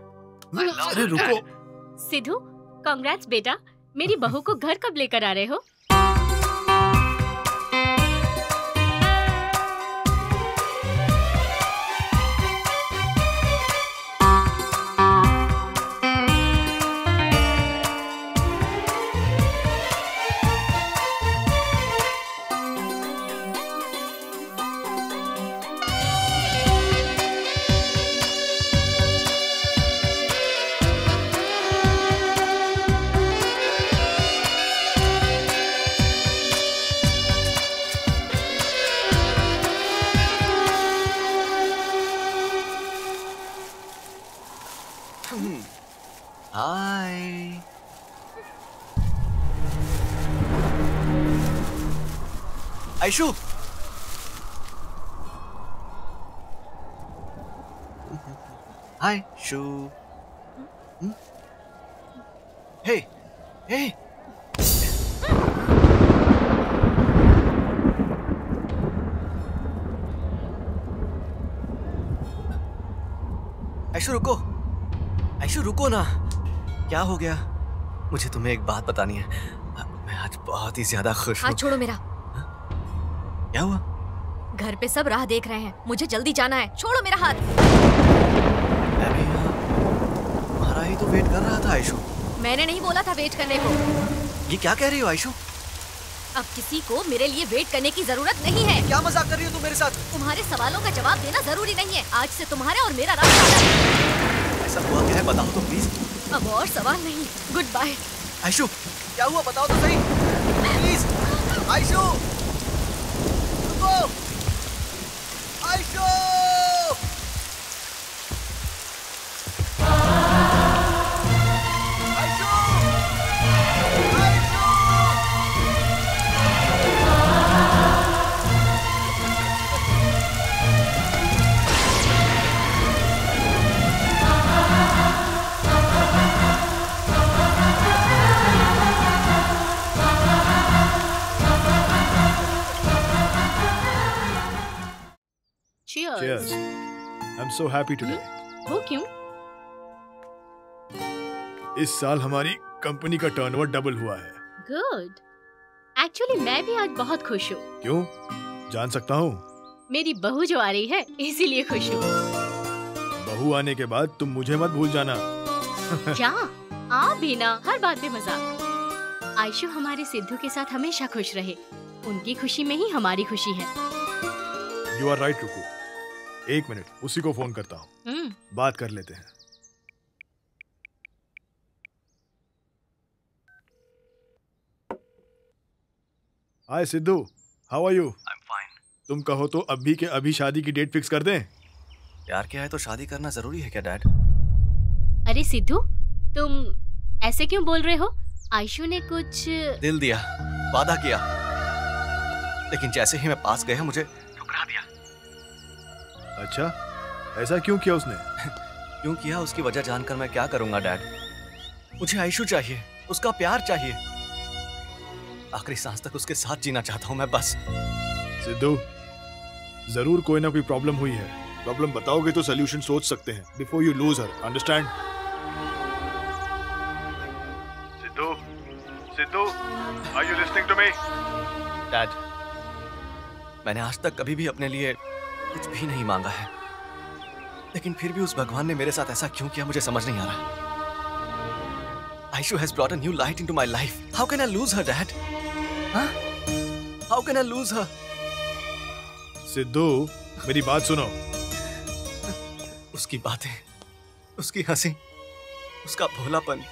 अरे रुको सिद्धू, कांग्रेट्स बेटा। मेरी बहू को घर कब लेकर आ रहे हो? आयशु, आयशु, हे, हे, आयशु रुको, आयशु रुको ना। क्या हो गया? मुझे तुम्हें एक बात बतानी है। मैं आज बहुत ही ज्यादा खुश हूँ। हाथ छोड़ो मेरा। क्या हुआ? घर पे सब राह देख रहे हैं, मुझे जल्दी जाना है। छोड़ो मेरा हाथ। मैं भी यहाँ तुम्हारा ही तो वेट कर रहा था आयशु। मैंने नहीं बोला था वेट करने को। ये क्या कह रही हो आयशु? अब किसी को मेरे लिए वेट करने की जरूरत नहीं है। क्या मजाक कर रही हो तुम मेरे साथ? तुम्हारे सवालों का जवाब देना जरूरी नहीं है। आज से तुम्हारा और मेरा रास्ता अलग है। ऐसा हुआ क्या है, बताओ तो प्लीज। अब और सवाल नहीं। Good bye. आयशु, क्या हुआ बताओ तो सही प्लीज। आयशु, रुको। Aishu, Cheers. I'm so happy today. वो क्यों? इस साल हमारी कंपनी का टर्नओवर डबल हुआ है। Good. Actually मैं भी आज बहुत खुश हूँ। क्यों? जान सकता हूँ? मेरी बहू जो आ रही है इसीलिए खुश हूँ। बहू आने के बाद तुम मुझे मत भूल जाना। क्या? आप भी ना, हर बात पे मजाक। आयशु हमारे सिद्धू के साथ हमेशा खुश रहे। उनकी खुशी में ही हमारी खुशी है। You are right, रुको। एक मिनट, उसी को फोन करता हूँ। बात कर लेते हैं। Hi Sidhu, how are you? I'm fine. तुम कहो तो अभी के अभी शादी की डेट फिक्स कर दें? प्यार क्या है तो शादी करना जरूरी है क्या डैड? अरे सिद्धू, तुम ऐसे क्यों बोल रहे हो? आयशु ने कुछ दिल दिया, वादा किया, लेकिन जैसे ही मैं पास गया मुझे ठुकरा दिया। अच्छा, ऐसा क्यों किया उसने? क्यों किया उसकी वजह जानकर मैं क्या करूंगा डैड? मुझे आयशु चाहिए, उसका प्यार चाहिए। आखिरी सांस तक उसके साथ जीना चाहता हूं मैं बस। सिद्धू, जरूर कोई ना कोई प्रॉब्लम हुई है। प्रॉब्लम बताओगे तो सोल्यूशन सोच सकते हैं before you lose her, understand? Sidhu, Sidhu, are you listening to me? Dad, मैंने आज तक कभी भी अपने लिए कुछ भी नहीं मांगा है, लेकिन फिर भी उस भगवान ने मेरे साथ ऐसा क्यों किया मुझे समझ नहीं आ रहा। Aishu has brought a new light into my life. How can I lose her, Dad? Huh? How can I lose her? Sidhu, मेरी बात सुनो। उसकी बातें, उसकी हंसी, उसका भोलापन,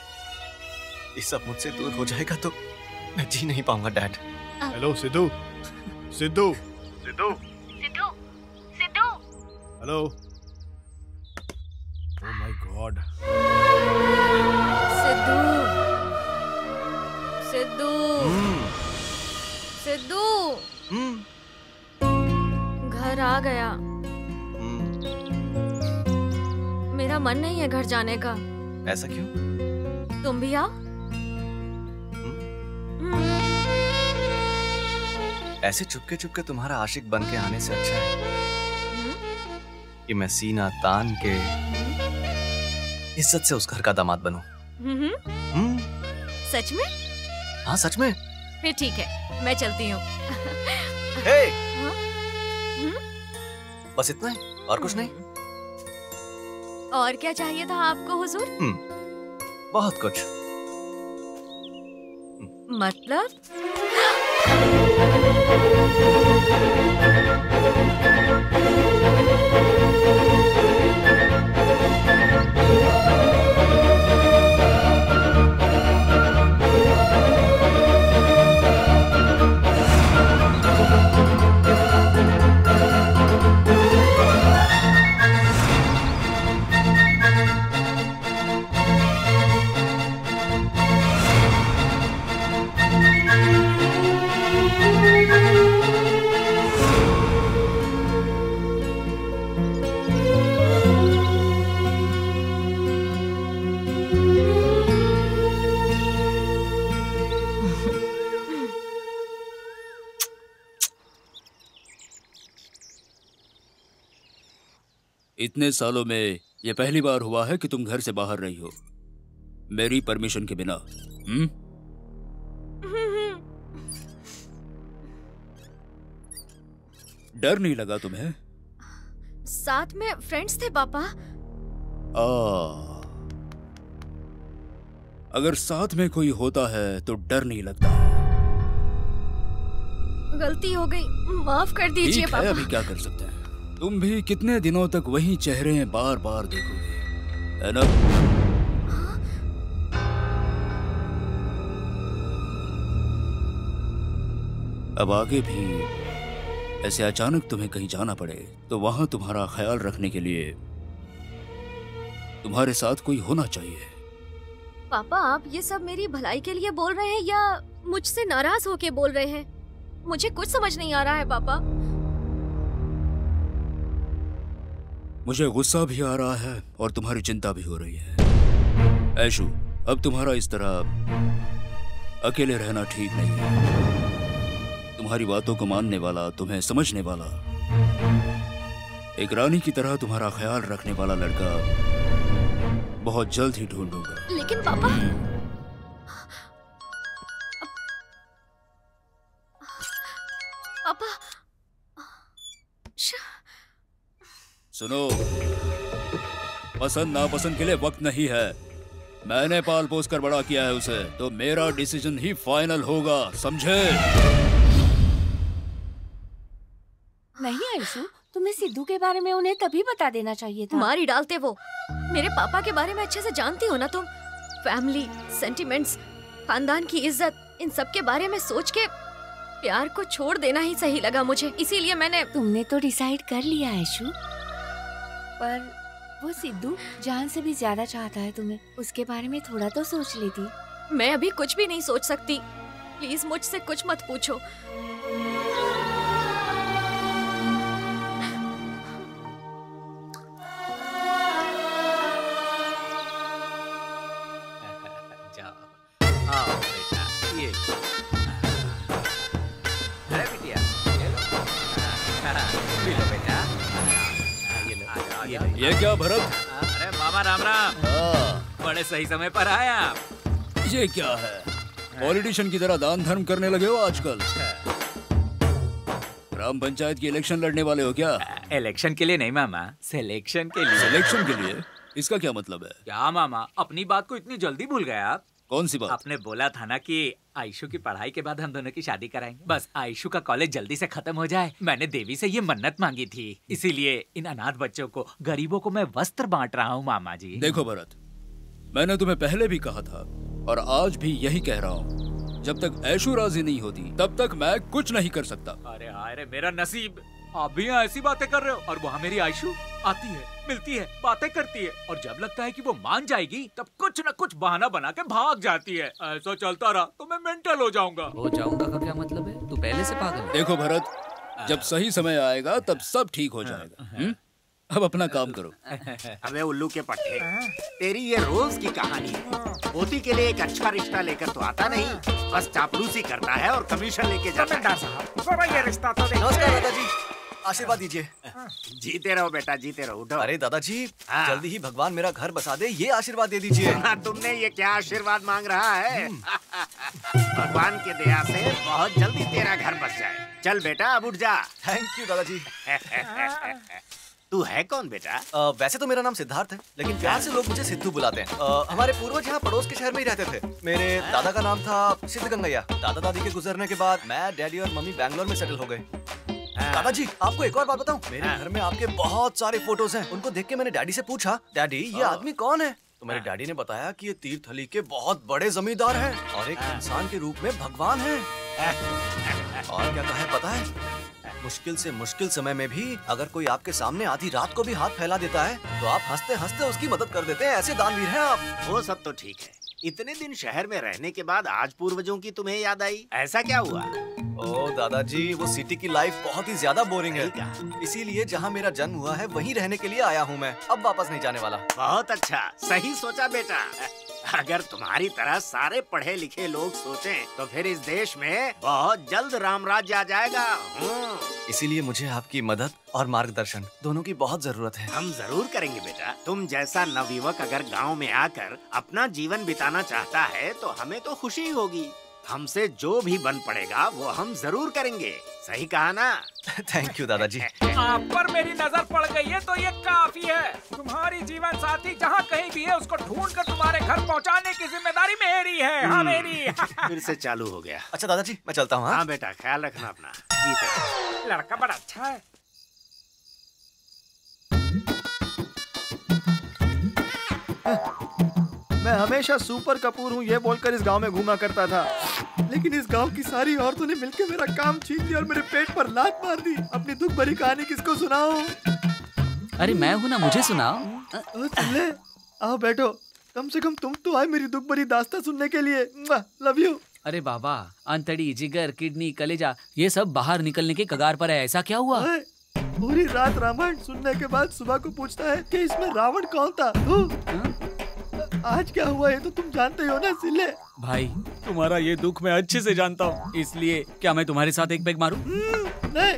ये सब मुझसे दूर हो जाएगा तो मैं जी नहीं पाऊंगा dad. Hello Sidhu, Sidhu, Sidhu, Sidhu, Sidhu. Hello. Oh my God. Sidhu, Sidhu, Sidhu, घर आ गया। मेरा मन नहीं है घर जाने का। ऐसा क्यों? तुम भी आओ। ऐसे चुपके चुपके तुम्हारा आशिक बन के आने से अच्छा है कि मैं सीना तान के इज्जत से उस घर का दामाद बनूं। सच में? हाँ सच में। फिर ठीक है, मैं चलती हूँ। हे! बस इतना ही, और कुछ नहीं? और क्या चाहिए था आपको हुजूर? बहुत कुछ। मतलब? इतने सालों में ये पहली बार हुआ है कि तुम घर से बाहर रही हो मेरी परमिशन के बिना। डर नहीं लगा तुम्हें? साथ में फ्रेंड्स थे पापा। अगर साथ में कोई होता है तो डर नहीं लगता। गलती हो गई, माफ कर दीजिए पापा। अभी क्या कर सकते हैं? तुम भी कितने दिनों तक वही चेहरे बार बार देखोगे, है ना? अब आगे भी ऐसे अचानक तुम्हें कहीं जाना पड़े तो वहां तुम्हारा ख्याल रखने के लिए तुम्हारे साथ कोई होना चाहिए। पापा आप ये सब मेरी भलाई के लिए बोल रहे हैं या मुझसे नाराज होके बोल रहे हैं? मुझे कुछ समझ नहीं आ रहा है पापा। मुझे गुस्सा भी आ रहा है और तुम्हारी चिंता भी हो रही है। ऐशु, अब तुम्हारा इस तरह अकेले रहना ठीक नहीं है। तुम्हारी बातों को मानने वाला, तुम्हें समझने वाला, एक रानी की तरह तुम्हारा ख्याल रखने वाला लड़का बहुत जल्द ही ढूंढूंगा। लेकिन पापा पापा सुनो, पसंद नापसंद के लिए वक्त नहीं है। मैंने पाल पोस कर बड़ा किया है उसे, तो मेरा डिसीजन ही फाइनल होगा, समझे? नहीं आयशु, तुम्हें सिद्धू के बारे में उन्हें तभी बता देना चाहिए था। मार ही डालते वो। मेरे पापा के बारे में अच्छे से जानती हो ना तुम। फैमिली, सेंटिमेंट्स, खानदान की इज्जत, इन सब के बारे में सोच के प्यार को छोड़ देना ही सही लगा मुझे। इसीलिए मैंने। तुमने तो डिसाइड कर लिया आयशु, पर वो सिद्धू जान से भी ज्यादा चाहता है तुम्हें। उसके बारे में थोड़ा तो सोच लेती। मैं अभी कुछ भी नहीं सोच सकती। प्लीज मुझसे कुछ मत पूछो। ये क्या भरत? अरे मामा राम राम। बड़े सही समय पर आए आप। ये क्या है? पॉलिटिशियन की तरह दान धर्म करने लगे हो आजकल। ग्राम पंचायत की इलेक्शन लड़ने वाले हो क्या? इलेक्शन के लिए नहीं मामा, सिलेक्शन के लिए। सिलेक्शन के लिए? इसका क्या मतलब है? क्या मामा, अपनी बात को इतनी जल्दी भूल गए आप? कौन सी बात? आपने बोला था ना कि आयशु की पढ़ाई के बाद हम दोनों की शादी कराएंगे। बस आयशु का कॉलेज जल्दी से खत्म हो जाए। मैंने देवी से ये मन्नत मांगी थी, इसीलिए इन अनाथ बच्चों को, गरीबों को मैं वस्त्र बांट रहा हूँ मामा जी। देखो भरत, मैंने तुम्हें पहले भी कहा था और आज भी यही कह रहा हूँ, जब तक ऐशु राजी नहीं होती तब तक मैं कुछ नहीं कर सकता। अरे हाय रे मेरा नसीब, आप भी यहाँ ऐसी बातें कर रहे हो और वहाँ मेरी आयशु आती है, मिलती है, बातें करती है और जब लगता है कि वो मान जाएगी तब कुछ न कुछ बहाना बना के भाग जाती है। ऐसा चलता रहा तो मैं मेंटल हो जाऊंगा। हो जाऊंगा का क्या मतलब है? तू पहले से पागल है। देखो भरत, जब सही समय आएगा तब सब ठीक हो जाएगा। अब अपना काम करो। अबे उल्लू के पट्टे, तेरी ये रोज की कहानी है। पोती के लिए एक अच्छा रिश्ता लेकर तो आता नहीं, बस चापलूसी करता है और कमीशन लेके जाता है। ये रिश्ता तो नमस्कार दादाजी, आशीर्वाद दीजिए। जीते रहो बेटा, जीते रहो। उठो। अरे दादाजी, जल्दी ही भगवान मेरा घर बसा दे, ये आशीर्वाद दे दीजिए। तुमने ये क्या आशीर्वाद मांग रहा है? भगवान की दया से बहुत जल्दी तेरा घर बस जाए। चल बेटा अब उठ जा। थैंक यू दादाजी। तू है कौन बेटा? वैसे तो मेरा नाम सिद्धार्थ है, लेकिन प्यार से लोग मुझे सिद्धू बुलाते हैं। हमारे पूर्वज यहाँ पड़ोस के शहर में ही रहते थे। मेरे दादा का नाम था सिद्ध गंगैया। दादा दादी के गुजरने के बाद मैं, डैडी और मम्मी बैंगलोर में सेटल हो गए। दादाजी, आपको एक और बात बताऊं? मेरे घर में आपके बहुत सारे फोटोज हैं। उनको देख के मैंने डैडी से पूछा, डैडी ये आदमी कौन है? तो मेरे डैडी ने बताया कि ये तीर्थहल्ली के बहुत बड़े जमींदार हैं और एक इंसान के रूप में भगवान हैं। और क्या कहा है पता है? मुश्किल से मुश्किल समय में भी अगर कोई आपके सामने आधी रात को भी हाथ फैला देता है तो आप हंसते हंसते उसकी मदद कर देते हैं। ऐसे दानवीर हैं आप। वो सब तो ठीक है, इतने दिन शहर में रहने के बाद आज पूर्वजों की तुम्हें याद आई? ऐसा क्या हुआ? ओ दादाजी, वो सिटी की लाइफ बहुत ही ज्यादा बोरिंग है, इसीलिए जहाँ मेरा जन्म हुआ है वहीं रहने के लिए आया हूँ मैं। अब वापस नहीं जाने वाला। बहुत अच्छा, सही सोचा बेटा। अगर तुम्हारी तरह सारे पढ़े लिखे लोग सोचें तो फिर इस देश में बहुत जल्द राम राज्य आ जाएगा। इसीलिए मुझे आपकी मदद और मार्गदर्शन दोनों की बहुत जरूरत है। हम जरूर करेंगे बेटा। तुम जैसा नवयुवक अगर गांव में आकर अपना जीवन बिताना चाहता है तो हमें तो खुशी होगी। हमसे जो भी बन पड़ेगा वो हम जरूर करेंगे। सही कहा ना? थैंक यू दादाजी। आप पर मेरी नजर पड़ गई है तो ये काफी है। तुम्हारी जीवन साथी जहाँ कहीं भी है उसको ढूंढ कर तुम्हारे घर पहुँचाने की जिम्मेदारी मेरी है। हाँ मेरी। फिर से चालू हो गया। अच्छा दादाजी मैं चलता हूँ। हाँ बेटा ख्याल रखना अपना। जीते। लड़का बड़ा अच्छा है। मैं हमेशा सुपर कपूर हूँ ये बोलकर इस गांव में घूमा करता था, लेकिन इस गांव की सारी औरतों ने मिलकर मेरा काम छीन लिया और मेरे पेट पर लात मार दी। अपनी दुख भरी कहानी किसको सुनाऊं? अरे मैं हूँ ना, मुझे सुनाओ। ले आओ बैठो, कम से कम तुम तो आए मेरी दुख भरी दास्तां सुनने के लिए। Love you. अरे बाबा, अंतड़ी, जिगर, किडनी, कलेजा ये सब बाहर निकलने के कगार पर है। ऐसा क्या हुआ? पूरी रात रामायण सुनने के बाद सुबह को पूछता है कि इसमें रावण कौन था। आज क्या हुआ ये तो तुम जानते हो ना सिले। भाई तुम्हारा ये दुख मैं अच्छे से जानता हूँ, इसलिए क्या मैं तुम्हारे साथ एक पैग मारूं? नहीं।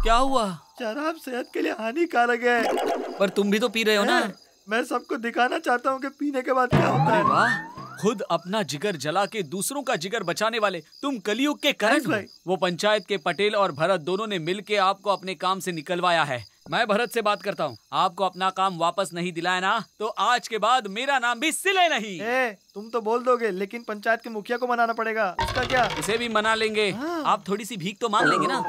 क्या हुआ? शराब सेहत के लिए हानिकारक है। पर तुम भी तो पी रहे हो ना। मैं सबको दिखाना चाहता हूँ कि पीने के बाद क्या होता है। वाह, खुद अपना जिगर जला के दूसरों का जिगर बचाने वाले तुम कलयुग के करण हो। वो पंचायत के पटेल और भरत दोनों ने मिलके आपको अपने काम से निकलवाया है। मैं भरत से बात करता हूँ। आपको अपना काम वापस नहीं दिलाया ना तो आज के बाद मेरा नाम भी सिले नहीं। तुम तो बोल दोगे, लेकिन पंचायत के मुखिया को मनाना पड़ेगा। उसका क्या? उसे भी मना लेंगे। आप थोड़ी सी भीख तो मांग लेंगे ना।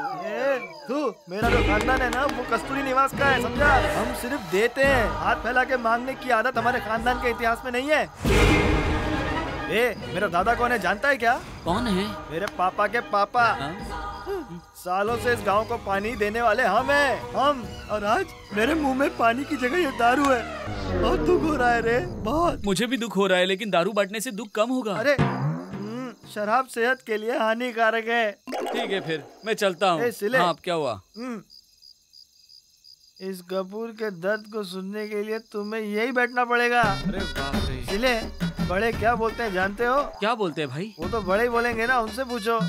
मेरा जो खानदान है ना वो कस्तूरी निवास का है, समझा? हम सिर्फ देते हैं, हाथ फैला के मांगने की आदत हमारे खानदान के इतिहास में नहीं है। मेरा दादा कौन है जानता है क्या? कौन है? मेरे पापा के पापा। सालों से इस गांव को पानी देने वाले हम और आज मेरे मुंह में पानी की जगह ये दारू है। बहुत दुख हो रहा है रे, बहुत। मुझे भी दुख हो रहा है, लेकिन दारू बांटने से दुख कम होगा। अरे शराब सेहत के लिए हानिकारक है। ठीक है फिर मैं चलता हूँ। हाँ, अब क्या हुआ? इस कपूर के दर्द को सुनने के लिए तुम्हें यही बैठना पड़ेगा। अरे बाप रे। सिले, बड़े क्या बोलते हैं जानते हो? क्या बोलते हैं भाई? वो तो बड़े ही बोलेंगे ना, उनसे पूछो।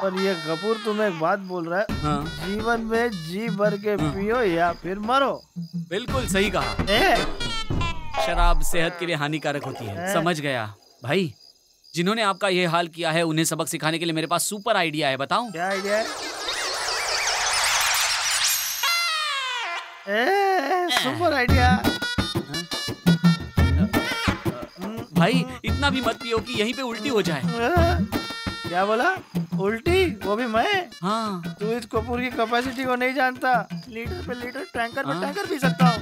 पर ये कपूर तुम्हें एक बात बोल रहा है। हाँ? जीवन में जी भर के पियो या फिर मरो। बिल्कुल सही कहा। शराब सेहत के लिए हानिकारक होती है। समझ गया भाई। जिन्होंने आपका ये हाल किया है उन्हें सबक सिखाने के लिए मेरे पास सुपर आइडिया है। बताऊं? क्या आइडिया है? Super idea. भाई इतना भी मत पियो कि यहीं पे उल्टी हो जाए। क्या बोला? उल्टी? वो भी मैं? हाँ। तू इस कपूर की कैपेसिटी को नहीं जानता। लीटर पे लीटर, टैंकर पे टैंकर पी सकता हूँ।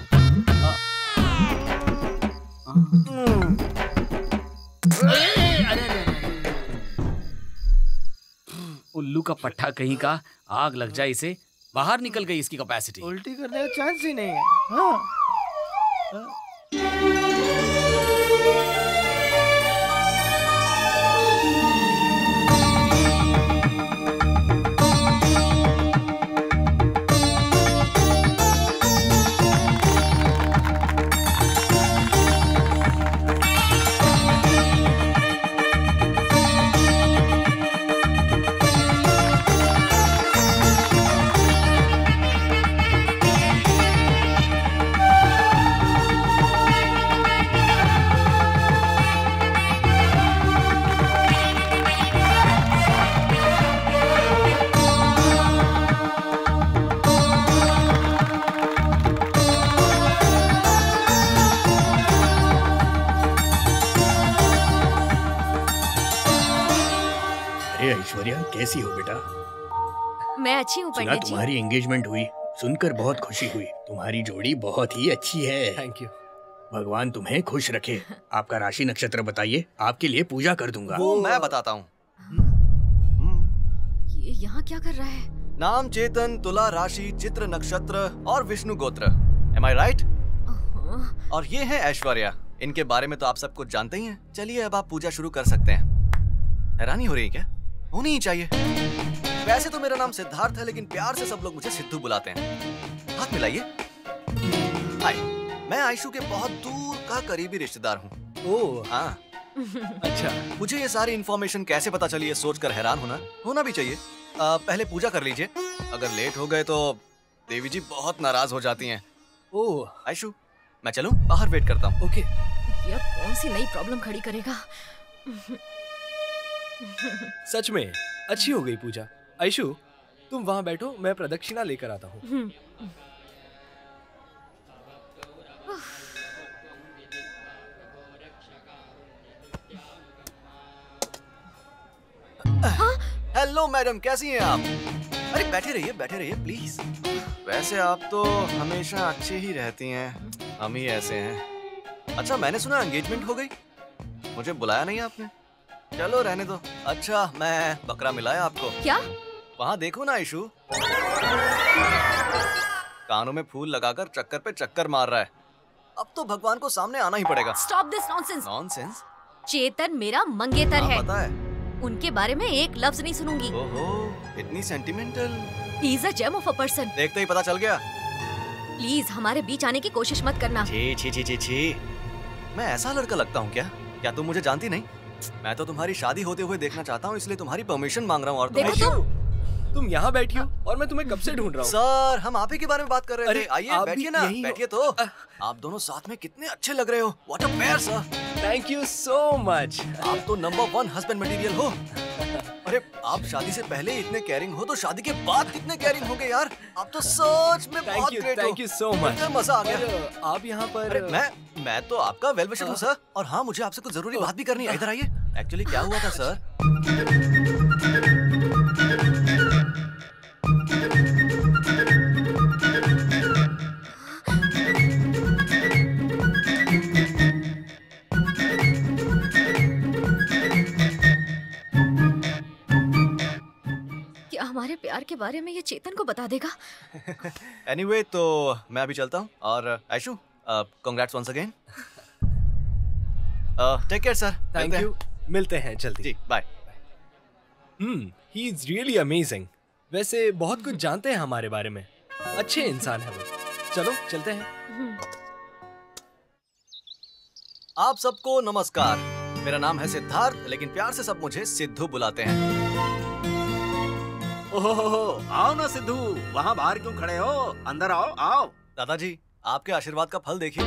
उल्लू का पट्टा कहीं का, आग लग जाए इसे। बाहर निकल गई इसकी कैपेसिटी। उल्टी करने का चांस ही नहीं है। हाँ। ऐश्वर्या, कैसी हो बेटा? मैं अच्छी हूँ पंडित जी। तुम्हारी एंगेजमेंट हुई, सुनकर बहुत खुशी हुई। तुम्हारी जोड़ी बहुत ही अच्छी है। Thank you. भगवान तुम्हें खुश रखे। आपका राशि नक्षत्र बताइए, आपके लिए पूजा कर दूंगा। वो मैं बताता हूँ। ये यहाँ क्या कर रहा है? नाम चेतन, तुला राशि, चित्र नक्षत्र और विष्णु गोत्र। Am I right? और ये है ऐश्वर्या। इनके बारे में तो आप सब कुछ जानते ही हैं। चलिए अब आप पूजा शुरू कर सकते हैं। हैरानी हो रही है क्या? होनी ही चाहिए। वैसे तो मेरा नाम सिद्धार्थ है, लेकिन प्यार से सब लोग मुझे सिद्धू बुलाते हैं। हाथ मिलाइए। हाय, मैं आयशु के बहुत दूर का करीबी रिश्तेदार हूँ। ओह हाँ। अच्छा, मुझे ये सारी इन्फॉर्मेशन कैसे पता चली है सोचकर हैरान होना भी चाहिए। पहले पूजा कर लीजिए, अगर लेट हो गए तो देवी जी बहुत नाराज हो जाती हैं। ओह आयशु, मैं चलूं? बाहर वेट करता हूँ। ओके। ये कौन सी नई प्रॉब्लम खड़ी करेगा? सच में अच्छी हो गई पूजा। आयशु, तुम वहाँ बैठो, मैं प्रदक्षिणा लेकर आता हूँ। हेलो मैडम, कैसी हैं आप? अरे बैठे रहिए प्लीज। वैसे आप तो हमेशा अच्छी ही रहती हैं, हम ही ऐसे हैं। अच्छा, मैंने सुना एंगेजमेंट हो गई, मुझे बुलाया नहीं आपने। चलो रहने दो। अच्छा, मैं बकरा मिलाया आपको? क्या? वहाँ देखो ना आयशु, कानों में फूल लगाकर चक्कर पे चक्कर मार रहा है। अब तो भगवान को सामने आना ही पड़ेगा। Stop this nonsense. नॉनसेंस? चेतन मेरा मंगेतर है। पता है। उनके बारे में एक लफ्ज नहीं सुनूंगी। ओहो, इतनी sentimental. He is a gem of a person। देखते ही पता चल गया। प्लीज हमारे बीच आने की कोशिश मत करना। छी। मैं ऐसा लड़का लगता हूँ क्या? क्या तुम मुझे जानती नहीं? मैं तो तुम्हारी शादी होते हुए देखना चाहता हूँ, इसलिए तुम्हारी परमिशन मांग रहा हूँ। और देखो तुम यहाँ बैठी हो और मैं तुम्हें कब से ढूंढ रहा हूँ। सर, हम आप ही के बारे में बात कर रहे थे। आइए बैठिए ना, बैठिए बैठिए तो। आप दोनों साथ में कितने अच्छे लग रहे हो। What a pair sir. Thank you so much. आप तो नंबर 1 हस्बैंड मटेरियल हो। अरे आप शादी से पहले इतने केयरिंग हो तो शादी के बाद कितने केयरिंग होंगे यार। आप तो सच में बहुत ग्रेट हो। Thank you so much. मजा आ गया। आप यहाँ पर? अरे मैं तो आपका वेल विशर हूँ सर। और हाँ, मुझे आपसे कुछ जरूरी बात भी करनी है। इधर आइए। एक्चुअली क्या हुआ था सर, हमारे प्यार के बारे में ये चेतन को बता देगा। Anyway, तो मैं अभी चलता हूँ। और Ayshu, congrats once again। Take care sir. Thank you. मिलते हैं जल्दी। जी, bye. He is really amazing. वैसे बहुत कुछ जानते हैं हमारे बारे में। अच्छे इंसान है वो। चलो चलते हैं। आप सबको नमस्कार। मेरा नाम है सिद्धार्थ, लेकिन प्यार से सब मुझे सिद्धू बुलाते हैं। ओहो, आओ ना सिद्धू, वहाँ बाहर क्यों खड़े हो? अंदर आओ आओ। दादाजी, आपके आशीर्वाद का फल देखिए।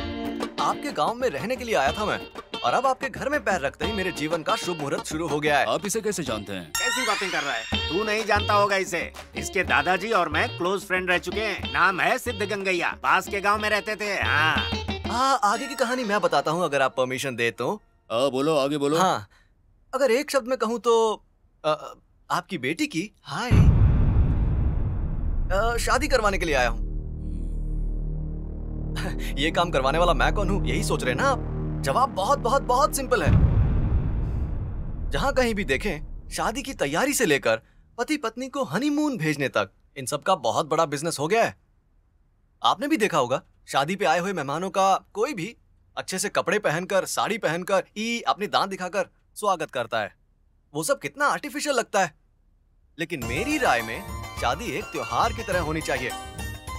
आपके गांव में रहने के लिए आया था मैं, और अब आपके घर में पैर रखते ही मेरे जीवन का शुभ मुहूर्त शुरू हो गया है। आप इसे कैसे जानते हैं? कैसी बातें कर रहा है? तू नहीं जानता होगा इसे। इसके दादाजी और मैं क्लोज फ्रेंड रह चुके हैं। नाम है सिद्ध गंगैया, पास के गाँव में रहते थे। हाँ, आगे की कहानी मैं बताता हूँ अगर आप परमिशन दे तो। बोलो, आगे बोलो। हाँ, अगर एक शब्द में कहूँ तो आपकी बेटी की शादी करवाने के लिए आया हूँ। ये काम करवाने वाला मैं कौन हूँ, यही सोच रहे ना आप? जवाब बहुत बहुत बहुत सिंपल है। जहां कहीं भी देखें, शादी की तैयारी से लेकर पति पत्नी को हनीमून भेजने तक इन सब का बहुत बड़ा बिजनेस हो गया है। आपने भी देखा होगा, शादी पे आए हुए मेहमानों का कोई भी अच्छे से कपड़े पहनकर, साड़ी पहनकर, अपने दांत दिखाकर स्वागत करता है। वो सब कितना आर्टिफिशियल लगता है। लेकिन मेरी राय में शादी एक त्योहार की तरह होनी चाहिए,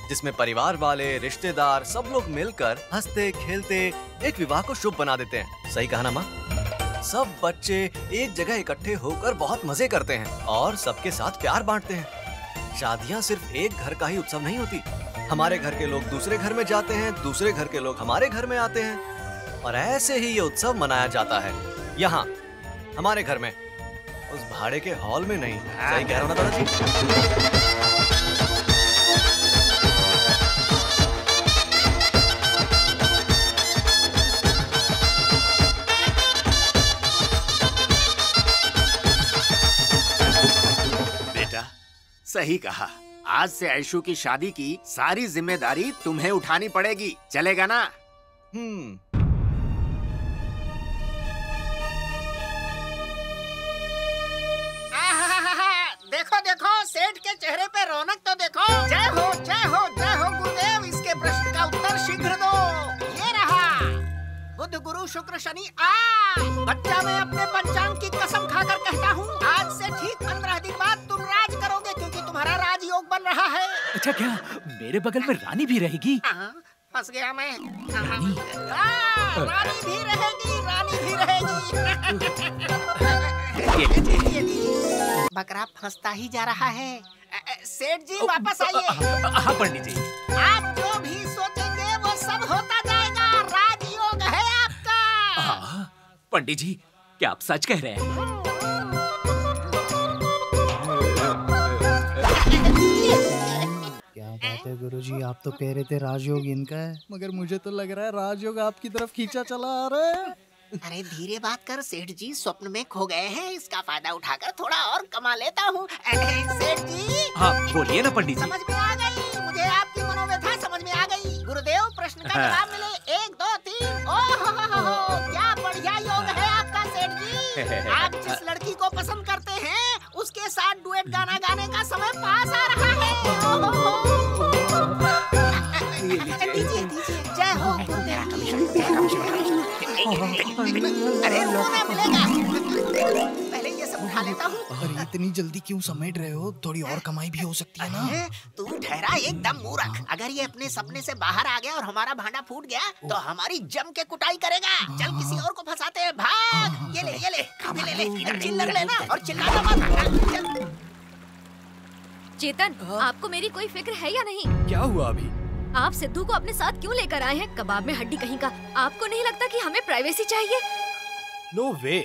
जिसमें परिवार वाले, रिश्तेदार सब लोग मिलकर हंसते खेलते एक विवाह को शुभ बना देते हैं। सही कहा ना माँ? सब बच्चे एक जगह इकट्ठे होकर बहुत मजे करते हैं और सबके साथ प्यार बांटते हैं। शादियाँ सिर्फ एक घर का ही उत्सव नहीं होती। हमारे घर के लोग दूसरे घर में जाते हैं, दूसरे घर के लोग हमारे घर में आते हैं, और ऐसे ही ये उत्सव मनाया जाता है। यहाँ हमारे घर में, उस भाड़े के हॉल में नहीं। सही कह रहा हूँ ना दादाजी? सही कहा। आज से आयशु की शादी की सारी जिम्मेदारी तुम्हें उठानी पड़ेगी। चलेगा ना? देखो देखो, सेठ के चेहरे पे रौनक तो देखो। जय हो जय हो जय हो गुरुदेव। इसके प्रश्न का उत्तर शीघ्र दो। ये रहा। बुध गुरु शुक्र शनि बच्चा, मैं अपने पंचांग की कसम खाकर कहता हूँ, आज से ठीक 15 दिन बाद तुम राज करोगे, क्योंकि तुम्हारा राजयोग बन रहा है। अच्छा, क्या मेरे बगल में रानी भी रहेगी? फंस गया मैं। रानी भी रहेगी, रानी भी रहेगी। बकरा फंसता ही जा रहा है। सेठ जी वापस आइए। हाँ पंडित जी। आप जो भी सोचेंगे वो सब होता जाएगा। राजयोग है आपका। पंडित जी, क्या आप सच कह रहे हैं? क्या बात है गुरुजी, आप तो कह रहे थे राजयोग इनका है, मगर मुझे तो लग रहा है राजयोग आपकी तरफ खींचा चला आ रहा है। अरे धीरे बात कर सेठ जी, स्वप्न में खो गए हैं, इसका फायदा उठाकर थोड़ा और कमा लेता हूँ। सेठ जी। हाँ बोलिए ना पंडित जी। समझ में आ गई, मुझे आपकी मनोव्यथा समझ में आ गई। गुरुदेव प्रश्न का जवाब मिले 1 2 3। ओह क्या बढ़िया योग है आपका सेठ जी। आप जिस लड़की को पसंद करते हैं उसके साथ डुएट गाना गाने का समय पास आ रहा है। दीजिए दीजिए, जय हो अरे रोना मिलेगा, पहले ये सब उठा लेता हूँ। अरे इतनी जल्दी क्यों समेट रहे हो, थोड़ी और कमाई भी हो सकती है ना। तू ठहरा एकदम मूर्ख। अगर ये अपने सपने से बाहर आ गया और हमारा भांडा फूट गया तो हमारी जम के कुटाई करेगा। चल किसी और को फंसाते हैं, भाग। ये ले ये ले, इधर चिल्ला लेना और चिल्लाना मत। चेतन, आपको मेरी कोई फिक्र है या नहीं? क्या हुआ अभी? आप सिद्धू को अपने साथ क्यों लेकर आए हैं? कबाब में हड्डी कहीं का। आपको नहीं लगता कि हमें प्राइवेसी चाहिए? नो वे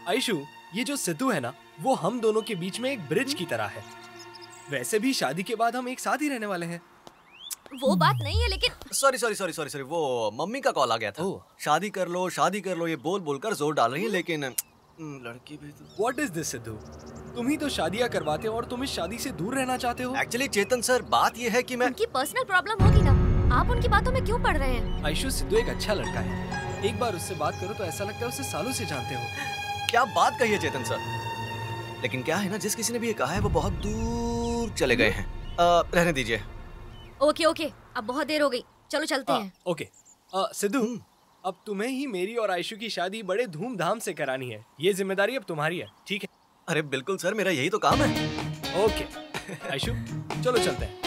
आयशु, ये जो सिद्धू है ना, वो हम दोनों के बीच में एक ब्रिज की तरह है। वैसे भी शादी के बाद हम एक साथ ही रहने वाले हैं। वो बात नहीं है, लेकिन सॉरी, वो मम्मी का कॉल आ गया था। शादी कर लो ये बोल कर जोर डाल रही है, लेकिन लड़की भी तो। What is this Sidhu? तुम ही तो शादियाँ करवाते हो और तुम इस शादी से दूर रहना चाहते हो। एक्चुअली चेतन सर, बात ये है कि मैं। उनकी पर्सनल प्रॉब्लम होगी ना, आप उनकी बातों में क्यों पड़ रहे हैं? आयशु, सिद्धू एक अच्छा लड़का है, एक बार उससे बात करो तो ऐसा लगता है उसे सालों से जानते हो। क्या बात कही है चेतन सर, लेकिन क्या है ना, जिस किसी ने भी ये कहा है वो बहुत दूर चले गए हैं। रहने दीजिए। ओके, अब बहुत देर हो गई, चलो चलते हैं। ओके सिद्धू, अब तुम्हें ही मेरी और आयशु की शादी बड़े धूमधाम से करानी है। ये जिम्मेदारी अब तुम्हारी है, ठीक है? अरे बिल्कुल सर, मेरा यही तो काम है। ओके आयशु, चलो चलते हैं।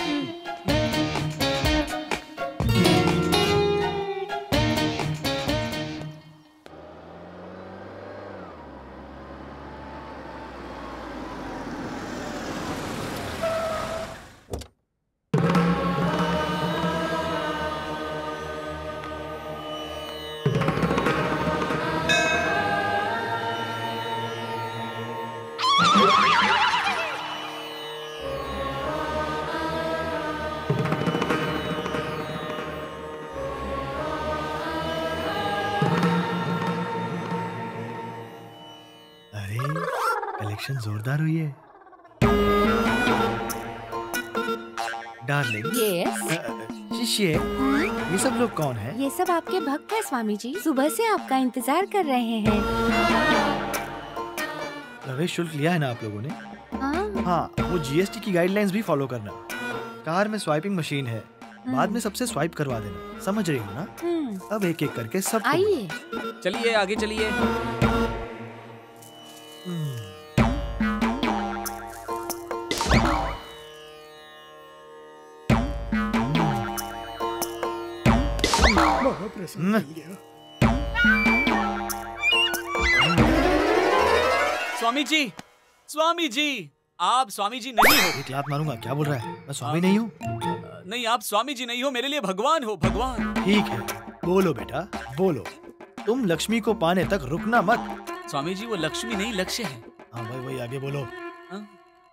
कलेक्शन जोरदार हुई है। डार्लिंग। शिष्य, ये सब लोग कौन है? ये सब आपके भक्त हैं स्वामी जी, सुबह से आपका इंतजार कर रहे हैं। प्रवेश शुल्क लिया है ना आप लोगों ने? हाँ, वो जीएसटी की गाइडलाइंस भी फॉलो करना। कार में स्वाइपिंग मशीन है, बाद में सबसे स्वाइप करवा देना, समझ रही हो ना? अब एक एक करके सब। आइए, चलिए आगे चलिए। स्वामी जी, आप स्वामी जी नहीं हो। एक लात मारूंगा, क्या बोल रहा है? मैं स्वामी नहीं हूँ। नहीं, आप स्वामी जी नहीं हो, मेरे लिए भगवान हो, भगवान। ठीक है, बोलो बेटा, बोलो। तुम लक्ष्मी को पाने तक रुकना मत। स्वामी जी, वो लक्ष्मी नहीं, लक्ष्य है। हाँ भाई, वही आगे बोलो।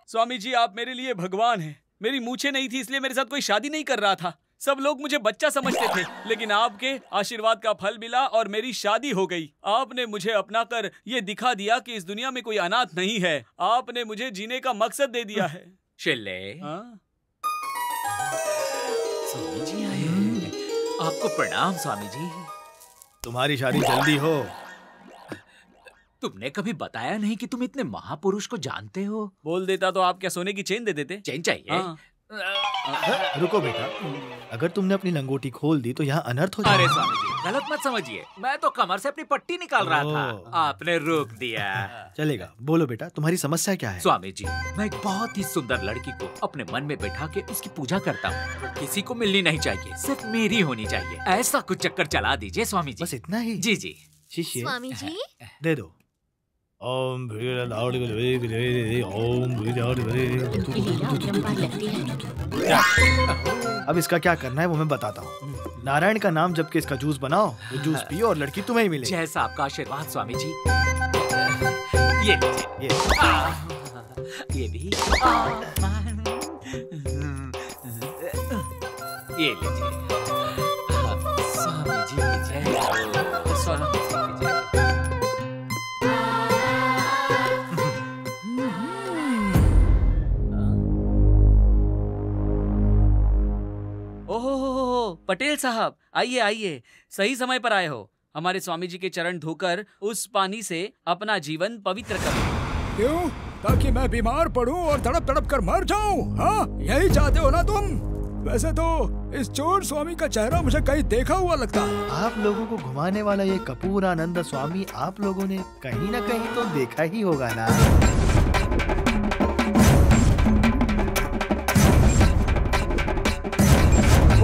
स्वामी जी, आप मेरे लिए भगवान हैं। मेरी मूछें नहीं थी, इसलिए मेरे साथ कोई शादी नहीं कर रहा था। सब लोग मुझे बच्चा समझते थे, लेकिन आपके आशीर्वाद का फल मिला और मेरी शादी हो गई। आपने मुझे अपनाकर ये दिखा दिया कि इस दुनिया में कोई अनाथ नहीं है। आपने मुझे जीने का मकसद दे दिया है। शिल्ले, स्वामी जी आए हैं। आपको प्रणाम स्वामी जी। तुम्हारी शादी जल्दी हो। तुमने कभी बताया नहीं कि तुम इतने महापुरुष को जानते हो। बोल देता तो आप क्या सोने की चेन दे देते? चेन चाहिए? रुको बेटा, अगर तुमने अपनी लंगोटी खोल दी तो यहाँ अनर्थ हो जाएगा। अरे स्वामी जी, गलत मत समझिए, मैं तो कमर से अपनी पट्टी निकाल रहा था, आपने रोक दिया। चलेगा, बोलो बेटा, तुम्हारी समस्या क्या है? स्वामी जी, मैं एक बहुत ही सुंदर लड़की को अपने मन में बैठा के उसकी पूजा करता हूँ। किसी को मिलनी नहीं चाहिए, सिर्फ मेरी होनी चाहिए। ऐसा कुछ चक्कर चला दीजिए स्वामी जी। बस इतना ही? जी जी। शिष्य स्वामी जी दे दो। ओम अब इसका क्या करना है वो मैं बताता हूँ। नारायण का नाम जब के इसका जूस बनाओ, तो जूस पियो और लड़की तुम्हें ही मिले। जैसा आपका आशीर्वाद स्वामी जी। ये लीजिए, ये भी, ये लीजिए। स्वामी जी की जय, स्वामी जी की जय। ओहो पटेल साहब, आइए आइए, सही समय पर आए हो। हमारे स्वामी जी के चरण धोकर उस पानी से अपना जीवन पवित्र करो। क्यों? ताकि मैं बीमार पड़ूं और तड़प तड़प कर मर जाऊं? हाँ, यही चाहते हो ना तुम? वैसे तो इस चोर स्वामी का चेहरा मुझे कहीं देखा हुआ लगता है। आप लोगों को घुमाने वाला ये कपूरानंद स्वामी आप लोगों ने कहीं ना कहीं तो देखा ही होगा ना।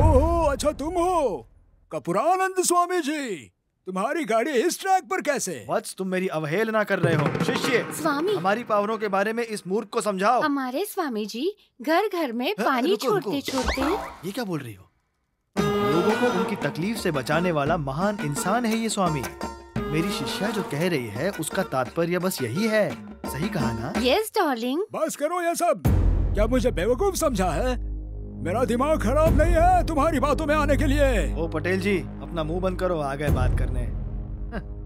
ओहो, अच्छा तुम हो कपूरानंद स्वामी जी। तुम्हारी गाड़ी इस ट्रैक पर कैसे? वत्स, तुम मेरी अवहेलना कर रहे हो। शिष्य, स्वामी, हमारी पावरों के बारे में इस मूर्ख को समझाओ। हमारे स्वामी जी घर घर में पानी छोड़ते छोड़ते। ये क्या बोल रही हो? लोगों को उनकी तकलीफ से बचाने वाला महान इंसान है ये स्वामी। मेरी शिष्या जो कह रही है उसका तात्पर्य बस यही है। सही कहा ना? Yes darling. बस करो ये सब। क्या मुझे बेवकूफ समझा है? मेरा दिमाग खराब नहीं है तुम्हारी बातों में आने के लिए। ओ पटेल जी, अपना मुंह बंद करो, आ गए बात करने।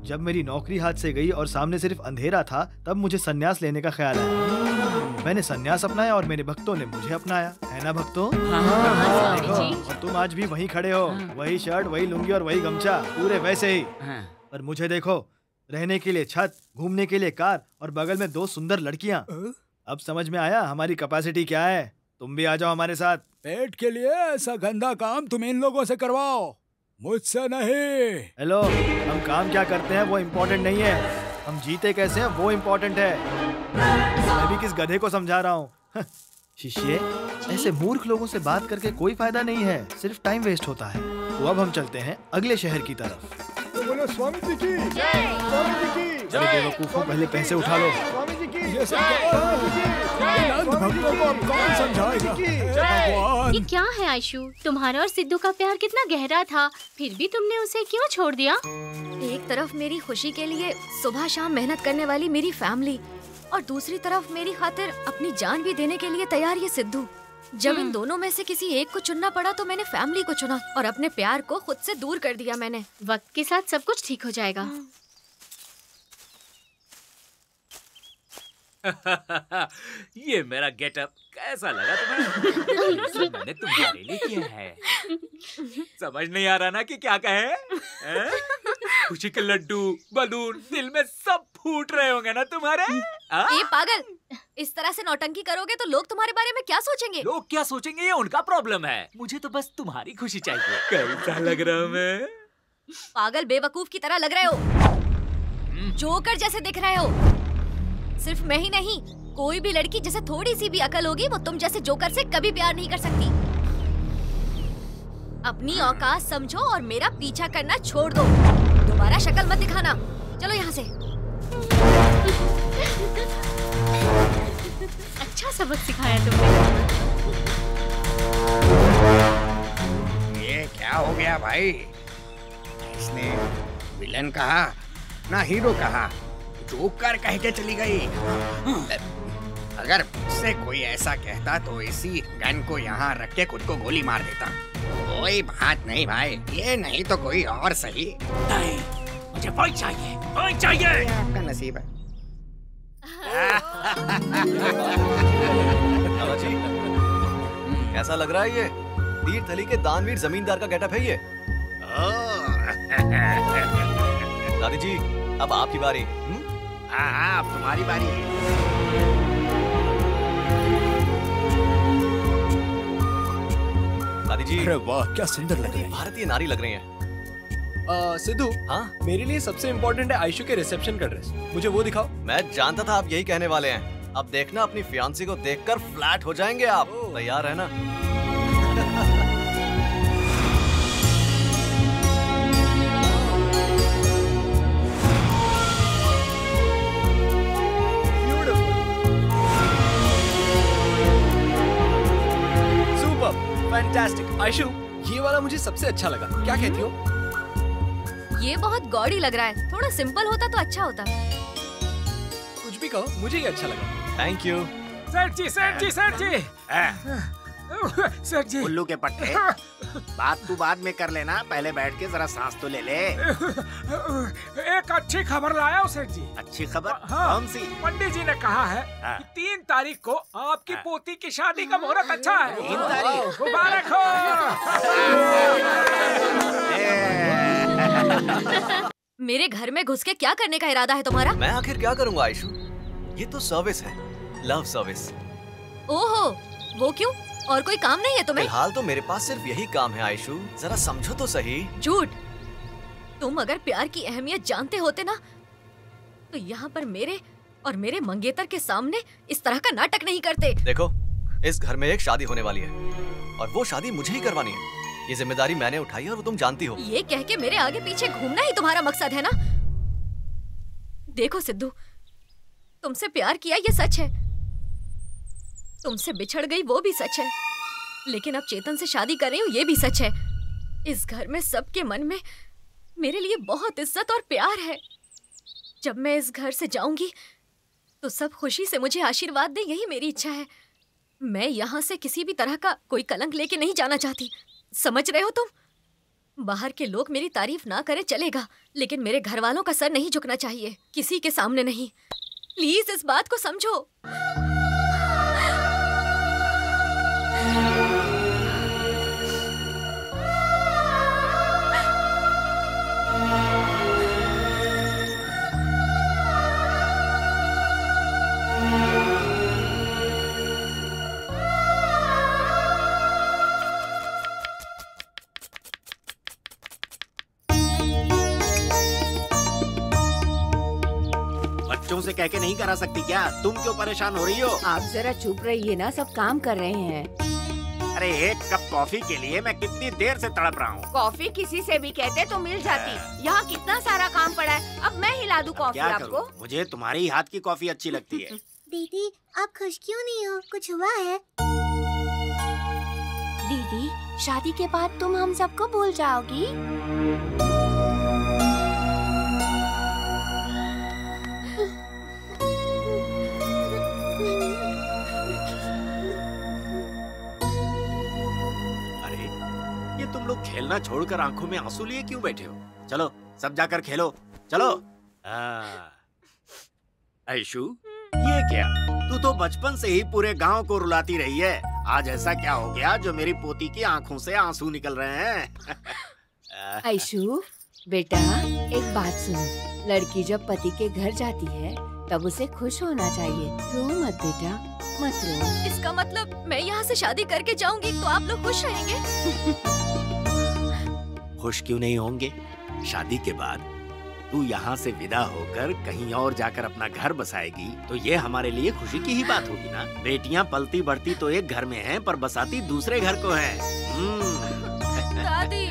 जब मेरी नौकरी हाथ से गई और सामने सिर्फ अंधेरा था, तब मुझे सन्यास लेने का ख्याल आया। मैंने सन्यास अपनाया और मेरे भक्तों ने मुझे अपनाया, है ना भक्तों? देखो, और तुम आज भी वहीं खड़े हो, वही शर्ट, वही लुंगी और वही गमछा, पूरे वैसे ही। पर मुझे देखो, रहने के लिए छत, घूमने के लिए कार और बगल में 2 सुंदर लड़कियाँ। अब समझ में आया हमारी कैपेसिटी क्या है। तुम भी आ जाओ हमारे साथ। पेट के लिए ऐसा गंदा काम तुम इन लोगों से करवाओ, मुझसे नहीं। हेलो, हम काम क्या करते हैं वो इम्पोर्टेंट नहीं है, हम जीते कैसे हैं वो इम्पोर्टेंट है। मैं भी किस गधे को समझा रहा हूँ। शिष्य, ऐसे मूर्ख लोगों से बात करके कोई फायदा नहीं है, सिर्फ टाइम वेस्ट होता है। तो अब हम चलते हैं अगले शहर की तरफ। बोलो स्वामी जी की जय। स्वामी जी की जय। बेवकूफों, पहले पैसे उठा लो। स्वामी जी की ये सब भक्तों को अब कौन समझाएगा? ये क्या है आयशु? तुम्हारा और सिद्धू का प्यार कितना गहरा था, फिर भी तुमने उसे क्यों छोड़ दिया? एक तरफ मेरी खुशी के लिए सुबह शाम मेहनत करने वाली मेरी फैमिली और दूसरी तरफ मेरी खातिर अपनी जान भी देने के लिए तैयार ये सिद्धू। जब इन दोनों में से किसी एक को चुनना पड़ा तो मैंने फैमिली को चुना और अपने प्यार को खुद से दूर कर दिया मैंने। वक्त के साथ सब कुछ ठीक हो जाएगा। ये मेरा गेटअप कैसा लगा तुम्हें? ये सब मैंने तुम्हारे लिए किया है। समझ नहीं आ रहा ना कि क्या कहे? खुशी के लड्डू, बलून, दिल में सब फूट रहे होंगे ना तुम्हारे? ये पागल, इस तरह से नौटंकी करोगे तो लोग तुम्हारे बारे में क्या सोचेंगे? लोग क्या सोचेंगे ये उनका प्रॉब्लम है, मुझे तो बस तुम्हारी खुशी चाहिए। कैसा लग रहा हूँ मैं? पागल बेवकूफ की तरह लग रहे हो, जोकर जैसे दिख रहे हो। सिर्फ मैं ही नहीं, कोई भी लड़की जिसे थोड़ी सी भी अकल होगी वो तुम जैसे जोकर से कभी प्यार नहीं कर सकती। अपनी औकात समझो और मेरा पीछा करना छोड़ दो। दोबारा शक्ल मत दिखाना। चलो यहाँ से। अच्छा सबक सिखाया तुमने। ये क्या हो गया भाई? इसने विलन कहा ना हीरो कहा, जोकर कह के चली गई। अगर मुझसे कोई ऐसा कहता तो इसी गन को यहाँ रख के खुद को गोली मार देता। कोई बात नहीं भाई, ये नहीं तो कोई और सही। नहीं, मुझे वही चाहिए, वही चाहिए। आपका नसीब है। दादाजी, कैसा लग रहा है ये? तीर्थहल्ली के दानवीर जमींदार का गेटअप है ये। दादी जी, अब आपकी बारी। हाँ, अब तुम्हारी बारी है। दादी जी। अरे वाह, क्या सुंदर लग रही है। भारतीय नारी लग रही हैं। सिद्धू, हाँ मेरे लिए सबसे इम्पोर्टेंट है आयशु के रिसेप्शन का ड्रेस। मुझे वो दिखाओ। मैं जानता था आप यही कहने वाले हैं। अब देखना, अपनी फियांसी को देखकर फ्लैट हो जाएंगे आप। तैयार है ना? फैंटास्टिक। आयशु, ये वाला मुझे सबसे अच्छा लगा। क्या कहती हो? ये बहुत गॉडी लग रहा है। थोड़ा सिंपल होता तो अच्छा होता। कुछ भी कहो, मुझे ये अच्छा लगा। Thank you. सेठ जी, सेठ जी, सेठ जी। सेठ जी। उल्लू के पट्टे, बात तू बाद में कर लेना, पहले बैठ के जरा सांस तो ले ले। एक अच्छी खबर लाया हूँ सेठ जी। अच्छी खबर? हाँ, कौन सी? पंडित जी ने कहा है कि 3 तारीख को आपकी पोती की शादी का मुहूर्त अच्छा है। 3 तारीख? मुबारक हो। मेरे घर में घुस के क्या करने का इरादा है तुम्हारा? मैं आखिर क्या करूँगा आयशु? ये तो सर्विस है, लव सर्विस। ओहो, वो क्यों? और कोई काम नहीं है तुम्हें? फिलहाल तो मेरे पास सिर्फ यही काम है आयशु, जरा समझो तो सही। झूठ। तुम अगर प्यार की अहमियत जानते होते ना, तो यहाँ पर मेरे और मेरे मंगेतर के सामने इस तरह का नाटक नहीं करते। देखो, इस घर में एक शादी होने वाली है और वो शादी मुझे ही करवानी है। ये जिम्मेदारी मैंने उठाई है और वो तुम जानती हो। ये कह के मेरे आगे पीछे घूमना ही तुम्हारा मकसद है ना? देखो सिद्धू, तुमसे प्यार किया ये सच है, तुमसे बिछड़ गई वो भी सच है, लेकिन अब चेतन से शादी कर रही हूँ ये भी सच है। इस घर में सबके मन में मेरे लिए बहुत इज्जत और प्यार है। जब मैं इस घर से जाऊंगी तो सब खुशी से मुझे आशीर्वाद दें, यही मेरी इच्छा है। मैं यहाँ से किसी भी तरह का कोई कलंक लेके नहीं जाना चाहती, समझ रहे हो तुम? बाहर के लोग मेरी तारीफ ना करें चलेगा, लेकिन मेरे घर वालों का सर नहीं झुकना चाहिए, किसी के सामने नहीं। प्लीज इस बात को समझो। बच्चों से कह के नहीं करा सकती क्या? तुम क्यों परेशान हो रही हो? आप जरा चुप रहिए ना, सब काम कर रहे हैं। अरे एक कप कॉफी के लिए मैं कितनी देर से तड़प रहा हूँ। कॉफी किसी से भी कहते तो मिल जाती। यहाँ कितना सारा काम पड़ा है, अब मैं हिला दूँ कॉफी क्या आपको? करूं? मुझे तुम्हारी हाथ की कॉफी अच्छी लगती है। दीदी, आप खुश क्यों नहीं हो? कुछ हुआ है? दीदी, शादी के बाद तुम हम सबको भूल जाओगी? तुम लोग खेलना छोड़कर आंखों में आंसू लिए क्यों बैठे हो? चलो सब जाकर खेलो, चलो। आयशु, ये क्या? तू तो बचपन से ही पूरे गांव को रुलाती रही है। आज ऐसा क्या हो गया जो मेरी पोती की आंखों से आंसू निकल रहे हैं? आयशु, बेटा एक बात सुनो, लड़की जब पति के घर जाती है तब उसे खुश होना चाहिए। रो मत बेटा, मत रो। इसका मतलब मैं यहाँ से शादी करके जाऊंगी तो आप लोग खुश रहेंगे? खुश क्यों नहीं होंगे? शादी के बाद तू यहाँ से विदा होकर कहीं और जाकर अपना घर बसाएगी तो ये हमारे लिए खुशी की ही बात होगी ना। बेटियाँ पलती बढ़ती तो एक घर में हैं, पर बसाती दूसरे घर को है। दादी।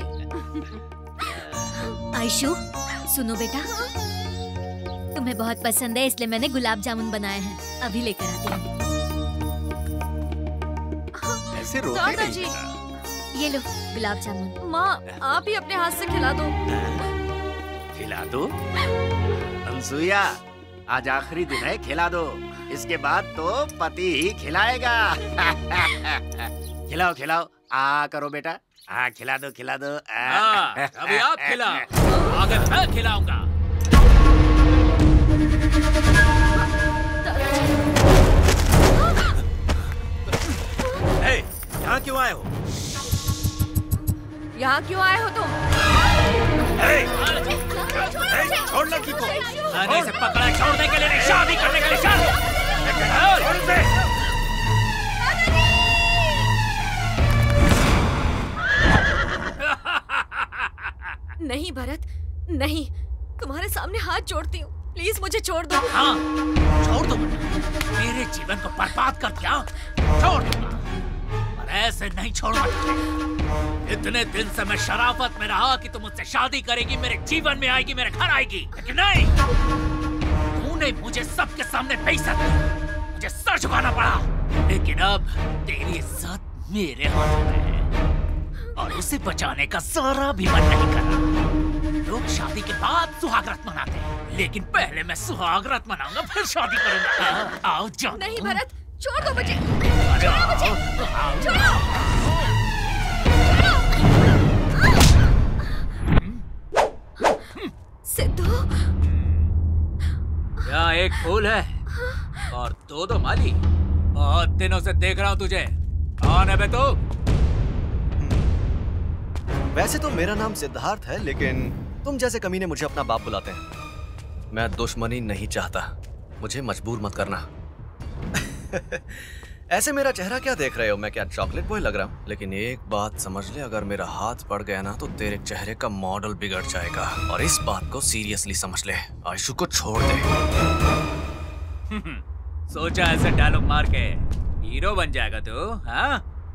आयशु, सुनो बेटा, तुम्हें बहुत पसंद है इसलिए मैंने गुलाब जामुन बनाए हैं, अभी लेकर आती हूँ। ऐसे रोती नहीं। ये लो गुलाब जामुन। माँ, आप ही अपने हाथ से खिला दो। खिला दो? अनसुईया, आज आखिरी दिन है, खिला दो। इसके बाद तो पति ही खिलाएगा। खिलाओ खिलाओ, आ करो बेटा, हाँ खिला दो खिला दो। अभी आप खिलाओ, अगर मैं खिलाऊंगा। यहाँ क्यों आए हो? यहाँ क्यों आए हो तुम? छोड़ लड़की को। अरे इसे पकड़ा छोड़ने के लिए नहीं, शादी करने के लिए। छोड़ नहीं, तुम्हारे सामने हाथ जोड़ती हूँ, प्लीज मुझे छोड़ दो। हाँ, छोड़ दो। मेरे जीवन को बर्बाद कर दिया, छोड़ दूंगा, पर ऐसे नहीं छोड़ूंगा तुझे। इतने दिन से मैं शराफत में रहा कि तुम मुझसे शादी करेगी, मेरे जीवन में आएगी, मेरे घर आएगी, लेकिन नहीं, तूने मुझे सबके सामने बेइज्जत किया, मुझे सर झुकाना पड़ा। लेकिन अब तेरी इज्जत मेरे हाथ में है और उसे बचाने का जरा भी मन नहीं कर रहा। लोग शादी के बाद सुहागरात मनाते हैं, लेकिन पहले मैं सुहागरात मनाऊंगा, फिर शादी करूंगा। आओ जाओ। नहीं भरत, छोड़ दो मुझे, छोड़ो मुझे, छोड़ो। सिद्धू, यहाँ एक फूल है और दो माली। बहुत दिनों से देख रहा हूँ तुझे, कौन है बे तू? वैसे तो मेरा नाम सिद्धार्थ है, लेकिन तुम जैसे कमीने मुझे अपना बाप बुलाते हैं। मैं दुश्मनी नहीं चाहता, मुझे मजबूर मत करना। ऐसे मेरा चेहरा क्या देख रहे हो? मैं क्या चॉकलेट बॉय लग रहा हूँ? लेकिन एक बात समझ ले, अगर मेरा हाथ पड़ गया ना तो तेरे चेहरे का मॉडल बिगड़ जाएगा। और इस बात को सीरियसली समझ ले, आयशु को छोड़ दे। सोचा ऐसे डायलॉग मार के हीरो बन जाएगा तू? हाँ?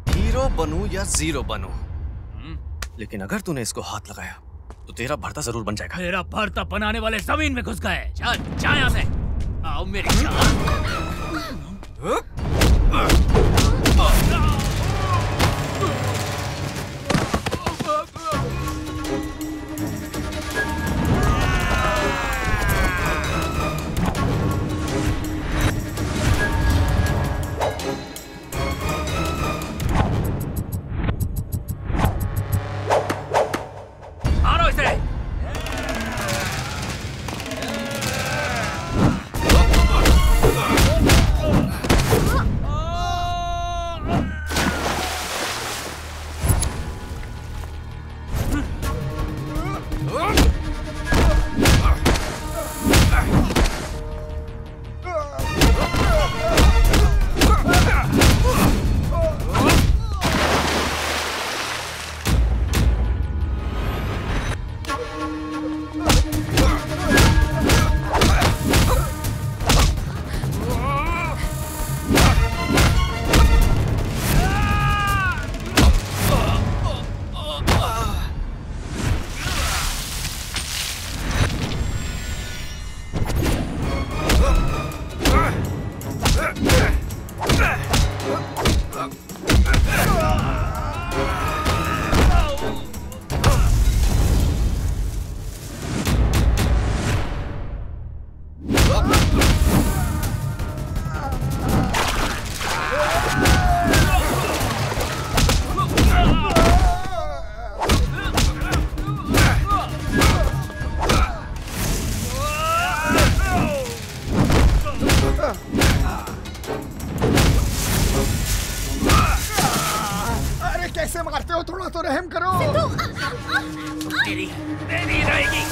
हीरो बनूं या जीरो बनूं, लेकिन अगर तूने इसको हाथ लगाया तो तेरा भरता जरूर बन जाएगा। मेरा भरता बनाने वाले जमीन में घुस गए। जा यहाँ से, आओ मेरी जान। मारो इसे। अरे कैसे मारते हो, थोड़ा तो रहम करो। तेरी मेरी रहेगी।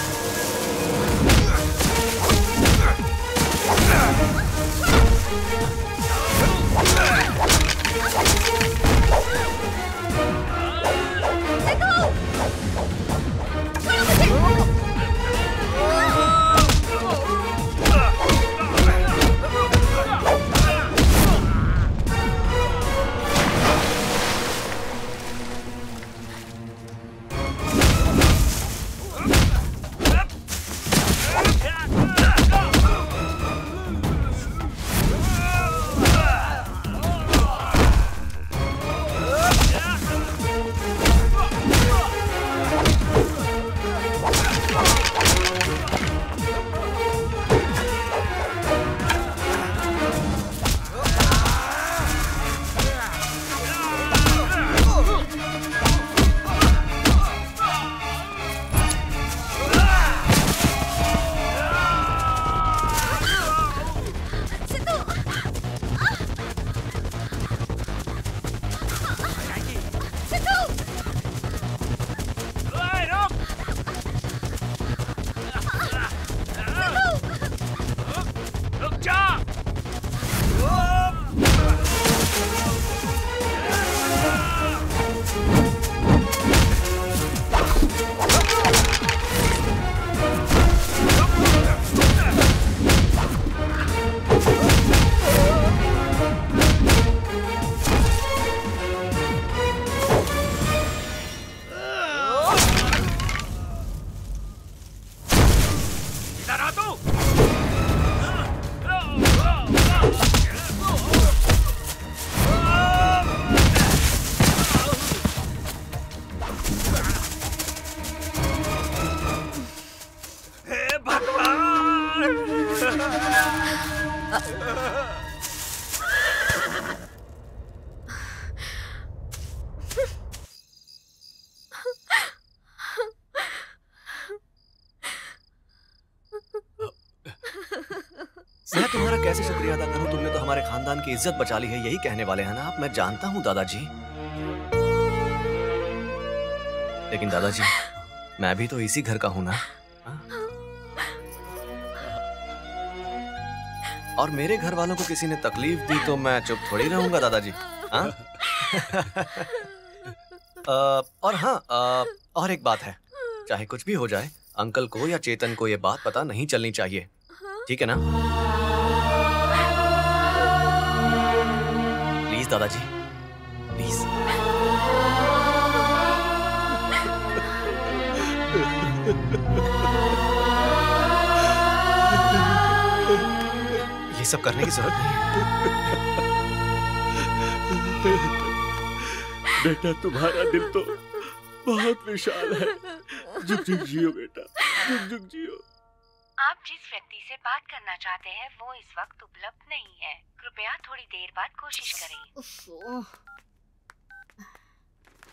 मैं तुम्हारा कैसे शुक्रिया अदा करूं? तुमने तो हमारे खानदान की इज्जत बचा ली है, यही कहने वाले हैं ना आप? मैं जानता हूं दादाजी, लेकिन दादाजी मैं भी तो इसी घर का हूं ना। और मेरे घर वालों को किसी ने तकलीफ दी तो मैं चुप थोड़ी रहूंगा दादाजी। हाँ? और हाँ, और एक बात है, चाहे कुछ भी हो जाए, अंकल को या चेतन को ये बात पता नहीं चलनी चाहिए, ठीक है ना? प्लीज दादाजी, प्लीज। ये सब करने की जरूरत नहीं है। बेटा तुम्हारा दिल तो बहुत विशाल है। जुग जुग जियो बेटा, जुग जुग जियो। आप जिस व्यक्ति से बात करना चाहते हैं वो इस वक्त उपलब्ध नहीं है, कृपया थोड़ी देर बाद कोशिश करें।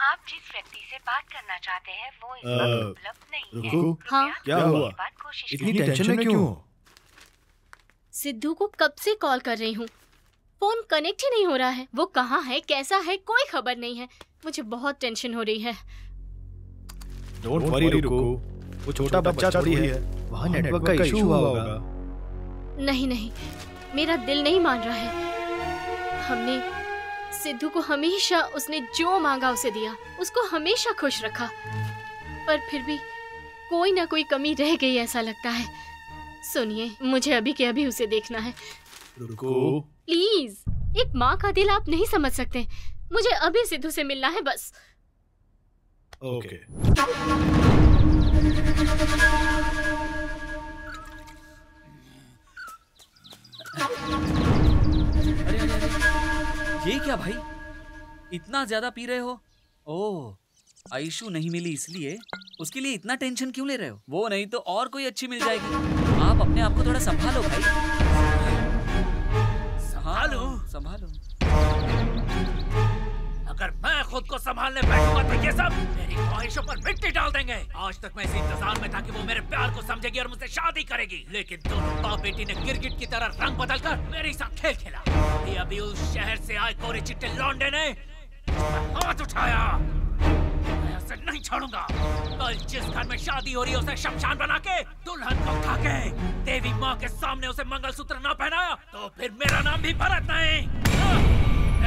आप जिस व्यक्ति से बात करना चाहते हैं वो इस वक्त उपलब्ध नहीं है, हाँ? क्या हुआ? इतनी टेंशन में क्यों हो? सिद्धू को कब से कॉल कर रही हूँ, फोन कनेक्ट ही नहीं हो रहा है। वो कहाँ है, कैसा है, कोई खबर नहीं है। मुझे बहुत टेंशन हो रही है। डोंट वरी रुको, वो छोटा बच्चा थोड़ी है, वहाँ नेटवर्क का इशू हुआ होगा। नहीं नहीं, मेरा दिल नहीं मान रहा है। हमने सिद्धू को हमेशा उसने जो मांगा उसे दिया, उसको हमेशा खुश रखा, पर फिर भी कोई ना कोई कमी रह गई ऐसा लगता है। सुनिए, मुझे अभी के अभी उसे देखना है। रुको प्लीज, एक माँ का दिल आप नहीं समझ सकते। मुझे अभी सिद्धू से मिलना है बस। ओके। ये क्या भाई, इतना ज्यादा पी रहे हो? ओह, आयशु नहीं मिली इसलिए उसके लिए इतना टेंशन क्यों ले रहे हो? वो नहीं तो और कोई अच्छी मिल जाएगी। आप अपने आप को थोड़ा संभालो भाई। संभालो। अगर मैं खुद को संभालने बैठूंगा तो ये सब मेरी ख्वाहिशों पर मिट्टी डाल देंगे। आज तक मैं इस इंतजार में था कि वो मेरे प्यार को समझेगी और मुझसे शादी करेगी, लेकिन दोनों बाप बेटी ने गिरगिट की तरह रंग बदलकर मेरे साथ खेल खेला। अभी उस शहर से आए कोरे चिट्टे लौंडे ने हाथ उठाया। मैं उसे नहीं छोड़ूंगा। कल जिस घर में शादी हो रही है उसे शमशान बना के, दुल्हन को उठा के देवी माँ के सामने उसे मंगलसूत्र न पहनाया तो फिर मेरा नाम भी भरत नहीं।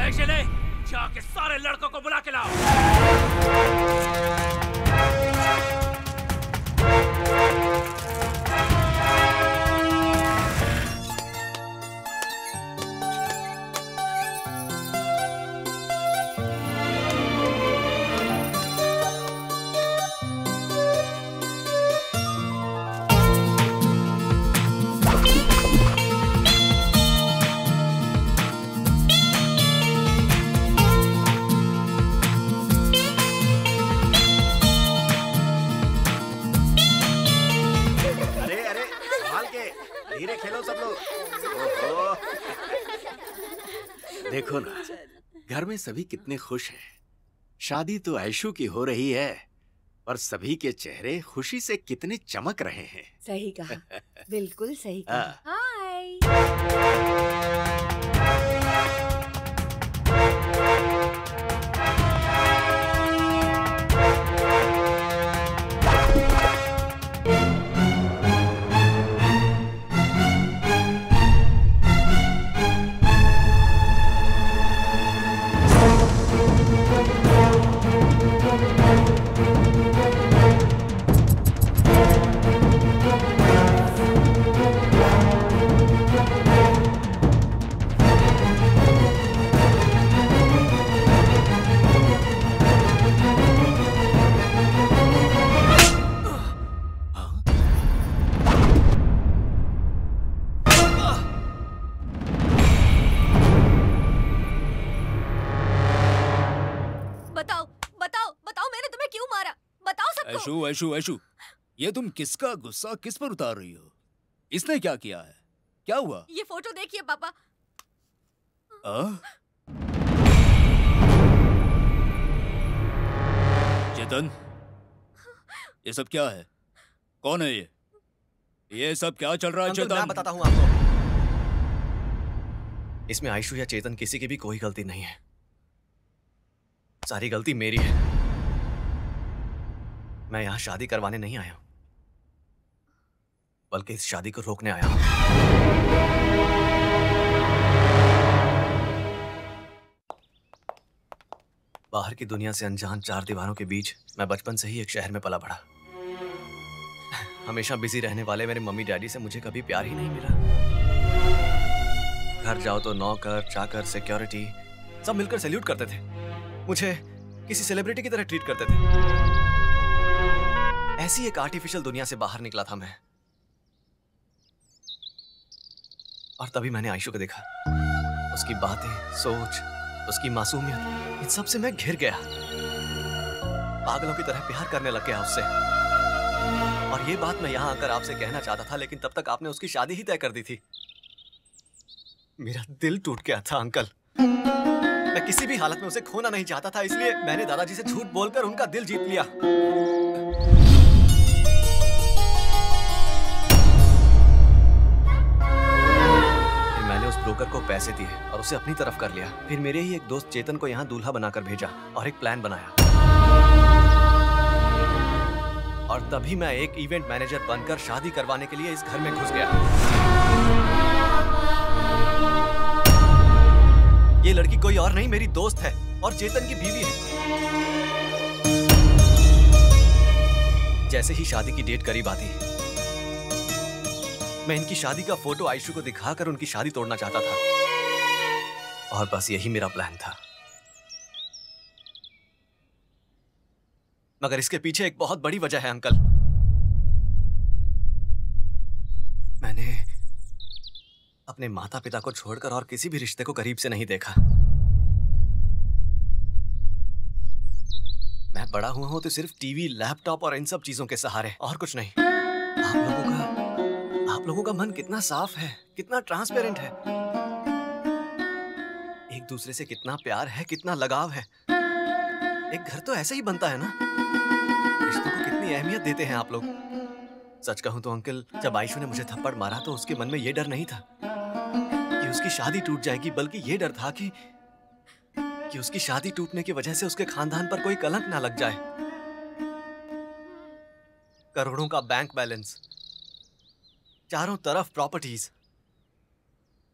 एक्चुअली जाके सारे लड़कों को बुला के लाओ। धीरे खेलो सब लोग। ओहो। देखो ना, घर में सभी कितने खुश हैं। शादी तो आयशु की हो रही है, पर सभी के चेहरे खुशी से कितने चमक रहे हैं। सही कहा, बिल्कुल सही कहा। हाय। ऐशु, ये तुम किसका गुस्सा किस पर उतार रही हो? इसने क्या किया है? क्या हुआ? ये फोटो देखिए पापा। चेतन, ये सब क्या है? कौन है ये? ये सब क्या चल रहा है चेतन? मैं बताता हूँ आपको। इसमें आयशु या चेतन किसी की भी कोई गलती नहीं है। सारी गलती मेरी है। मैं यहाँ शादी करवाने नहीं आया हूं, बल्कि इस शादी को रोकने आया हूं। बाहर की दुनिया से अनजान चार दीवारों के बीच मैं बचपन से ही एक शहर में पला बढ़ा। हमेशा बिजी रहने वाले मेरे मम्मी डैडी से मुझे कभी प्यार ही नहीं मिला। घर जाओ तो नौकर, चाकर, सिक्योरिटी सब मिलकर सैल्यूट करते थे। मुझे किसी सेलिब्रिटी की तरह ट्रीट करते थे। ऐसी एक आर्टिफिशियल दुनिया से बाहर निकला था मैं। और तभी मैंने आयशु को देखा। उसकी बातें, सोच, उसकी मासूमियत, इन सब से मैं घिर गया। पागलों की तरह प्यार करने लग गया उससे। और ये बात मैं यहाँ आकर आपसे कहना चाहता था, लेकिन तब तक आपने उसकी शादी ही तय कर दी थी। मेरा दिल टूट गया था अंकल। मैं किसी भी हालत में उसे खोना नहीं चाहता था, इसलिए मैंने दादाजी से झूठ बोलकर उनका दिल जीत लिया। मैंने उस ब्रोकर को पैसे दिए और उसे अपनी तरफ कर लिया। फिर मेरे ही एक दोस्त चेतन को यहाँ दूल्हा बनाकर भेजा और एक प्लान बनाया। और तभी मैं एक इवेंट मैनेजर बनकर शादी करवाने के लिए इस घर में घुस गया। ये लड़की कोई और नहीं, मेरी दोस्त है और चेतन की बीवी है। जैसे ही शादी की डेट करीब आती, मैं इनकी शादी का फोटो आयशु को दिखाकर उनकी शादी तोड़ना चाहता था। और बस यही मेरा प्लान था। मगर इसके पीछे एक बहुत बड़ी वजह है अंकल। मैंने अपने माता पिता को छोड़कर और किसी भी रिश्ते को करीब से नहीं देखा। मैं बड़ा हुआ हूं तो सिर्फ टीवी, लैपटॉप और इन सब चीजों के सहारे, और कुछ नहीं। आप लोगों का मन कितना साफ है, कितना ट्रांसपेरेंट है। एक दूसरे से कितना प्यार है, कितना लगाव है। एक घर तो ऐसे ही बनता है ना। रिश्तों को कितनी अहमियत देते हैं आप लोग। सच कहूं तो अंकल, जब आयशु ने मुझे थप्पड़ मारा तो उसके मन में ये डर नहीं था कि उसकी शादी टूट जाएगी, बल्कि ये डर था कि उसकी शादी टूटने की वजह से उसके खानदान पर कोई कलंक ना लग जाए। करोड़ों का बैंक बैलेंस, चारों तरफ प्रॉपर्टीज,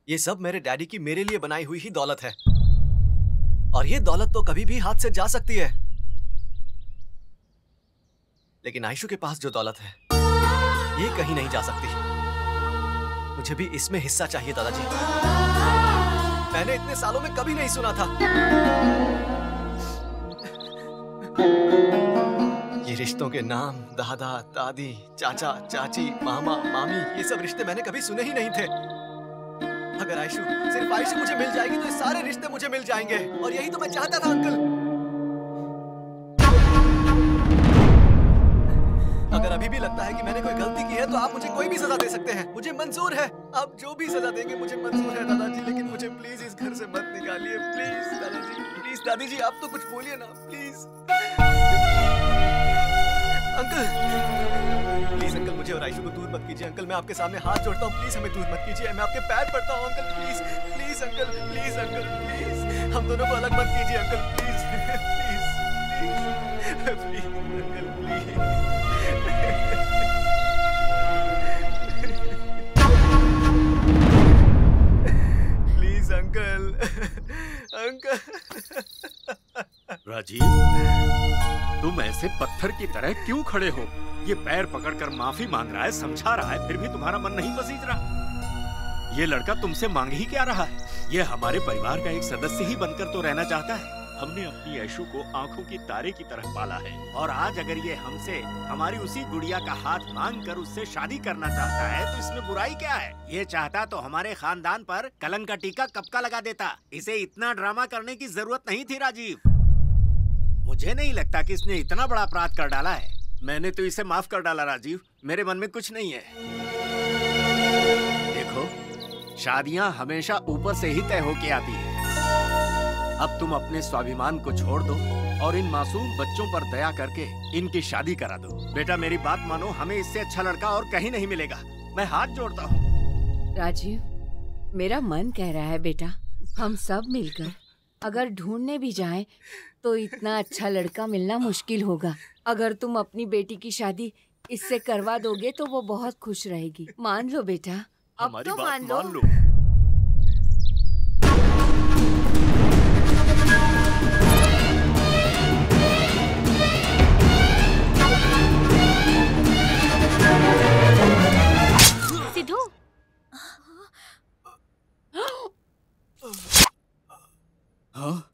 ये सब मेरे डैडी की मेरे लिए बनाई हुई ही दौलत है। और ये दौलत तो कभी भी हाथ से जा सकती है, लेकिन आयशु के पास जो दौलत है ये कहीं नहीं जा सकती। मुझे भी इसमें हिस्सा चाहिए दादाजी। मैंने इतने सालों में कभी नहीं सुना था। ये रिश्तों के नाम, दादा, दादी, चाचा, चाची, मामा, मामी, ये सब रिश्ते मैंने कभी सुने ही नहीं थे। अगर आयशु, सिर्फ आयशु मुझे मिल जाएगी तो ये सारे रिश्ते मुझे मिल जाएंगे। और यही तो मैं चाहता था अंकल। अगर अभी भी लगता है कि मैंने कोई गलती की है तो आप मुझे कोई भी सजा दे सकते हैं, मुझे मंजूर है। आप जो भी सजा देंगे मुझे मंजूर है दादाजी, लेकिन मुझे प्लीज इस घर से मत निकालिए। प्लीज दादाजी, प्लीज दादी जी, आप तो कुछ बोलिए ना प्लीज। अंकल, प्लीज अंकल, मुझे और आयशु को दूर मत कीजिए। अंकल, मैं आपके सामने हाथ जोड़ता हूँ, प्लीज हमें दूर मत कीजिए। मैं आपके पैर पड़ता हूँ uncle, please please uncle, please uncle, please हम दोनों को अलग मत कीजिए uncle, please please please uncle, please. Please uncle, uncle. Rajiv, तुम ऐसे पत्थर की तरह क्यों खड़े हो? ये पैर पकड़कर माफी मांग रहा है, समझा रहा है, फिर भी तुम्हारा मन नहीं पसीज रहा। ये लड़का तुमसे मांग ही क्या रहा है? ये हमारे परिवार का एक सदस्य ही बनकर तो रहना चाहता है। हमने अपनी आयशु को आंखों की तारे की तरह पाला है, और आज अगर ये हमसे हमारी उसी गुड़िया का हाथ मांगकर उससे शादी करना चाहता है तो इसमें बुराई क्या है? ये चाहता तो हमारे खानदान पर कलंक का टीका कब का लगा देता। इसे इतना ड्रामा करने की जरूरत नहीं थी राजीव। मुझे नहीं लगता कि इसने इतना बड़ा अपराध कर डाला है। मैंने तो इसे माफ कर डाला राजीव, मेरे मन में कुछ नहीं है। देखो, शादियां हमेशा ऊपर से ही तय होके आती है। अब तुम अपने स्वाभिमान को छोड़ दो और इन मासूम बच्चों पर दया करके इनकी शादी करा दो। बेटा मेरी बात मानो, हमें इससे अच्छा लड़का और कहीं नहीं मिलेगा। मैं हाथ जोड़ता हूँ। राजीव, मेरा मन कह रहा है बेटा, हम सब मिलकर अगर ढूंढने भी जाएं तो इतना अच्छा लड़का मिलना मुश्किल होगा। अगर तुम अपनी बेटी की शादी इससे करवा दोगे तो वो बहुत खुश रहेगी। मान लो बेटा, अब तो मान लो। सिद्धू, हाँ?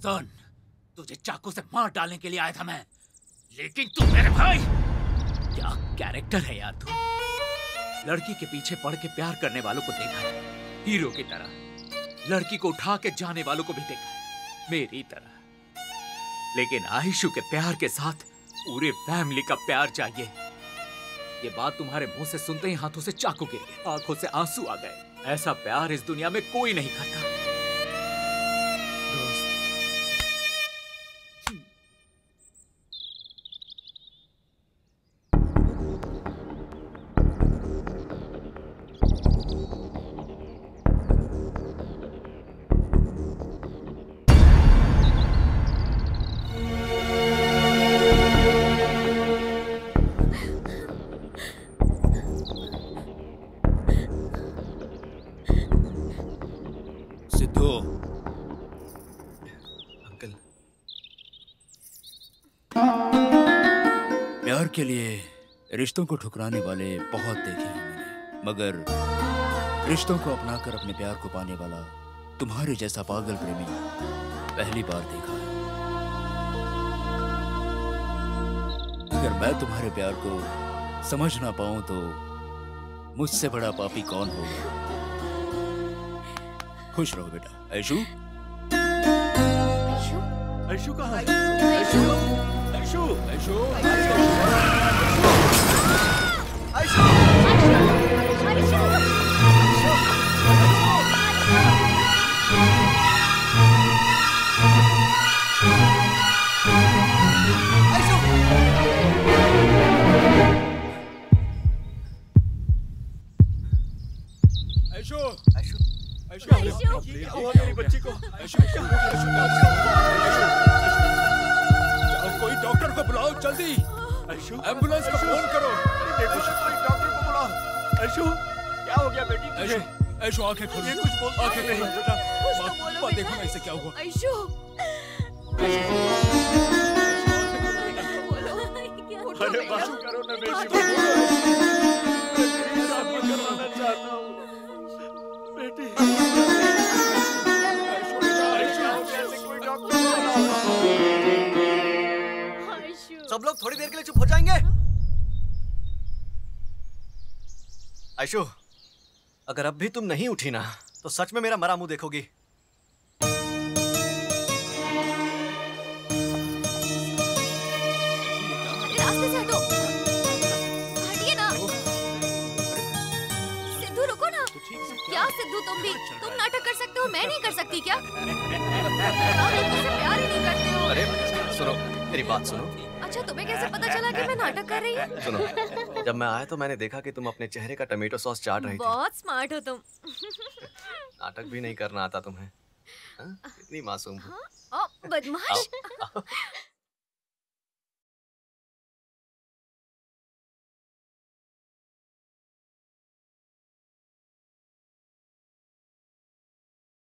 सुन, तुझे चाकू से मार डालने के लिए आया था मैं, लेकिन तू मेरे भाई, क्या कैरेक्टर है यार तू। लड़की के पीछे पड़ के प्यार करने वालों को देखा है, हीरो की तरह। लड़की को उठा के जाने वालों को भी देखा है, मेरी तरह। लेकिन आयशु के प्यार के साथ पूरे फैमिली का प्यार चाहिए। ये बात तुम्हारे मुंह से सुनते ही हाथों से चाकू गिर गए, आंखों से आंसू आ गए। ऐसा प्यार इस दुनिया में कोई नहीं करता। सिद्धू, अंकल, प्यार के लिए रिश्तों को ठुकराने वाले बहुत देखे हैं मैंने, मगर रिश्तों को अपनाकर अपने प्यार को पाने वाला तुम्हारे जैसा पागल प्रेमी पहली बार देखा है। अगर मैं तुम्हारे प्यार को समझ ना पाऊं तो मुझसे बड़ा पापी कौन होगा। खुश रहो बेटा। ऐशु, ऐशु कहाँ है? ऐशु, ऐशु, ऐशु, मेरी बच्ची को कोई डॉक्टर को बुलाओ जल्दी। एम्बुलेंस को फोन करो। डॉक्टर को बुलाओ। ऐशु, क्या हो गया बेटी तुझे? ऐशु आंखें खोलो। कुछ बोल। आंखें खोलो बेटा। माँ देखो ना इसे क्या हुआ। ऐशु, अरे बात करो ना बेटी। करवाना चाहता हूँ बेटी। सब लोग थोड़ी देर के लिए चुप हो जाएंगे। आयशु, अगर अब भी तुम नहीं उठी ना तो सच में मेरा मरा मुंह देखोगी। रास्ते से हटो, हटिए ना। सिद्धू रुको ना। क्या सिद्धू, तुम नाटक कर सकते हो, मैं नहीं कर सकती क्या? आप मुझसे प्यार ही नहीं करते हो। अरे सुनो, मेरी बात सुनो। अच्छा, तुम्हें कैसे पता चला कि मैं नाटक कर रही हूँ? सुनो, जब मैं आया तो मैंने देखा कि तुम अपने चेहरे का टमेटो सॉस चाट रही थी। बहुत स्मार्ट हो तुम। नाटक भी नहीं करना आता तुम्हें? इतनी मासूम हो। बदमाश।